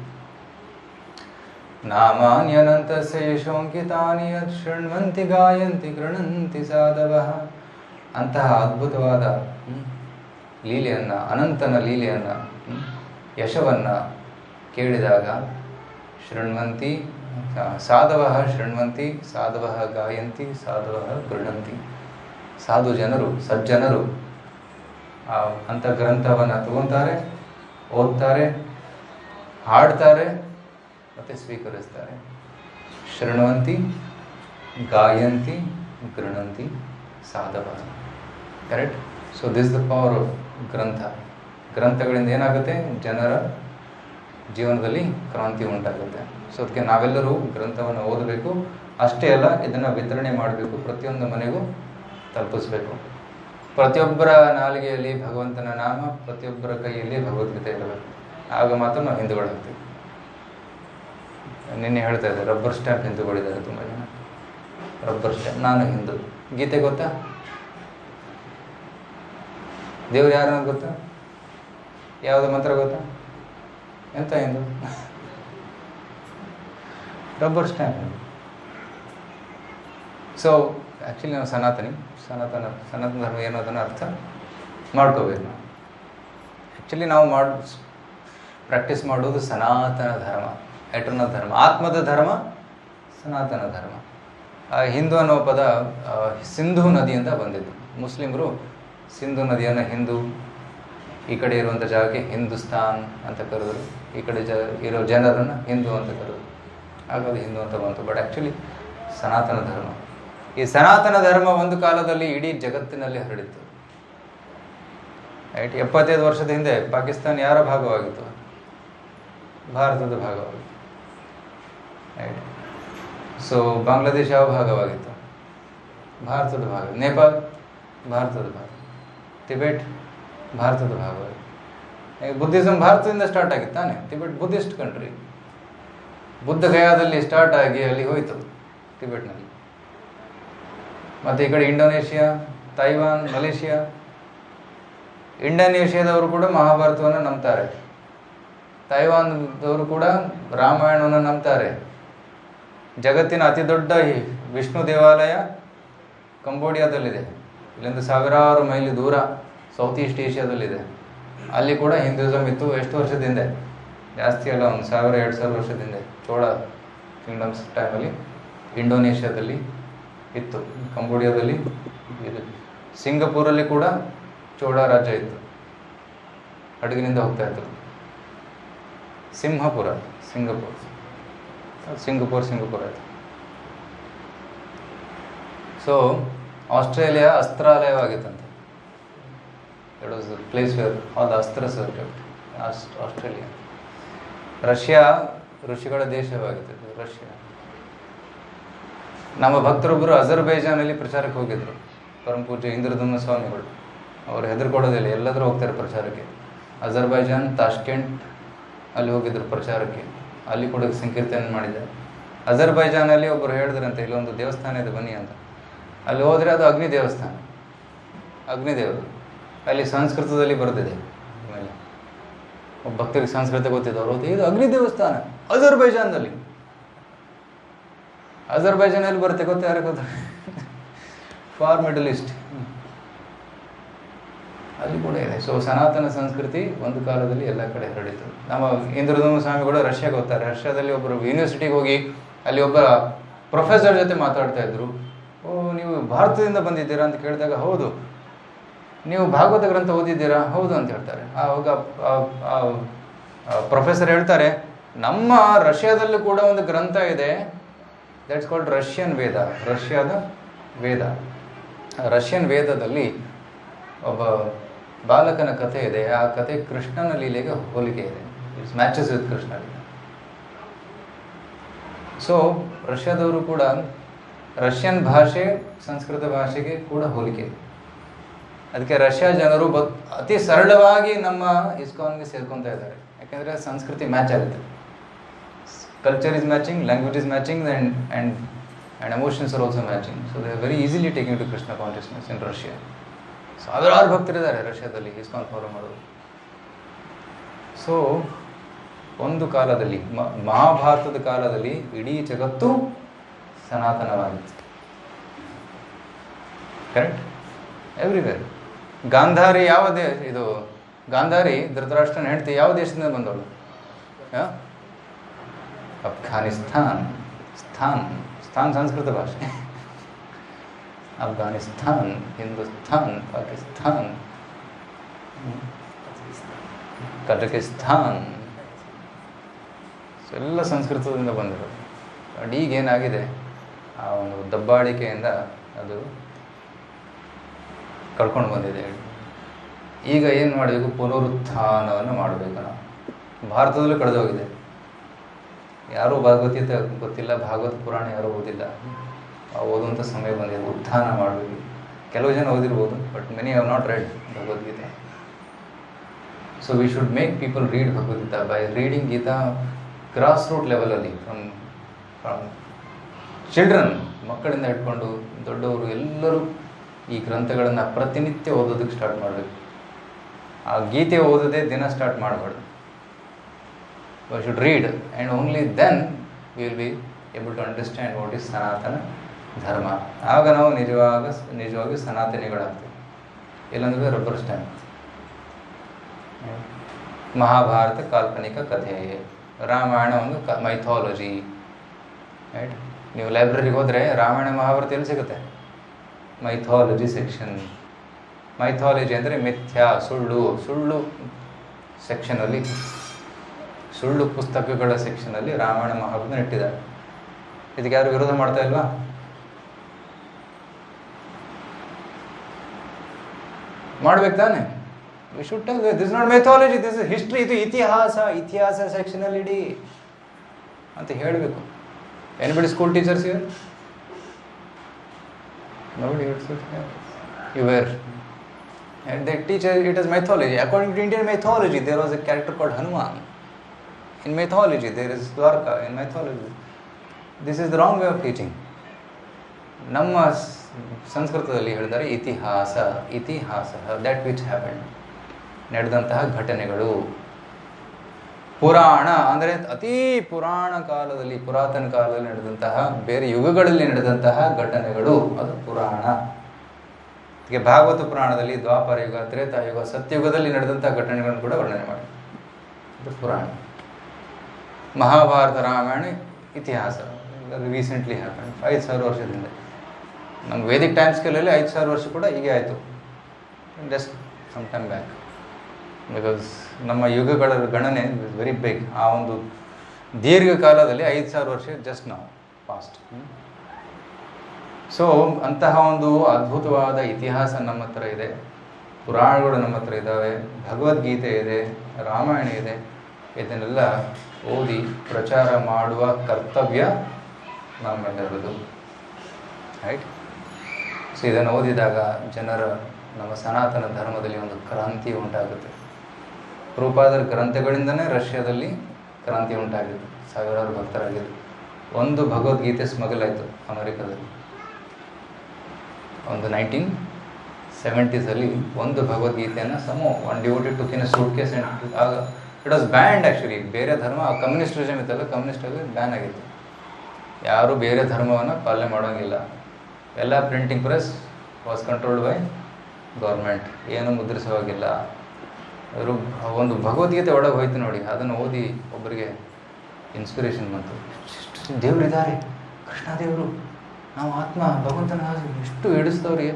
ನಾಮಾನ್ಯನಂತ ಶೇಷೋಂಕಿತಾನಿ ಶೃಣ್ವಂತಿ ಗಾಯಂತಿ ಗೃಣಂತಿ ಸಾಧವಃ. ಅಂತಹ ಅದ್ಭುತವಾದ ಲೀಲೆಯನ್ನು, ಅನಂತನ ಲೀಲೆಯನ್ನು, ಯಶವನ್ನು ಕೇಳಿದಾಗ ಶೃಣ್ವಂತಿ ಸಾಧವಃ ಶೃಣ್ವಂತಿ ಸಾಧವಃ ಗಾಯಂತಿ ಸಾಧವಃ ಗೃಣಂತಿ. ಸಾಧು ಜನರು, ಸಜ್ಜನರು ಅಂಥ ಗ್ರಂಥವನ್ನು ತಗೊತಾರೆ, ಓದ್ತಾರೆ, ಹಾಡ್ತಾರೆ ಮತ್ತು ಸ್ವೀಕರಿಸ್ತಾರೆ. ಶೃಣ್ವಂತಿ ಗಾಯಂತಿ ಗೃಣಂತಿ ಸಾಧವಃ. Correct. So this the power of grantha. ಗ್ರಂಥಗಳಿಂದ ಏನಾಗುತ್ತೆ? ಜನರ ಜೀವನದಲ್ಲಿ ಕ್ರಾಂತಿ ಉಂಟಾಗುತ್ತೆ. ಸೊ ಅದಕ್ಕೆ ನಾವೆಲ್ಲರೂ ಗ್ರಂಥವನ್ನು ಓದಬೇಕು. ಅಷ್ಟೇ ಅಲ್ಲ, ಇದನ್ನು ವಿತರಣೆ ಮಾಡಬೇಕು, ಪ್ರತಿಯೊಂದು ಮನೆಗೂ ತಲುಪಿಸ್ಬೇಕು. ಪ್ರತಿಯೊಬ್ಬರ ನಾಲಿಗೆಯಲ್ಲಿ ಭಗವಂತನ ನಾಮ, ಪ್ರತಿಯೊಬ್ಬರ ಕೈಯಲ್ಲಿ ಭಗವದ್ಗೀತೆ ಇರಬೇಕು. ಆಗ ಮಾತ್ರ ನಾವು ಹಿಂದೂಗಳಾಗ್ತೀವಿ. ನಿನ್ನೆ ಹೇಳ್ತಾ ಇದ್ದಾರೆ, ರಬ್ಬರ್ ಸ್ಟ್ಯಾಂಪ್ ಹಿಂದೂಗಳಿದ್ದಾರೆ ತುಂಬ ಜನ. Rubber stamp. ನಾನು ಹಿಂದೂ. ಗೀತೆ ಗೊತ್ತಾ? ದೇವ್ರು ಯಾರನ್ನ ಗೊತ್ತಾ? ಯಾವುದು ಮಂತ್ರ ಗೊತ್ತಾ? ಎಂತ Hindu? Rubber stamp. So actually ನಾವು ಸನಾತನ ಧರ್ಮ ಏನು ಅದನ್ನು ಅರ್ಥ ಮಾಡ್ಕೋಬೇಕು. ನಾವು ಆ್ಯಕ್ಚುಲಿ ನಾವು ಪ್ರಾಕ್ಟೀಸ್ ಮಾಡೋದು ಸನಾತನ ಧರ್ಮ, ಎಟರ್ನಲ್ ಧರ್ಮ, ಆತ್ಮದ ಧರ್ಮ, ಸನಾತನ ಧರ್ಮ. ಹಿಂದೂ ಅನ್ನೋ ಪದ ಸಿಂಧೂ ನದಿಯಿಂದ ಬಂದಿದ್ದು. ಮುಸ್ಲಿಮರು ಸಿಂಧೂ ನದಿಯನ್ನು ಹಿಂದೂ, ಈ ಕಡೆ ಇರುವಂಥ ಜಾಗಕ್ಕೆ ಹಿಂದೂಸ್ತಾನ್ ಅಂತ ಕರೆದರು, ಈ ಕಡೆ ಇರೋ ಜನರನ್ನು ಹಿಂದೂ ಅಂತ ಕರೆದರು. ಹಾಗಾಗಿ ಹಿಂದೂ ಅಂತ ಬಂತು. ಬಟ್ ಆ್ಯಕ್ಚುಲಿ ಸನಾತನ ಧರ್ಮ. ಈ ಸನಾತನ ಧರ್ಮ ಒಂದು ಕಾಲದಲ್ಲಿ ಇಡೀ ಜಗತ್ತಿನಲ್ಲಿ ಹರಡಿತ್ತು. ರೈಟ್. 75 ವರ್ಷದ ಹಿಂದೆ ಪಾಕಿಸ್ತಾನ ಯಾರ ಭಾಗವಾಗಿತ್ತು? ಭಾರತದ ಭಾಗವಾಗಿತ್ತು. ರೈಟ್. ಸೊ ಬಾಂಗ್ಲಾದೇಶ ಯಾವ ಭಾಗವಾಗಿತ್ತು? ಭಾರತದ ಭಾಗ. ನೇಪಾಲ್ ಭಾರತದ ಭಾಗ. ಟಿಬೆಟ್ ಭಾರತದ ಭಾಗವಾಗಿತ್ತು. ಬುದ್ಧಿಸಮ್ ಭಾರತದಿಂದ ಸ್ಟಾರ್ಟ್ ಆಗಿತ್ತು ತಾನೆ. Tibet Buddhist country. ಬುದ್ಧ ಗಯಾದಲ್ಲಿ ಸ್ಟಾರ್ಟ್ ಆಗಿ ಅಲ್ಲಿ ಹೋಯಿತು, ಟಿಬೆಟ್ನಲ್ಲಿ. ಮತ್ತು ಈ ಕಡೆ ಇಂಡೋನೇಷಿಯಾ, ತೈವಾನ್, ಮಲೇಷಿಯಾ. ಇಂಡೋನೇಷಿಯಾದವರು ಕೂಡ ಮಹಾಭಾರತವನ್ನು ನಂಬ್ತಾರೆ. ತೈವಾನ್ದವರು ಕೂಡ ರಾಮಾಯಣವನ್ನು ನಂಬ್ತಾರೆ. ಜಗತ್ತಿನ ಅತಿ ದೊಡ್ಡ ವಿಷ್ಣು ದೇವಾಲಯ ಕಂಬೋಡಿಯಾದಲ್ಲಿದೆ. ಇಲ್ಲಿಂದ ಸಾವಿರಾರು ಮೈಲಿ ದೂರ ಸೌತ್ ಈಸ್ಟ್ ಏಷ್ಯಾದಲ್ಲಿದೆ. ಅಲ್ಲಿ ಕೂಡ ಹಿಂದೂಯಿಸಮ್ ಇತ್ತು. ಎಷ್ಟು ವರ್ಷದ ಹಿಂದೆ? ಜಾಸ್ತಿ ಅಲ್ಲ, ಒಂದು 1000-2000 ವರ್ಷದಿಂದ ಚೋಳ ಕಿಂಗ್ಡಮ್ಸ್ ಟೈಮಲ್ಲಿ ಇಂಡೋನೇಷ್ಯಾದಲ್ಲಿ ಇತ್ತು, ಕಂಬೋಡಿಯಾದಲ್ಲಿ ಇದು, ಸಿಂಗಪೂರಲ್ಲಿ ಕೂಡ ಚೋಳ ರಾಜ್ಯ ಇತ್ತು, ಹಡಗಿನಿಂದ ಹೋಗ್ತಾ ಇತ್ತು. ಸಿಂಹಪುರ, ಸಿಂಗಪುರ್ ಆಯಿತು. ಸೊ ಆಸ್ಟ್ರೇಲಿಯಾ ಅಸ್ತ್ರಾಲಯವಾಗಿತ್ತಂತೆ. It was the place where all the astras were kept. Australia. Russia ಋಷಿಗಳ ದೇಶವಾಗಿತ್ತು. ರಷ್ಯಾ. ನಮ್ಮ ಭಕ್ತರೊಬ್ಬರು ಅಜರ್ಬೈಜಾನಲ್ಲಿ ಪ್ರಚಾರಕ್ಕೆ ಹೋಗಿದ್ರು, ಪರಮ ಪೂಜ್ಯ ಇಂದ್ರಧಮ್ನ ಸ್ವಾಮಿಗಳು. ಅವರು ಹೆದರ್ಕೊಡೋದಿಲ್ಲ, ಎಲ್ಲಾದರೂ ಹೋಗ್ತಾರೆ ಪ್ರಚಾರಕ್ಕೆ. ಅಜರ್ಬೈಜಾನ್, ತಾಷ್ಕೆಂಟ್ ಅಲ್ಲಿ ಹೋಗಿದ್ರು ಪ್ರಚಾರಕ್ಕೆ. ಅಲ್ಲಿ ಕೂಡ ಸಂಕೀರ್ತನೆ ಮಾಡಿದ್ದಾರೆ. ಅಜರ್ಬೈಜಾನಲ್ಲಿ ಒಬ್ಬರು ಹೇಳಿದ್ರಂತೆ, ಇಲ್ಲೊಂದು ದೇವಸ್ಥಾನ ಇದೆ ಬನ್ನಿ ಅಂತ. ಅಲ್ಲಿ ಹೋದರೆ ಅದು ಅಗ್ನಿ ದೇವಸ್ಥಾನ, ಅಗ್ನಿದೇವರು. ಅಲ್ಲಿ ಸಂಸ್ಕೃತದಲ್ಲಿ ಬರೆದಿದೆ. ಆಮೇಲೆ ಒಬ್ಬ ಭಕ್ತರಿಗೆ ಸಂಸ್ಕೃತ ಗೊತ್ತಿದ್ದವರು, ಇದು ಅಗ್ನಿ ದೇವಸ್ಥಾನ ಅಜರ್ಬೈಜಾನ್ದಲ್ಲಿ. ಅಜರ್ಬೈಜಾನಲ್ಲಿ ಬರುತ್ತೆ, ಗೊತ್ತ ಯಾರು ಗೊತ್ತ? ಫಾರ್ ಮಿಡಲ್ ಈಸ್ಟ್, ಅಲ್ಲಿ ಕೂಡ ಇದೆ. ಸೊ ಸನಾತನ ಸಂಸ್ಕೃತಿ ಒಂದು ಕಾಲದಲ್ಲಿ ಎಲ್ಲ ಕಡೆ ಹರಡಿತು. ನಮ್ಮ ಇಂದ್ರಧಮ್ನ ಸ್ವಾಮಿಗಳು ರಷ್ಯಾಗೆ ಹೋಗ್ತಾರೆ. ರಷ್ಯಾದಲ್ಲಿ ಒಬ್ಬರು ಯೂನಿವರ್ಸಿಟಿಗೆ ಹೋಗಿ ಅಲ್ಲಿ ಒಬ್ಬ ಪ್ರೊಫೆಸರ್ ಜೊತೆ ಮಾತಾಡ್ತಾ ಇದ್ರು. ಓ, ನೀವು ಭಾರತದಿಂದ ಬಂದಿದ್ದೀರಾ ಅಂತ ಕೇಳಿದಾಗ, ಹೌದು. ನೀವು ಭಾಗವತ ಗ್ರಂಥ ಓದಿದ್ದೀರಾ? ಹೌದು ಅಂತ ಹೇಳ್ತಾರೆ. ಆವಾಗ ಪ್ರೊಫೆಸರ್ ಹೇಳ್ತಾರೆ, ನಮ್ಮ ರಷ್ಯಾದಲ್ಲೂ ಕೂಡ ಒಂದು ಗ್ರಂಥ ಇದೆ, ದಟ್ಸ್ ಕಾಲ್ಡ್ ರಷ್ಯನ್ ವೇದ. ರಷ್ಯಾದ ವೇದ. ರಷ್ಯನ್ ವೇದದಲ್ಲಿ ಒಬ್ಬ ಬಾಲಕನ ಕಥೆ ಇದೆ. ಆ ಕಥೆ ಕೃಷ್ಣನ ಲೀಲೆಗೆ ಹೋಲಿಕೆ ಇದೆ. It's matches with Krishna Leele. So ರಷ್ಯಾದವರು ಕೂಡ ರಷ್ಯನ್ ಭಾಷೆ ಸಂಸ್ಕೃತ ಭಾಷೆಗೆ ಕೂಡ ಹೋಲಿಕೆ ಇದೆ. ಅದಕ್ಕೆ ರಷ್ಯಾ ಜನರು ಅತಿ ಸರಳವಾಗಿ ನಮ್ಮ ಇಸ್ಕಾನ್ಗೆ ಸೇರ್ಕೊತಾ ಇದ್ದಾರೆ. ಯಾಕೆಂದರೆ ಸಂಸ್ಕೃತಿ ಮ್ಯಾಚ್ ಆಗುತ್ತೆ. Culture is matching, language is matching, and emotions are also matching. So they are very easily taking to Krishna consciousness in Russia. ಸಾವಿರಾರು ಭಕ್ತರಿದ್ದಾರೆ ರಷ್ಯಾದಲ್ಲಿ ಇಸ್ಕಾನ್ ಫಾಲೋ ಮಾಡೋದು. ಸೊ ಒಂದು ಕಾಲದಲ್ಲಿ ಮಹಾಭಾರತದ ಕಾಲದಲ್ಲಿ ಇಡೀ ಜಗತ್ತು ಸನಾತನವಾಗಿತ್ತು. ಕರೆಕ್ಟ್? ಎವ್ರಿವೇರ್. ಗಾಂಧಾರಿ ಯಾವ ಇದು ಗಾಂಧಾರಿ ಧೃತರಾಷ್ಟ್ರನ ಹೆಂಡತಿ ಯಾವ ದೇಶದಿಂದ ಬಂದವಳು? ಅಫ್ಘಾನಿಸ್ತಾನ್. ಸ್ಥಾನ್ ಸಂಸ್ಕೃತ ಭಾಷೆ. ಅಫ್ಘಾನಿಸ್ತಾನ್, ಹಿಂದೂಸ್ತಾನ್, ಪಾಕಿಸ್ತಾನ್, ಕಜಕಿಸ್ತಾನ್, ಎಲ್ಲ ಸಂಸ್ಕೃತದಿಂದ ಬಂದಿರೋದು. ಬಟ್ ಈಗೇನಾಗಿದೆ, ಆ ಒಂದು ದಬ್ಬಾಳಿಕೆಯಿಂದ ಅದು ಕಳ್ಕೊಂಡು ಬಂದಿದೆ. ಈಗ ಏನು ಮಾಡಬೇಕು? ಪುನರುತ್ಥಾನವನ್ನು ಮಾಡಬೇಕು. ನಾವು ಭಾರತದಲ್ಲೂ ಕಳೆದೋಗಿದೆ. ಯಾರೂ ಭಗವದ್ಗೀತೆ ಗೊತ್ತಿಲ್ಲ, ಭಾಗವತ ಪುರಾಣ ಯಾರೂ ಓದಿಲ್ಲ. ಓದುವಂಥ ಸಮಯ ಬಂದಿದೆ. ಉತ್ಥಾನ ಮಾಡಬೇಕು. ಕೆಲವು ಜನ ಓದಿರ್ಬೋದು, but many have not read Bhagavad Gita. So we should make people read Bhagavad Gita. By reading Gita grass root ಲೆವೆಲಲ್ಲಿ, ಫ್ರಮ್ ಚಿಲ್ಡ್ರನ್, ಮಕ್ಕಳಿಂದ ಇಟ್ಕೊಂಡು ದೊಡ್ಡವರು ಎಲ್ಲರೂ ಈ ಗ್ರಂಥಗಳನ್ನು ಪ್ರತಿನಿತ್ಯ ಓದೋದಕ್ಕೆ ಸ್ಟಾರ್ಟ್ ಮಾಡಬೇಕು. ಆ ಗೀತೆ ಓದೋದೇ ದಿನ ಸ್ಟಾರ್ಟ್ ಮಾಡಬಾರ್ದು. We should read, and only then we will be able to understand what is Sanatana Dharma. ಆಗ ನಾವು ನಿಜವಾಗಿ ಸನಾತನಿಗಳಾಗ್ತೀವಿ. ಇಲ್ಲಾಂದರೆ ರಬ್ಬರ್ ಸ್ಟ್ಯಾಂಪ್. ಮಹಾಭಾರತ ಕಾಲ್ಪನಿಕ ಕಥೆ, ರಾಮಾಯಣ ಒಂದು ಮೈಥಾಲಜಿ. ರೈಟ್? ನೀವು ಲೈಬ್ರರಿಗೆ ಹೋದರೆ ರಾಮಾಯಣ ಮಹಾಭಾರತ ಎಲ್ಲಿ ಸಿಗುತ್ತೆ? Mythology section. ಮೈಥಾಲಜಿ ಅಂದರೆ ಮಿಥ್ಯಾ, ಸುಳ್ಳು ಸೆಕ್ಷನಲ್ಲಿ, ಸುಳ್ಳು ಪುಸ್ತಕಗಳ ಸೆಕ್ಷನಲ್ಲಿ ರಾಮಾಯಣ ಮಹಾಭಾರತ ಇಟ್ಟಿದ್ದಾರೆ. ಇದಕ್ಕೆ ಯಾರು ವಿರೋಧ ಮಾಡ್ತಾ ಇಲ್ವಾ? ಮಾಡ್ಬೇಕು ತಾನೆ? We should tell this not mythology, this is history. ಇದು ಇತಿಹಾಸ ಸೆಕ್ಷನಲ್ಲಿ ಇಡಿ ಅಂತ ಹೇಳಬೇಕು. Anybody school teachers here? Nobody would sit here. You were. And they teach it as mythology. According to Indian mythology, there was a character called Hanuman. In mythology, there is Dwarka. In mythology, this is the wrong way of teaching. ನಮ್ಮ ಸಂಸ್ಕೃತದಲ್ಲಿ ಹೇಳಿದರೆ ಇತಿಹಾಸ, ದ್ಯಾಟ್ ವಿಚ್ ಹ್ಯಾಪೆಂಡ್, ನಡೆದಂತಹ ಘಟನೆಗಳು. ಪುರಾಣ ಅಂದರೆ ಅತೀ ಪುರಾತನ ಕಾಲದಲ್ಲಿ ನಡೆದಂತಹ, ಬೇರೆ ಯುಗಗಳಲ್ಲಿ ನಡೆದಂತಹ ಘಟನೆಗಳು, ಅದು ಪುರಾಣ. ಅದಕ್ಕೆ ಭಾಗವತ ಪುರಾಣದಲ್ಲಿ ದ್ವಾಪರ ಯುಗ, ತ್ರೇತಾಯುಗ, ಸತ್ಯಯುಗದಲ್ಲಿ ನಡೆದಂತಹ ಘಟನೆಗಳನ್ನು ಕೂಡ ವರ್ಣನೆ ಮಾಡಿ, ಅದು ಪುರಾಣ. ಮಹಾಭಾರತ ರಾಮಾಯಣ ಇತಿಹಾಸ ರೀಸೆಂಟ್ಲಿ ಹ್ಯಾಪನ್ 5,000 ವರ್ಷದಿಂದ. ನಮ್ಮ ವೇದಿಕ್ ಟೈಮ್ ಸ್ಕೇಲಲ್ಲಿ 5,000 ವರ್ಷ ಕೂಡ ಹೀಗೆ ಆಯಿತು, just some time back. Because ನಮ್ಮ ಯುಗಗಳ ಗಣನೆ ಇಸ್ ವೆರಿ ಬಿಗ್. ಆ ಒಂದು ದೀರ್ಘಕಾಲದಲ್ಲಿ 5,000 ವರ್ಷ ಜಸ್ಟ್ ನಾವು ಪಾಸ್ಟ್. ಸೊ ಅಂತಹ ಒಂದು ಅದ್ಭುತವಾದ ಇತಿಹಾಸ ನಮ್ಮ ಹತ್ರ ಇದೆ, ಪುರಾಣಗಳು ನಮ್ಮ ಹತ್ರ ಇದ್ದಾವೆ, ಭಗವದ್ಗೀತೆ ಇದೆ, ರಾಮಾಯಣ ಇದೆ. ಇದನ್ನೆಲ್ಲ ಓದಿ ಪ್ರಚಾರ ಮಾಡುವ ಕರ್ತವ್ಯ ನಮ್ಮೆಲ್ಲರದು, ರೈಟ್? ಸೊ ಇದನ್ನು ಓದಿದಾಗ ಜನರ ನಮ್ಮ ಸನಾತನ ಧರ್ಮದಲ್ಲಿ ಒಂದು ಕ್ರಾಂತಿ ಉಂಟಾಗುತ್ತೆ. ಪ್ರಭುಪಾದರ ಗ್ರಂಥಗಳಿಂದನೇ ರಷ್ಯಾದಲ್ಲಿ ಕ್ರಾಂತಿ ಉಂಟಾಗಿತ್ತು, ಸಾವಿರಾರು ಭಕ್ತರಾಗಿದ್ದು. ಒಂದು ಭಗವದ್ಗೀತೆ ಸ್ಮಗಲ್ ಆಯಿತು ಅಮೆರಿಕದಲ್ಲಿ. ಒಂದು 1970s ಒಂದು ಭಗವದ್ಗೀತೆಯನ್ನು one devoted to in suitcase and ಆಗ ಇಟ್ ವಾಸ್ ಬ್ಯಾನ್ಡ್ ಆ್ಯಕ್ಚುಲಿ. ಬೇರೆ ಧರ್ಮ ಕಮ್ಯುನಿಸ್ಟ್ ರಿಜಮ್ ಇತ್ತಲ್ಲ, ಕಮ್ಯುನಿಸ್ಟಲ್ಲಿ ಬ್ಯಾನ್ ಆಗಿತ್ತು. ಯಾರೂ ಬೇರೆ ಧರ್ಮವನ್ನು ಪಾಲನೆ ಮಾಡೋಂಗಿಲ್ಲ. ಎಲ್ಲ printing press was controlled by government, ಏನು ಮುದ್ರಿಸೋವಾಗಿಲ್ಲ. ಅವರು ಒಂದು ಭಗವದ್ಗೀತೆ ಒಳಗೆ ಹೋಯ್ತು ನೋಡಿ, ಅದನ್ನು ಓದಿ ಒಬ್ಬರಿಗೆ ಇನ್ಸ್ಪಿರೇಷನ್ ಬಂತು. ದೇವರಿದ್ದಾರೆ, ಕೃಷ್ಣ ದೇವರು, ನಾವು ಆತ್ಮ ಭಗವಂತನ ಎಷ್ಟು ಹಿಡಿಸ್ತವ್ರಿಗೆ.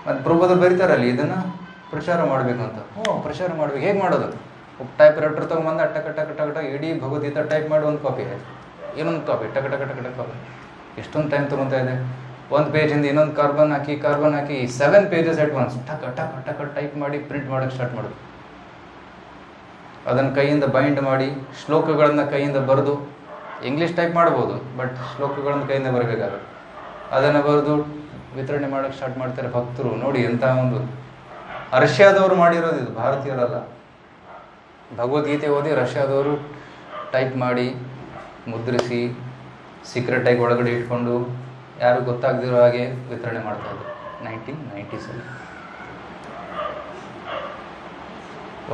ಮತ್ತು ಪ್ರಭುಪಾದರು ಬರೀತಾರಲ್ಲಿ ಇದನ್ನು ಪ್ರಚಾರ ಮಾಡಬೇಕು ಅಂತ. ಪ್ರಚಾರ ಮಾಡಬೇಕು, ಹೇಗೆ ಮಾಡೋದು? ಟೈಪ್ ರೈಟರ್ ತೊಗೊಂಬಂದು ಟಕ ಟಕ ಟಕ ಟಕ ಇಡೀ ಭಗವದ್ಗೀತೆ ಟೈಪ್ ಮಾಡಿ ಒಂದು ಕಾಪಿ ಆಯಿತು, ಇನ್ನೊಂದು ಕಾಪಿ ಟಕ ಟಕ ಟಕ ಟಕ ಕಾಪಿ. ಎಷ್ಟೊಂದು ಟೈಮ್ ತೊಗೊತಾ ಇದೆ. ಒಂದು ಪೇಜಿಂದ ಇನ್ನೊಂದು carbon hockey 7 pages at once ಟಕ ಟಕ ಟಕ ಟೈಪ್ ಮಾಡಿ ಪ್ರಿಂಟ್ ಮಾಡೋಕ್ಕೆ ಸ್ಟಾರ್ಟ್ ಮಾಡೋದು. ಅದನ್ನು ಕೈಯಿಂದ ಬೈಂಡ್ ಮಾಡಿ ಶ್ಲೋಕಗಳನ್ನು ಕೈಯಿಂದ ಬರೆದು, ಇಂಗ್ಲೀಷ್ ಟೈಪ್ ಮಾಡ್ಬೋದು ಬಟ್ ಶ್ಲೋಕಗಳನ್ನು ಕೈಯಿಂದ ಬರಬೇಕಾಗುತ್ತೆ. ಅದನ್ನು ಬರೆದು ವಿತರಣೆ ಮಾಡೋಕ್ಕೆ ಸ್ಟಾರ್ಟ್ ಮಾಡ್ತಾರೆ ಭಕ್ತರು. ನೋಡಿ ಎಂಥ ಒಂದು ರಷ್ಯಾದವರು ಮಾಡಿರೋದು ಇದು, ಭಾರತೀಯರಲ್ಲ. ಭಗವದ್ಗೀತೆ ಓದಿ ರಷ್ಯಾದವರು ಟೈಪ್ ಮಾಡಿ ಮುದ್ರಿಸಿ ಸೀಕ್ರೆಟಾಗಿ ಒಳಗಡೆ ಇಟ್ಕೊಂಡು ಯಾರು ಗೊತ್ತಾಗದಿರೋ ಹಾಗೆ ವಿತರಣೆ ಮಾಡ್ತಾಯಿದ್ರು 1990s.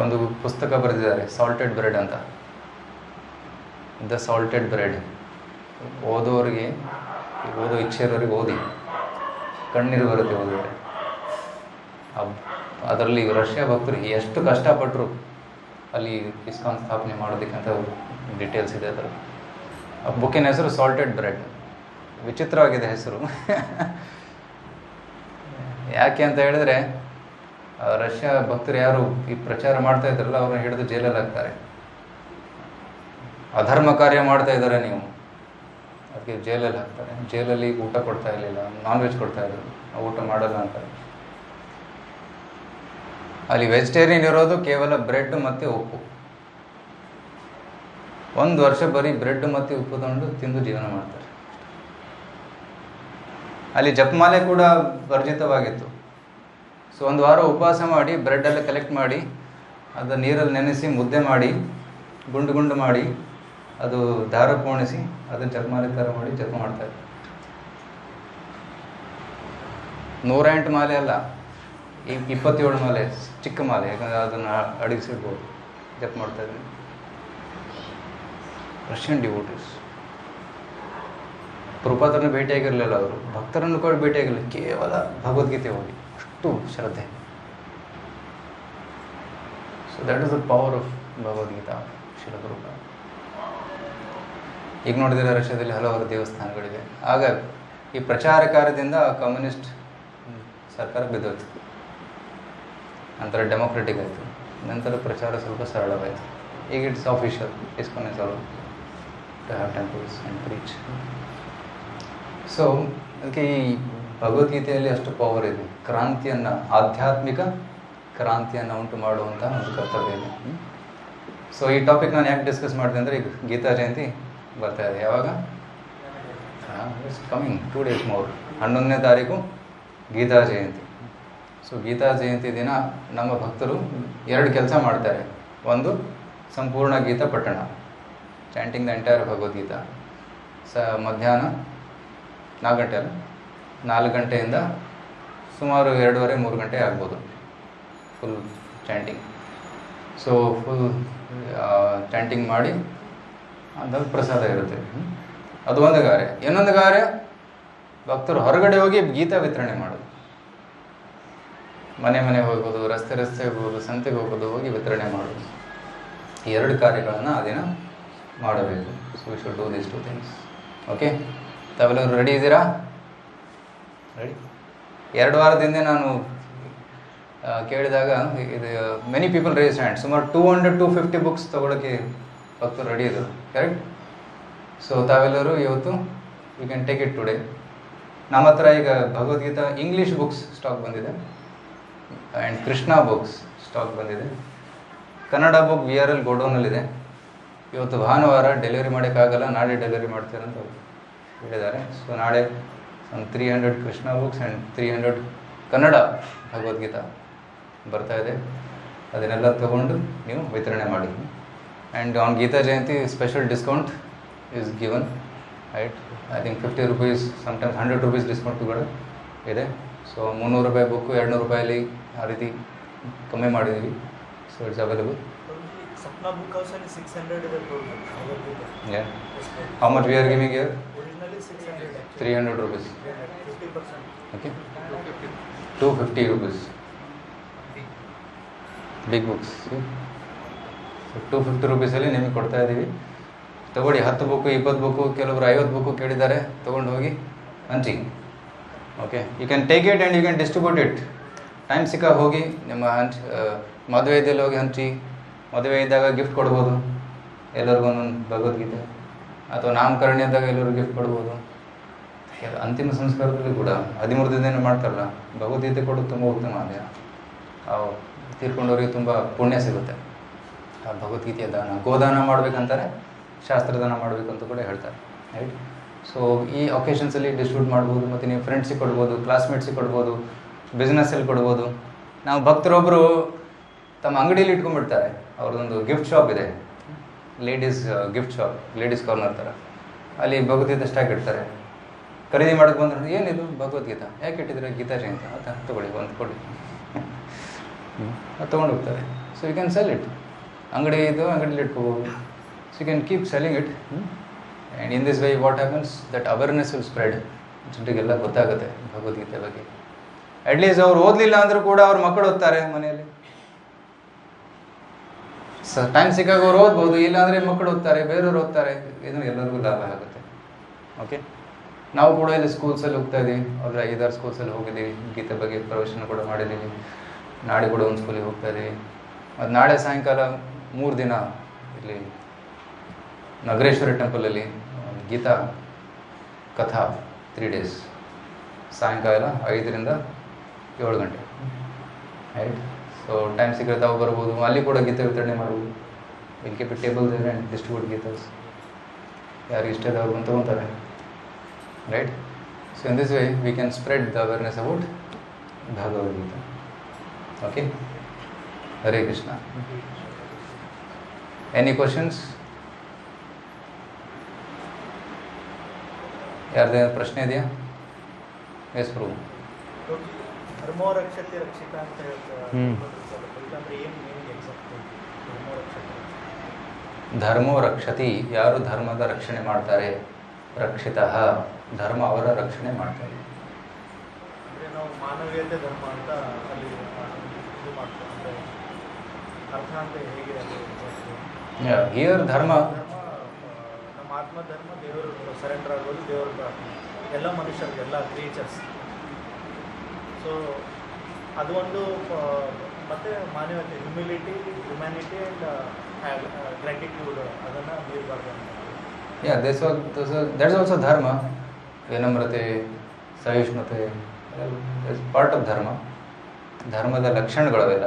ಒಂದು ಪುಸ್ತಕ ಬರೆದಿದ್ದಾರೆ, ಸಾಲ್ಟೆಡ್ ಬ್ರೆಡ್ ಅಂತ. The salted bread. ಓದೋರಿಗೆ, ಓದೋ ಇಚ್ಛೆ ಇರೋರಿಗೆ ಓದಿ, ಕಣ್ಣೀರು ಬರುತ್ತೆ ಓದಿದ್ರೆ. ಅದರಲ್ಲಿ ರಷ್ಯಾ ಭಕ್ತರು ಎಷ್ಟು ಕಷ್ಟಪಟ್ಟರು ಅಲ್ಲಿ ಇಸ್ಕಾನ್ ಸ್ಥಾಪನೆ ಮಾಡೋದಕ್ಕಂತ ಡೀಟೇಲ್ಸ್ ಇದೆ ಅದರಲ್ಲಿ. ಆ ಬುಕ್ಕಿನ ಹೆಸರು ಸಾಲ್ಟೆಡ್ ಬ್ರೆಡ್. ವಿಚಿತ್ರವಾಗಿದೆ ಹೆಸರು. ಯಾಕೆ ಅಂತ ಹೇಳಿದ್ರೆ, ರಷ್ಯಾ ಭಕ್ತರು ಯಾರು ಈ ಪ್ರಚಾರ ಮಾಡ್ತಾ ಇದ್ದಾರಲ್ಲ ಅವ್ರನ್ನ ಹಿಡಿದು ಜೈಲಲ್ಲಿ ಹಾಕ್ತಾರೆ. ಅಧರ್ಮ ಕಾರ್ಯ ಮಾಡ್ತಾ ಇದ್ದಾರೆ ನೀವು, ಅದಕ್ಕೆ ಜೈಲಲ್ಲಿ ಹಾಕ್ತಾರೆ. ಜೈಲಲ್ಲಿ ಊಟ ಕೊಡ್ತಾ ಇರಲಿಲ್ಲ, ನಾನ್ ವೆಜ್ ಕೊಡ್ತಾ ಇದ್ರು, ಊಟ ಮಾಡಲ್ಲ ಅಂತಾರೆ. ಅಲ್ಲಿ ವೆಜಿಟೇರಿಯನ್ ಇರೋದು ಕೇವಲ ಬ್ರೆಡ್ ಮತ್ತು ಉಪ್ಪು. 1 ವರ್ಷ ಬರೀ ಬ್ರೆಡ್ ಮತ್ತು ಉಪ್ಪು ತಗೊಂಡು ತಿಂದು ಜೀವನ ಮಾಡ್ತಾರೆ. ಅಲ್ಲಿ ಜಪಮಾಲೆ ಕೂಡ ವರ್ಜಿತವಾಗಿತ್ತು. ಸೊ 1 ವಾರ ಉಪವಾಸ ಮಾಡಿ ಬ್ರೆಡ್ಡೆಲ್ಲ ಕಲೆಕ್ಟ್ ಮಾಡಿ ಅದು ನೀರಲ್ಲಿ ನೆನೆಸಿ ಮುದ್ದೆ ಮಾಡಿ ಗುಂಡು ಗುಂಡು ಮಾಡಿ ಅದು ದಾರ ಪೋಣಿಸಿ ಅದನ್ನು ಜಪಮಾಲೆ ಥರ ಮಾಡಿ ಜಪ ಮಾಡ್ತಾರೆ. 108 ಮಾಲೆ ಅಲ್ಲ, ಈ 27 ಮಾಲೆ, ಚಿಕ್ಕ ಮಾಲೆ, ಯಾಕಂದರೆ ಅದನ್ನು ಅಡಗಿಸಿಡ್ಬೋದು. ಜಪ ಮಾಡ್ತಾ ಇದ್ದೀನಿ. ರಷ್ಯನ್ ಡಿವೋಟೀಸ್ ಪ್ರಭುಪಾದರನ್ನು ಭೇಟಿಯಾಗಿರಲಿಲ್ಲ, ಅವರು ಭಕ್ತರನ್ನು ಕೂಡ ಭೇಟಿಯಾಗಿರಲಿಲ್ಲ, ಕೇವಲ ಭಗವದ್ಗೀತೆ ಓದಿ ಅಷ್ಟು ಶ್ರದ್ಧೆ. So that is the power of Bhagavad Gita Srila Prabhupada. ಈಗ ನೋಡಿದರೆ ರಷ್ಯಾದಲ್ಲಿ ಹಲವಾರು ದೇವಸ್ಥಾನಗಳಿವೆ. ಆಗ ಈ ಪ್ರಚಾರ ಕಾರ್ಯದಿಂದ ಕಮ್ಯುನಿಸ್ಟ್ ಸರ್ಕಾರ ಬಿದ್ದೋಯ್ತು. ನಂತರ ಡೆಮೊಕ್ರೆಟಿಕ್ ಆಯಿತು. ನಂತರ ಪ್ರಚಾರ ಸ್ವಲ್ಪ ಸರಳವಾಯಿತು. ಈಗ it's official. ISKCON is all to have temples and preach. So ಅದಕ್ಕೆ ಈ ಭಗವದ್ಗೀತೆಯಲ್ಲಿ ಅಷ್ಟು ಪವರ್ ಇದೆ. ಕ್ರಾಂತಿಯನ್ನು, ಆಧ್ಯಾತ್ಮಿಕ ಕ್ರಾಂತಿಯನ್ನು ಉಂಟು ಮಾಡುವಂಥ ಒಂದು ಕರ್ತವ್ಯ ಇದೆ. ಸೊ ಈ ಟಾಪಿಕ್ ನಾನು ಯಾಕೆ ಡಿಸ್ಕಸ್ ಮಾಡಿದೆ ಅಂದರೆ, ಈಗ ಗೀತಾ ಜಯಂತಿ ಬರ್ತಾ ಇದೆ. ಯಾವಾಗ? It's coming 2 days more. 11ನೇ ತಾರೀಕು ಗೀತಾ ಜಯಂತಿ. ಸೊ ಗೀತಾ ಜಯಂತಿ ದಿನ ನಮ್ಮ ಭಕ್ತರು 2 ಕೆಲಸ ಮಾಡ್ತಾರೆ. ಒಂದು, ಸಂಪೂರ್ಣ ಗೀತಾ ಪಠಣ, ಚಾಂಟಿಂಗ್ ದ ಎಂಟೈರ್ ಭಗವದ್ಗೀತಾ. ಮಧ್ಯಾಹ್ನ 4 ಗಂಟೆ ಅಲ್ಲ, 4 ಗಂಟೆಯಿಂದ ಸುಮಾರು 2:30-3 ಗಂಟೆ ಆಗ್ಬೋದು full chanting. So full chanting ಮಾಡಿ ಅದ್ರಲ್ಲಿ ಪ್ರಸಾದ ಇರುತ್ತೆ. ಅದು ಒಂದು ಕಾರ್ಯ. ಇನ್ನೊಂದು ಕಾರ್ಯ, ಭಕ್ತರು ಹೊರಗಡೆ ಹೋಗಿ ಗೀತಾ ವಿತರಣೆ ಮಾಡೋದು. ಮನೆ ಮನೆಗೆ ಹೋಗ್ಬೋದು, ರಸ್ತೆಗೆ ಹೋಗ್ಬೋದು, ಸಂತೆಗೆ ಹೋಗ್ಬೋದು, ಹೋಗಿ ವಿತರಣೆ ಮಾಡೋದು. ಈ 2 ಕಾರ್ಯಗಳನ್ನು ಆ ದಿನ ಮಾಡಬೇಕು. So we should do these two things. Okay, ತಾವೆಲ್ಲರೂ ರೆಡಿ ಇದ್ದೀರಾ? ರೆಡಿ. 2 ವಾರದಿಂದ ನಾನು ಕೇಳಿದಾಗ ಇದು ಮೆನಿ ಪೀಪಲ್ ರೇಸ್ ಹ್ಯಾಂಡ್. ಸುಮಾರು 200-250 ಬುಕ್ಸ್ ತೊಗೊಳಕ್ಕೆ ಭಕ್ತರು ರೆಡಿ ಇದ್ದರು, ಕರೆಕ್ಟ್? ಸೊ ತಾವೆಲ್ಲರೂ ಇವತ್ತು you can take it today. ನಮ್ಮ ಹತ್ರ ಈಗ ಭಗವದ್ಗೀತಾ ಇಂಗ್ಲೀಷ್ ಬುಕ್ಸ್ ಸ್ಟಾಕ್ ಬಂದಿದೆ ಆ್ಯಂಡ್ ಕೃಷ್ಣ ಬುಕ್ಸ್ ಸ್ಟಾಕ್ ಬಂದಿದೆ. ಕನ್ನಡ ಬುಕ್ VRL ಗೋಡೌನಲ್ಲಿದೆ. ಇವತ್ತು ಭಾನುವಾರ ಡೆಲಿವರಿ ಮಾಡೋಕ್ಕಾಗಲ್ಲ, ನಾಳೆ ಡೆಲಿವರಿ ಮಾಡ್ತೀರಂತ ಹೇಳಿದ್ದಾರೆ. ಸೊ ನಾಳೆ ಒಂದು 300 ಕೃಷ್ಣ ಬುಕ್ಸ್ ಆ್ಯಂಡ್ 300 ಕನ್ನಡ ಭಗವದ್ಗೀತಾ ಬರ್ತಾ ಇದೆ. ಅದನ್ನೆಲ್ಲ ತೊಗೊಂಡು ನೀವು ವಿತರಣೆ ಮಾಡಿ. And on Gita Jayanti special discount is given, right? I think 50 rupees, sometimes 100 rupees discount ಕೂಡ ಇದೆ. ಸೊ 300 ರೂಪಾಯಿ ಬುಕ್ಕು 200 ರೂಪಾಯಲ್ಲಿ ಆ ರೀತಿ ಕಮ್ಮಿ ಮಾಡಿದ್ದೀವಿ. So it's available. Sapna book also 600 is Yeah. How much we are giving here? Originally 600. 300 rupees. 50%. Okay. 250 rupees. Big books. See? So 250 ರೂಪೀಸಲ್ಲಿ ನಿಮಗೆ ಕೊಡ್ತಾ ಇದ್ದೀವಿ. ತೊಗೊಳ್ಳಿ. 10 ಬುಕ್ಕು, 20 ಬುಕ್ಕು, ಕೆಲವರು 50 ಬುಕ್ಕು ಕೇಳಿದ್ದಾರೆ. ತೊಗೊಂಡು ಹೋಗಿ ಹಂಚಿ. Okay, you can take it and you can distribute it. Time ಸಿಕ್ಕಾಗ ಹೋಗಿ ನಿಮ್ಮ ಮದುವೆ ಇದ್ದಲ್ಲಿ ಹೋಗಿ ಹಂಚಿ. ಮದುವೆ ಇದ್ದಾಗ ಗಿಫ್ಟ್ ಕೊಡ್ಬೋದು ಎಲ್ಲರಿಗೂ ಒಂದೊಂದು ಭಗವದ್ಗೀತೆ, ಅಥವಾ ನಾಮಕರಣ ಇದ್ದಾಗ ಎಲ್ಲರಿಗೂ ಗಿಫ್ಟ್ ಕೊಡ್ಬೋದು. ಅಂತಿಮ ಸಂಸ್ಕಾರದಲ್ಲಿ ಕೂಡ 13 ದಿನ ಮಾಡ್ತಾರಲ್ಲ, ಭಗವದ್ಗೀತೆ ಕೊಡೋದು ತುಂಬ ಉತ್ತಮ. ಅದೇ ತೀರ್ಕೊಂಡವ್ರಿಗೆ ತುಂಬ ಪುಣ್ಯ ಸಿಗುತ್ತೆ. ಆ ಭಗವದ್ಗೀತೆಯ ದಾನ, ಗೋದಾನ ಮಾಡ್ಬೇಕಂತಾರೆ, ಶಾಸ್ತ್ರದಾನ ಮಾಡಬೇಕಂತ ಕೂಡ ಹೇಳ್ತಾರೆ, ರೈಟ್? ಸೊ ಈ ಒಕೇಶನ್ಸಲ್ಲಿ ಡಿಸ್ಟ್ರಿಬ್ಯೂಟ್ ಮಾಡ್ಬೋದು. ಮತ್ತು ನೀವು ಫ್ರೆಂಡ್ಸಿಗೆ ಕೊಡ್ಬೋದು, ಕ್ಲಾಸ್ಮೇಟ್ಸಿಗೆ ಕೊಡ್ಬೋದು, ಬಿಸ್ನೆಸ್ಸಲ್ಲಿ ಕೊಡ್ಬೋದು. ನಾವು ಭಕ್ತರೊಬ್ಬರು ತಮ್ಮ ಅಂಗಡಿಯಲ್ಲಿ ಇಟ್ಕೊಂಡ್ಬಿಡ್ತಾರೆ. ಅವ್ರದ್ದೊಂದು ಗಿಫ್ಟ್ ಶಾಪ್ ಇದೆ, ladies gift shop, ladies corner ಥರ. ಅಲ್ಲಿ ಭಗವದ್ಗೀತೆ ಸ್ಟಾಕ್ ಇಡ್ತಾರೆ. ಖರೀದಿ ಮಾಡೋಕ್ಕೆ ಬಂದ್ರೆ ಏನಿದು ಭಗವದ್ಗೀತಾ ಯಾಕೆ ಇಟ್ಟಿದ್ರೆ? ಗೀತಾ ಜಯಂತಿ ಅಂತ ತೊಗೊಳ್ಳಿ, ಒಂದು ಕೊಡಿ, ಅದು ತೊಗೊಂಡು ಹೋಗ್ತಾರೆ. So you can sell it. ಅಂಗಡಿ ಇದು ಅಂಗಡಿಲಿ ಇಟ್ಕೋಬೋದು. So you can keep selling it. And in this way what happens that awareness will spread. ಜನರಿಗೆಲ್ಲ ಗೊತ್ತಾಗುತ್ತೆ ಭಗವದ್ಗೀತೆ ಬಗ್ಗೆ. ಅಟ್ಲೀಸ್ಟ್ ಅವ್ರು ಓದಲಿಲ್ಲ ಅಂದರೂ ಕೂಡ ಅವ್ರ ಮಕ್ಕಳು ಓದ್ತಾರೆ ಮನೆಯಲ್ಲಿ. ಟೈಮ್ ಸಿಕ್ಕಾಗ ಅವ್ರು ಓದ್ಬೋದು, ಇಲ್ಲಾಂದರೆ ಮಕ್ಕಳು ಓದ್ತಾರೆ, ಬೇರೆಯವ್ರು ಓದ್ತಾರೆ. ಇದನ್ನು ಎಲ್ಲರಿಗೂ ಲಾಭ ಆಗುತ್ತೆ. ಓಕೆ, ನಾವು ಕೂಡ ಇಲ್ಲಿ ಸ್ಕೂಲ್ಸಲ್ಲಿ ಹೋಗ್ತಾ ಇದ್ದೀವಿ. ಅವ್ರ 5-6 ಸ್ಕೂಲ್ಸಲ್ಲಿ ಹೋಗಿದ್ದೀವಿ. ಗೀತೆ ಬಗ್ಗೆ ಪ್ರವಚನ ಕೂಡ ಮಾಡಿದ್ದೀವಿ. ನಾಳೆ ಕೂಡ ಒಂದು ಸ್ಕೂಲಿಗೆ ಹೋಗ್ತಾ ಇದ್ದೀವಿ. ಮತ್ತು ನಾಳೆ ಸಾಯಂಕಾಲ 3 ದಿನ ಇಲ್ಲಿ ನಗರೇಶ್ವರಿ ಟೆಂಪಲಲ್ಲಿ ಗೀತಾ ಕಥಾ 3 days, ಸಾಯಂಕಾಲ 5ರಿಂದ 7 ಗಂಟೆ, ರೈಟ್? ಸೊ ಟೈಮ್ ಸಿಕ್ಕರೆ ತಾವು ಬರ್ಬೋದು. ಅಲ್ಲಿ ಕೂಡ ಗೀತೆ ವಿತರಣೆ ಮಾಡ್ಬೋದು. Will keep it table there and distribute Gitas. ಯಾರಿಗೆ ಇಷ್ಟ ಇದೆ ಅವ್ರು ಬಂದು ತೊಗೊತಾರೆ, right? So in this way we can spread the awareness about Bhagavad Gita. Okay, Hare Krishna. Any questions? ಯಾರ್ದೇನು ಪ್ರಶ್ನೆ ಇದೆಯಾ? ಎಸ್ ಪ್ರಭು. ಧರ್ಮೋ ರಕ್ಷತೆ ರಕ್ಷಿತ ಅಂತ ಹೇಳ್ತಾರೆ. ಧರ್ಮೋ ರಕ್ಷತಿ, ಯಾರು ಧರ್ಮದ ರಕ್ಷಣೆ ಮಾಡ್ತಾರೆ. ರಕ್ಷಿತ, ಧರ್ಮ ಅವರ ರಕ್ಷಣೆ ಮಾಡ್ತಾರೆ. ಅಂದರೆ ನಾವು ಮಾನವೀಯತೆ ಧರ್ಮ ಅಂತ ಅಲ್ಲಿ ಇದು ಮಾಡ್ತೀವಿ. ಅಂದರೆ ಅರ್ಥ ಅಂತ ಹೇಗೆ ಹಿಯರ್ ಧರ್ಮ, ನಮ್ಮ ಆತ್ಮ ಧರ್ಮ ದೇವರು ಸರೆಂಡರ್ ಆಗೋದು, ದೇವರ ಪ್ರಾರ್ಥನೆ ಎಲ್ಲ ಮನುಷ್ಯರಿಗೆ, ಎಲ್ಲ ಕ್ರಿಯೇಚರ್ಸ್. ಸೊ ಅದು ಒಂದು. ಮತ್ತು ಮಾನವೀಯತೆ, ಹ್ಯುಮ್ಯಾನಿಟಿ ಆ್ಯಂಡ್ ಗ್ರ್ಯಾಟಿಟ್ಯೂಡ್, ಅದನ್ನು ಮೀರಬಾರ್ದು. that's also ಧರ್ಮ. ವಿನಮ್ರತೆ, ಸಹಿಷ್ಣುತೆ, ಪಾರ್ಟ್ ಆಫ್ ಧರ್ಮ. ಧರ್ಮದ ಲಕ್ಷಣಗಳವೆಲ್ಲ.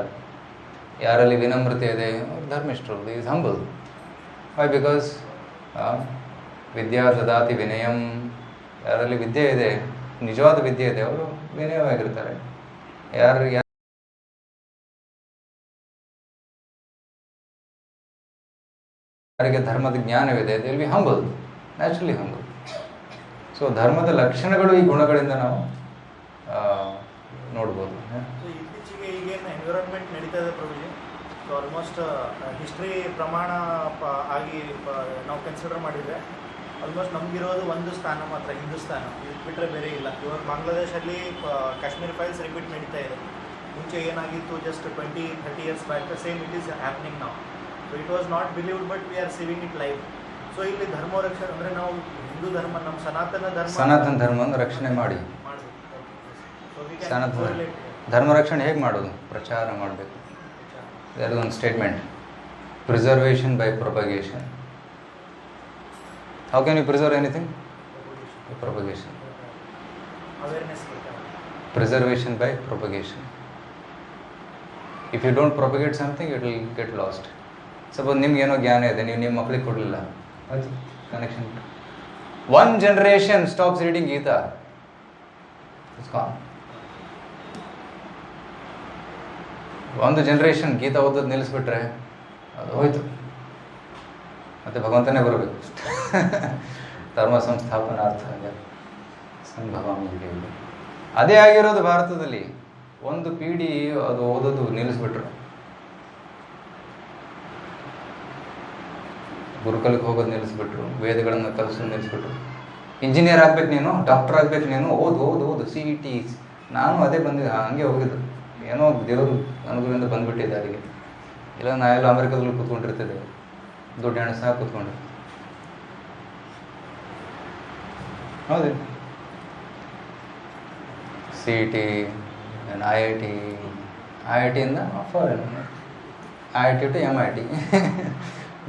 ಯಾರಲ್ಲಿ ವಿನಮ್ರತೆ ಇದೆ ಅವ್ರು ಧರ್ಮಿಷ್ಠರು, ಈಸ್ ಹಂಬಲ್. ವೈ? ಬಿಕಾಸ್ ವಿದ್ಯಾ ದದಾತಿ ವಿನಯಂ. ಯಾರಲ್ಲಿ ವಿದ್ಯೆ ಇದೆ, ನಿಜವಾದ ವಿದ್ಯೆ ಇದೆ, ಅವರು ವಿನಯವಾಗಿರ್ತಾರೆ. ಯಾರಿಗೆ ಧರ್ಮದ ಜ್ಞಾನವಿದೆ, they will be humble, naturally humble. So ಧರ್ಮದ ಲಕ್ಷಣಗಳು ಈ ಗುಣಗಳಿಂದ ನಾವು ನೋಡ್ಬೋದು. ಸೊ ಇತ್ತೀಚೆಗೆ ಈಗೇನು ಎನ್ವಿರಾನ್ಮೆಂಟ್ ನಡೀತಾ ಇದೆ ಪ್ರಭುಜಿ, ಸೊ ಆಲ್ಮೋಸ್ಟ್ ಹಿಸ್ಟ್ರಿ ಪ್ರಮಾಣ ಆಗಿ ನಾವು ಕನ್ಸಿಡರ್ ಮಾಡಿದರೆ ಆಲ್ಮೋಸ್ಟ್ ನಮಗಿರೋದು ಒಂದು ಸ್ಥಾನ ಮಾತ್ರ, ಹಿಂದೂಸ್ತಾನ. ಇದು ಬಿಟ್ಟರೆ ಬೇರೆ ಇಲ್ಲ. ಇವಾಗ ಬಾಂಗ್ಲಾದೇಶಲ್ಲಿ ಕಾಶ್ಮೀರ್ ಫೈಲ್ಸ್ ರಿಪೀಟ್ ನಡೀತಾ ಇದೆ. ಮುಂಚೆ ಏನಾಗಿತ್ತು just 20-30 years back, same it is happening ನಾವು. So it was not believed, but we are seeing it live. So ಇಲ್ಲಿ ಧರ್ಮ ರಕ್ಷಣೆ ಅಂದರೆ ನಾವು ಹಿಂದೂ ಧರ್ಮ, ನಮ್ಮ ಸನಾತನ ಧರ್ಮವನ್ನು ರಕ್ಷಣೆ ಮಾಡಿ. ಸನಾತನ ಧರ್ಮ ರಕ್ಷಣೆ ಹೇಗೆ ಮಾಡೋದು? ಪ್ರಚಾರ ಮಾಡಬೇಕು. ಅದರ ಒಂದು statement, preservation by propagation. How can you preserve anything? Propagation. Awareness. Preservation by propagation. If you don't propagate something, it will get lost. Suppose ನಿಮ್ಗೆ ಏನೋ ಜ್ಞಾನ ಇದೆ, ನೀವು ನಿಮ್ಮ ಮಕ್ಕಳಿಗೆ ಕೊಡಲಿಲ್ಲ, ಅದು connection. One generation stops reading Gita, it's gone. ಒಂದು ಜನರೇಷನ್ ಗೀತಾ ಓದೋದು ನಿಲ್ಲಿಸ್ಬಿಟ್ರೆ ಅದು ಹೋಯ್ತು, ಮತ್ತೆ ಭಗವಂತನೇ ಬರಬೇಕು. ಧರ್ಮ ಸಂಸ್ಥಾಪನಾರ್ಥ ಸಂಭವಾಮಿ. ಅದೇ ಆಗಿರೋದು ಭಾರತದಲ್ಲಿ. ಒಂದು ಪೀಳಿ ಅದು ಓದೋದು ನಿಲ್ಲಿಸ್ಬಿಟ್ರು, ಗುರುಕುಲಕ್ಕೆ ಹೋಗೋದು ನಿಲ್ಲಿಸ್ಬಿಟ್ರು, ವೇದಗಳನ್ನು ಕಲಿಸೋದು ನಿಲ್ಲಿಸ್ಬಿಟ್ರು. ಇಂಜಿನಿಯರ್ ಆಗ್ಬೇಕು ನೀನು, ಡಾಕ್ಟರ್ ಆಗ್ಬೇಕು ನೀನು, ಓದು CET. ನಾನು ಅದೇ ಬಂದಿದ್ದೆ, ಹಂಗೆ ಹೋಗಿದ್ದು. ಏನೋ ದೇವರು ಅನುಗ್ರಹದಿಂದ ಬಂದ್ಬಿಟ್ಟಿದ್ದೆ ಅಲ್ಲಿಗೆ. ಇಲ್ಲ ನಾವೆಲ್ಲ ಅಮೆರಿಕದಲ್ಲಿ ಕೂತ್ಕೊಂಡಿರ್ತಿದ್ದೆ, ದುಡ್ಡು ಹಣ ಸಹ ಕೂತ್ಕೊಂಡು. ಹೌದು, CET and IIT ಇಂದ foreign, IIT to MIT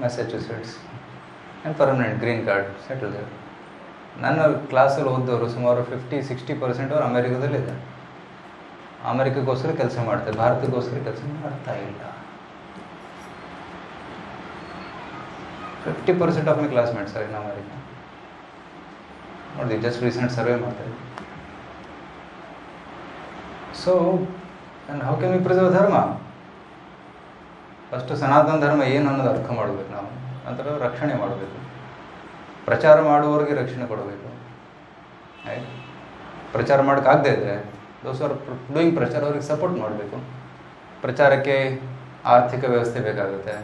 Massachusetts, and permanent green card settle there. ನನ್ನ ಕ್ಲಾಸಲ್ಲಿ ಓದೋರು ಸುಮಾರು 50-60% ಅವ್ರು ಅಮೆರಿಕದಲ್ಲಿದ್ದಾರೆ. ಅಮೆರಿಕಕ್ಕೋಸ್ಕರ ಕೆಲಸ ಮಾಡ್ತಾರೆ, ಭಾರತಕ್ಕೋಸ್ಕರ ಕೆಲಸ ಮಾಡ್ತಾ ಇಲ್ಲ. 50% of my classmates are in America. ನೋಡಿ, ಜಸ್ಟ್ ರೀಸೆಂಟ್ ಸರ್ವೆ ಮಾಡ್ತಾರೆ. So and how can we preserve dharma? First Sanatana Dharma ಏನು ಅನ್ನೋದು ಅರ್ಥ ಮಾಡಬೇಕು ನಾವು, ನಂತರ ರಕ್ಷಣೆ ಮಾಡಬೇಕು. ಪ್ರಚಾರ ಮಾಡುವವರಿಗೆ ರಕ್ಷಣೆ ಕೊಡಬೇಕು. ಆಯ್ತು, ಪ್ರಚಾರ ಮಾಡೋಕ್ಕಾಗದೇ ಇದ್ದರೆ ದೋಸ್ ಆರ್ ಡೂಯಿಂಗ್ ಪ್ರಚಾರ, ಅವ್ರಿಗೆ ಸಪೋರ್ಟ್ ಮಾಡಬೇಕು. ಪ್ರಚಾರಕ್ಕೆ ಆರ್ಥಿಕ ವ್ಯವಸ್ಥೆ ಬೇಕಾಗುತ್ತೆ,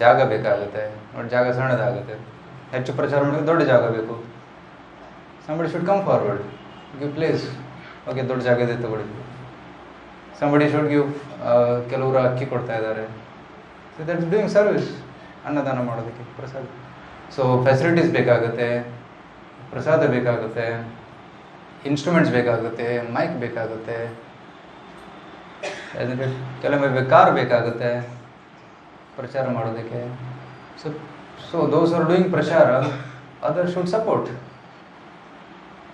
ಜಾಗ ಬೇಕಾಗುತ್ತೆ. ನೋಡಿ, ಜಾಗ ಸಣ್ಣದಾಗುತ್ತೆ. ಹೆಚ್ಚು ಪ್ರಚಾರ ಮಾಡೋಕ್ಕೆ ದೊಡ್ಡ ಜಾಗ ಬೇಕು. somebody should come forward, give place. Okay, ದೊಡ್ಡ ಜಾಗ ಇದೆ ತಗೊಳ್ಳಿ. somebody should give, ಕೆಲವರು ಅಕ್ಕಿ ಕೊಡ್ತಾ ಇದ್ದಾರೆ, ಸೊ ದಟ್ಸ್ ಡೂಯಿಂಗ್ ಸರ್ವಿಸ್. ಅನ್ನದಾನ ಮಾಡೋದಕ್ಕೆ ಪ್ರಸಾದ. ಸೊ ಫೆಸಿಲಿಟೀಸ್ ಬೇಕಾಗುತ್ತೆ, ಪ್ರಸಾದ ಬೇಕಾಗುತ್ತೆ, ಇನ್ಸ್ಟ್ರೂಮೆಂಟ್ಸ್ ಬೇಕಾಗುತ್ತೆ, ಮೈಕ್ ಬೇಕಾಗುತ್ತೆ, ಕೆಲವೊಮ್ಮೆ ಕಾರ್ ಬೇಕಾಗುತ್ತೆ ಪ್ರಚಾರ ಮಾಡೋದಕ್ಕೆ. ಸೊ ದೋಸ್ ಆರ್ ಡೂಯಿಂಗ್ ಪ್ರಚಾರ, other should support.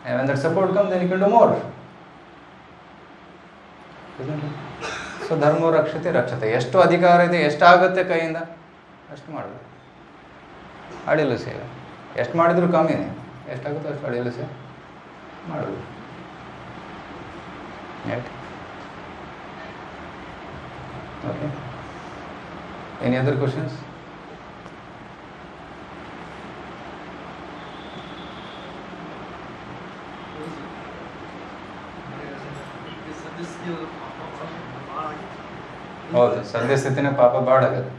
And when that support comes, then you can do more. Isn't it? So ಧರ್ಮ ರಕ್ಷತೆ. ಎಷ್ಟು ಅಧಿಕಾರ ಇದೆ, ಎಷ್ಟಾಗುತ್ತೆ ಕೈಯಿಂದ ಅಷ್ಟು ಮಾಡಬೇಕು. ಅಡಿಲು ಸೇವೆ ಎಷ್ಟು ಮಾಡಿದ್ರು ಕಮ್ಮಿನೇ, ಎಷ್ಟಾಗುತ್ತೋ ಅಷ್ಟು ಅಡಿಲು ಸೇವೆ ಮಾಡಬೇಕು. Right? Okay, any other questions? ಹೌದು, ಸದ್ಯ ಸ್ಥಿತಿನೇ ಪಾಪ ಭಾಳ ಆಗುತ್ತೆ.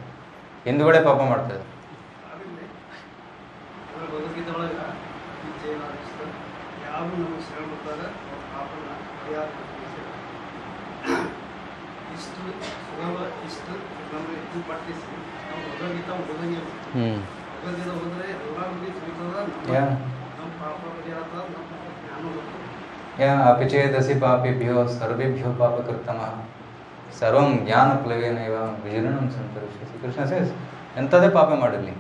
ಹಿಂದುಗಡೆ ಪಾಪ ಮಾಡ್ತಾರೆ. ಅಪಿಚೇದಸಿ ಪಾಪಿಭ್ಯೋ ಸರ್ವೇಭ್ಯೋ ಪಾಪಕೃತ್ತಮಃ ಸರ್ವಂ ಜ್ಞಾನ ಪ್ಲವೇನೈವ ವಿಜೀರ್ಣಂ ಸಂತರಿಷ್ಯಸಿ. ಕೃಷ್ಣ ಸೇಸ್, ಎಂಥದೇ ಪಾಪ ಮಾಡಿರಲಿ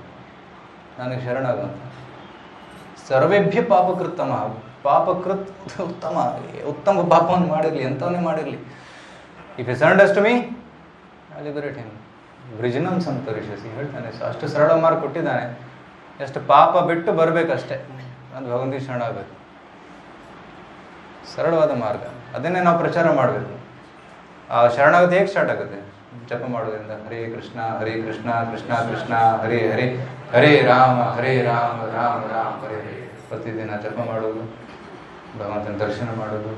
ನನಗೆ ಶರಣಾಗುವಂತ. ಸರ್ವೇಭ್ಯ ಪಾಪಕೃತ್ತಮ, ಪಾಪಕೃತ್ ಉತ್ತಮ ಪಾಪವನ್ನು ಮಾಡಿರಲಿ, ಎಂಥವನ್ನೇ ಮಾಡಿರಲಿ. If you surrenders to me, I liberate him. ವೃಜನಂ ಸಂತರಿಷ್ಯಸಿ ಹೇಳ್ತಾನೆ. ಅಷ್ಟು ಸರಳ ಮಾರ್ಗ ಕೊಟ್ಟಿದ್ದಾನೆ. ಎಷ್ಟು ಪಾಪ ಬಿಟ್ಟು ಬರಬೇಕಷ್ಟೇ, ಅದು ಭಗವಂತನಿಗೆ ಶರಣ ಆಗಬೇಕು. ಸರಳವಾದ ಮಾರ್ಗ, ಅದನ್ನೇ ನಾವು ಪ್ರಚಾರ ಮಾಡಬೇಕು. ಆ ಶರಣಾಗತಿ ಹೇಗೆ ಸ್ಟಾರ್ಟ್ ಆಗುತ್ತೆ? ಜಪ ಮಾಡೋದ್ರಿಂದ. ಹರೇ ಕೃಷ್ಣ ಹರೇ ಕೃಷ್ಣ ಕೃಷ್ಣ ಕೃಷ್ಣ ಹರೇ ಹರೇ, ಹರೇ ರಾಮ ರಾಮ ರಾಮ ಹರೇ ಹರೇ. ಪ್ರತಿದಿನ ಜಪ ಮಾಡೋದು, ಭಗವಂತನ ದರ್ಶನ ಮಾಡೋದು,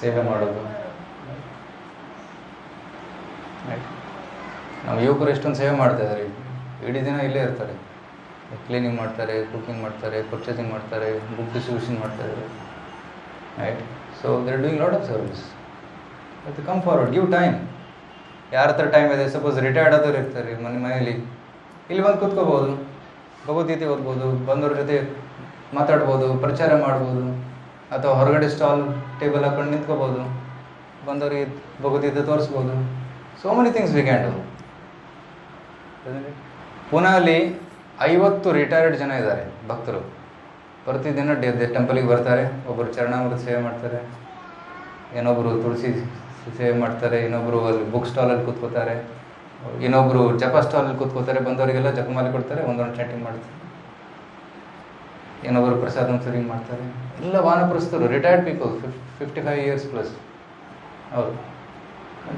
ಸೇವೆ ಮಾಡೋದು. ನಮ್ಮ ಯುವಕರು ಎಷ್ಟೊಂದು ಸೇವೆ ಮಾಡ್ತಾ ಇದ್ದಾರೆ. ಇಡೀ ದಿನ ಇಲ್ಲೇ ಇರ್ತಾರೆ, ಕ್ಲೀನಿಂಗ್ ಮಾಡ್ತಾರೆ, ಕುಕಿಂಗ್ ಮಾಡ್ತಾರೆ, ಪರ್ಚೇಸಿಂಗ್ ಮಾಡ್ತಾರೆ, ಬುಕ್ ಡಿಸ್ಟ್ರಿಬ್ಯೂಷನ್ ಮಾಡ್ತಾ ಇದ್ದಾರೆ. Right? So they are doing lot of service. ಅದು ಕಮ್ ಫಾರ್ವರ್ಡ್, ಗಿವ್ ಟೈಮ್. ಯಾರ ಹತ್ರ ಟೈಮ್ ಇದೆ? ಸಪೋಸ್ ರಿಟೈರ್ಡ್ ಆದವ್ರು ಇರ್ತಾರೆ ಮನೆಯಲ್ಲಿ, ಇಲ್ಲಿ ಬಂದು ಕೂತ್ಕೋಬೋದು. ಭಗವದ್ಗೀತೆ ಓದ್ಬೋದು, ಬಂದವ್ರ ಜೊತೆ ಮಾತಾಡ್ಬೋದು, ಪ್ರಚಾರ ಮಾಡ್ಬೋದು, ಅಥವಾ ಹೊರಗಡೆ ಸ್ಟಾಲ್ ಟೇಬಲ್ ಹಾಕೊಂಡು ನಿಂತ್ಕೋಬೋದು, ಬಂದವರಿಗೆ ಭಗವದ್ಗೀತೆ ತೋರಿಸ್ಬೋದು. So many things we can do. ಪುಣೆಯಲ್ಲಿ 50 ರಿಟೈರ್ಡ್ ಜನ ಇದ್ದಾರೆ ಭಕ್ತರು. ಪ್ರತಿದಿನ ಟೆಂಪಲಿಗೆ ಬರ್ತಾರೆ. ಒಬ್ಬರು ಚರಣಾಮೃತ ಸೇವೆ ಮಾಡ್ತಾರೆ, ಇನ್ನೊಬ್ಬರು ತುಳಸಿ ಸೇವೆ ಮಾಡ್ತಾರೆ, ಇನ್ನೊಬ್ಬರು ಅಲ್ಲಿ ಬುಕ್ ಸ್ಟಾಲಲ್ಲಿ ಕೂತ್ಕೋತಾರೆ, ಇನ್ನೊಬ್ಬರು ಜಪ ಸ್ಟಾಲಲ್ಲಿ ಕೂತ್ಕೋತಾರೆ. ಬಂದವರಿಗೆಲ್ಲ ಜಪಮಾಲೆ ಕೊಡ್ತಾರೆ, ಒಂದೊಂದು ಚಾಟಿಂಗ್ ಮಾಡ್ತಾರೆ, ಇನ್ನೊಬ್ಬರು ಪ್ರಸಾದಂ ಸರ್ವಿಂಗ್ ಮಾಡ್ತಾರೆ. ಎಲ್ಲ ವಾನಪ್ರಸ್ಥರು, ರಿಟೈರ್ಡ್ ಪೀಪಲ್, 55 ಇಯರ್ಸ್ ಪ್ಲಸ್. ಹೌದು,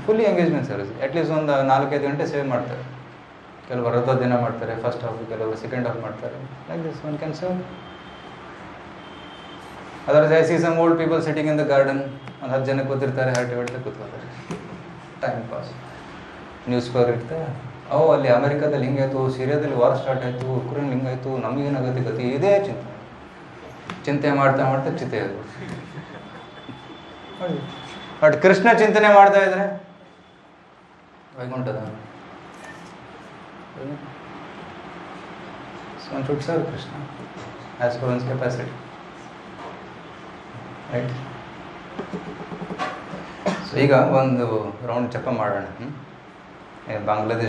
ಫುಲ್ಲಿ ಎಂಗೇಜ್ಮೆಂಟ್ ಸರ್ವಿಸ್. ಅಟ್ಲೀಸ್ಟ್ ಒಂದು 4-5 ಗಂಟೆ ಸೇವೆ ಮಾಡ್ತಾರೆ. ಕೆಲವರು ಅರ್ಧ ದಿನ ಮಾಡ್ತಾರೆ, ಫಸ್ಟ್ ಹಾಫ್, ಕೆಲವರು ಸೆಕೆಂಡ್ ಹಾಫ್ ಮಾಡ್ತಾರೆ. Like this one can serve. Otherwise I see some old people sitting in the garden. ಒಂದು 10 ಜನ ಕೂತಿರ್ತಾರೆ, ಹರಟೆ ಹೊಡಿತಾ ಕೂತ್ಕೋತಾರೆ, ಟೈಮ್ ಪಾಸ್. ನ್ಯೂಸ್ ಪೇಪರ್ ಇರ್ತಾರೆ, ಅಲ್ಲಿ ಅಮೆರಿಕಾದಲ್ಲಿ ಹಿಂಗಾಯಿತು, ಸಿರಿಯಾದಲ್ಲಿ ವಾರ್ ಸ್ಟಾರ್ಟ್ ಆಯಿತು, ಉಕ್ರೇನ್ ಹಿಂಗಾಯಿತು, ನಮಗೇನಾಗತ್ತೆ ಗತಿ, ಇದೇ ಚಿಂತೆ ಮಾಡ್ತಾ ಮಾಡ್ತಾ ಚಿತೆ ಅದು. ಬಟ್ ಕೃಷ್ಣ ಚಿಂತನೆ ಮಾಡ್ತಾ ಇದ್ರೆ ವೈಕುಂಠದ one should serve Krishna as per one's capacity, right? So ಈಗ ಒಂದು ರೌಂಡ್ ಜಪ ಮಾಡೋಣ. ಬಾಂಗ್ಲಾದೇಶ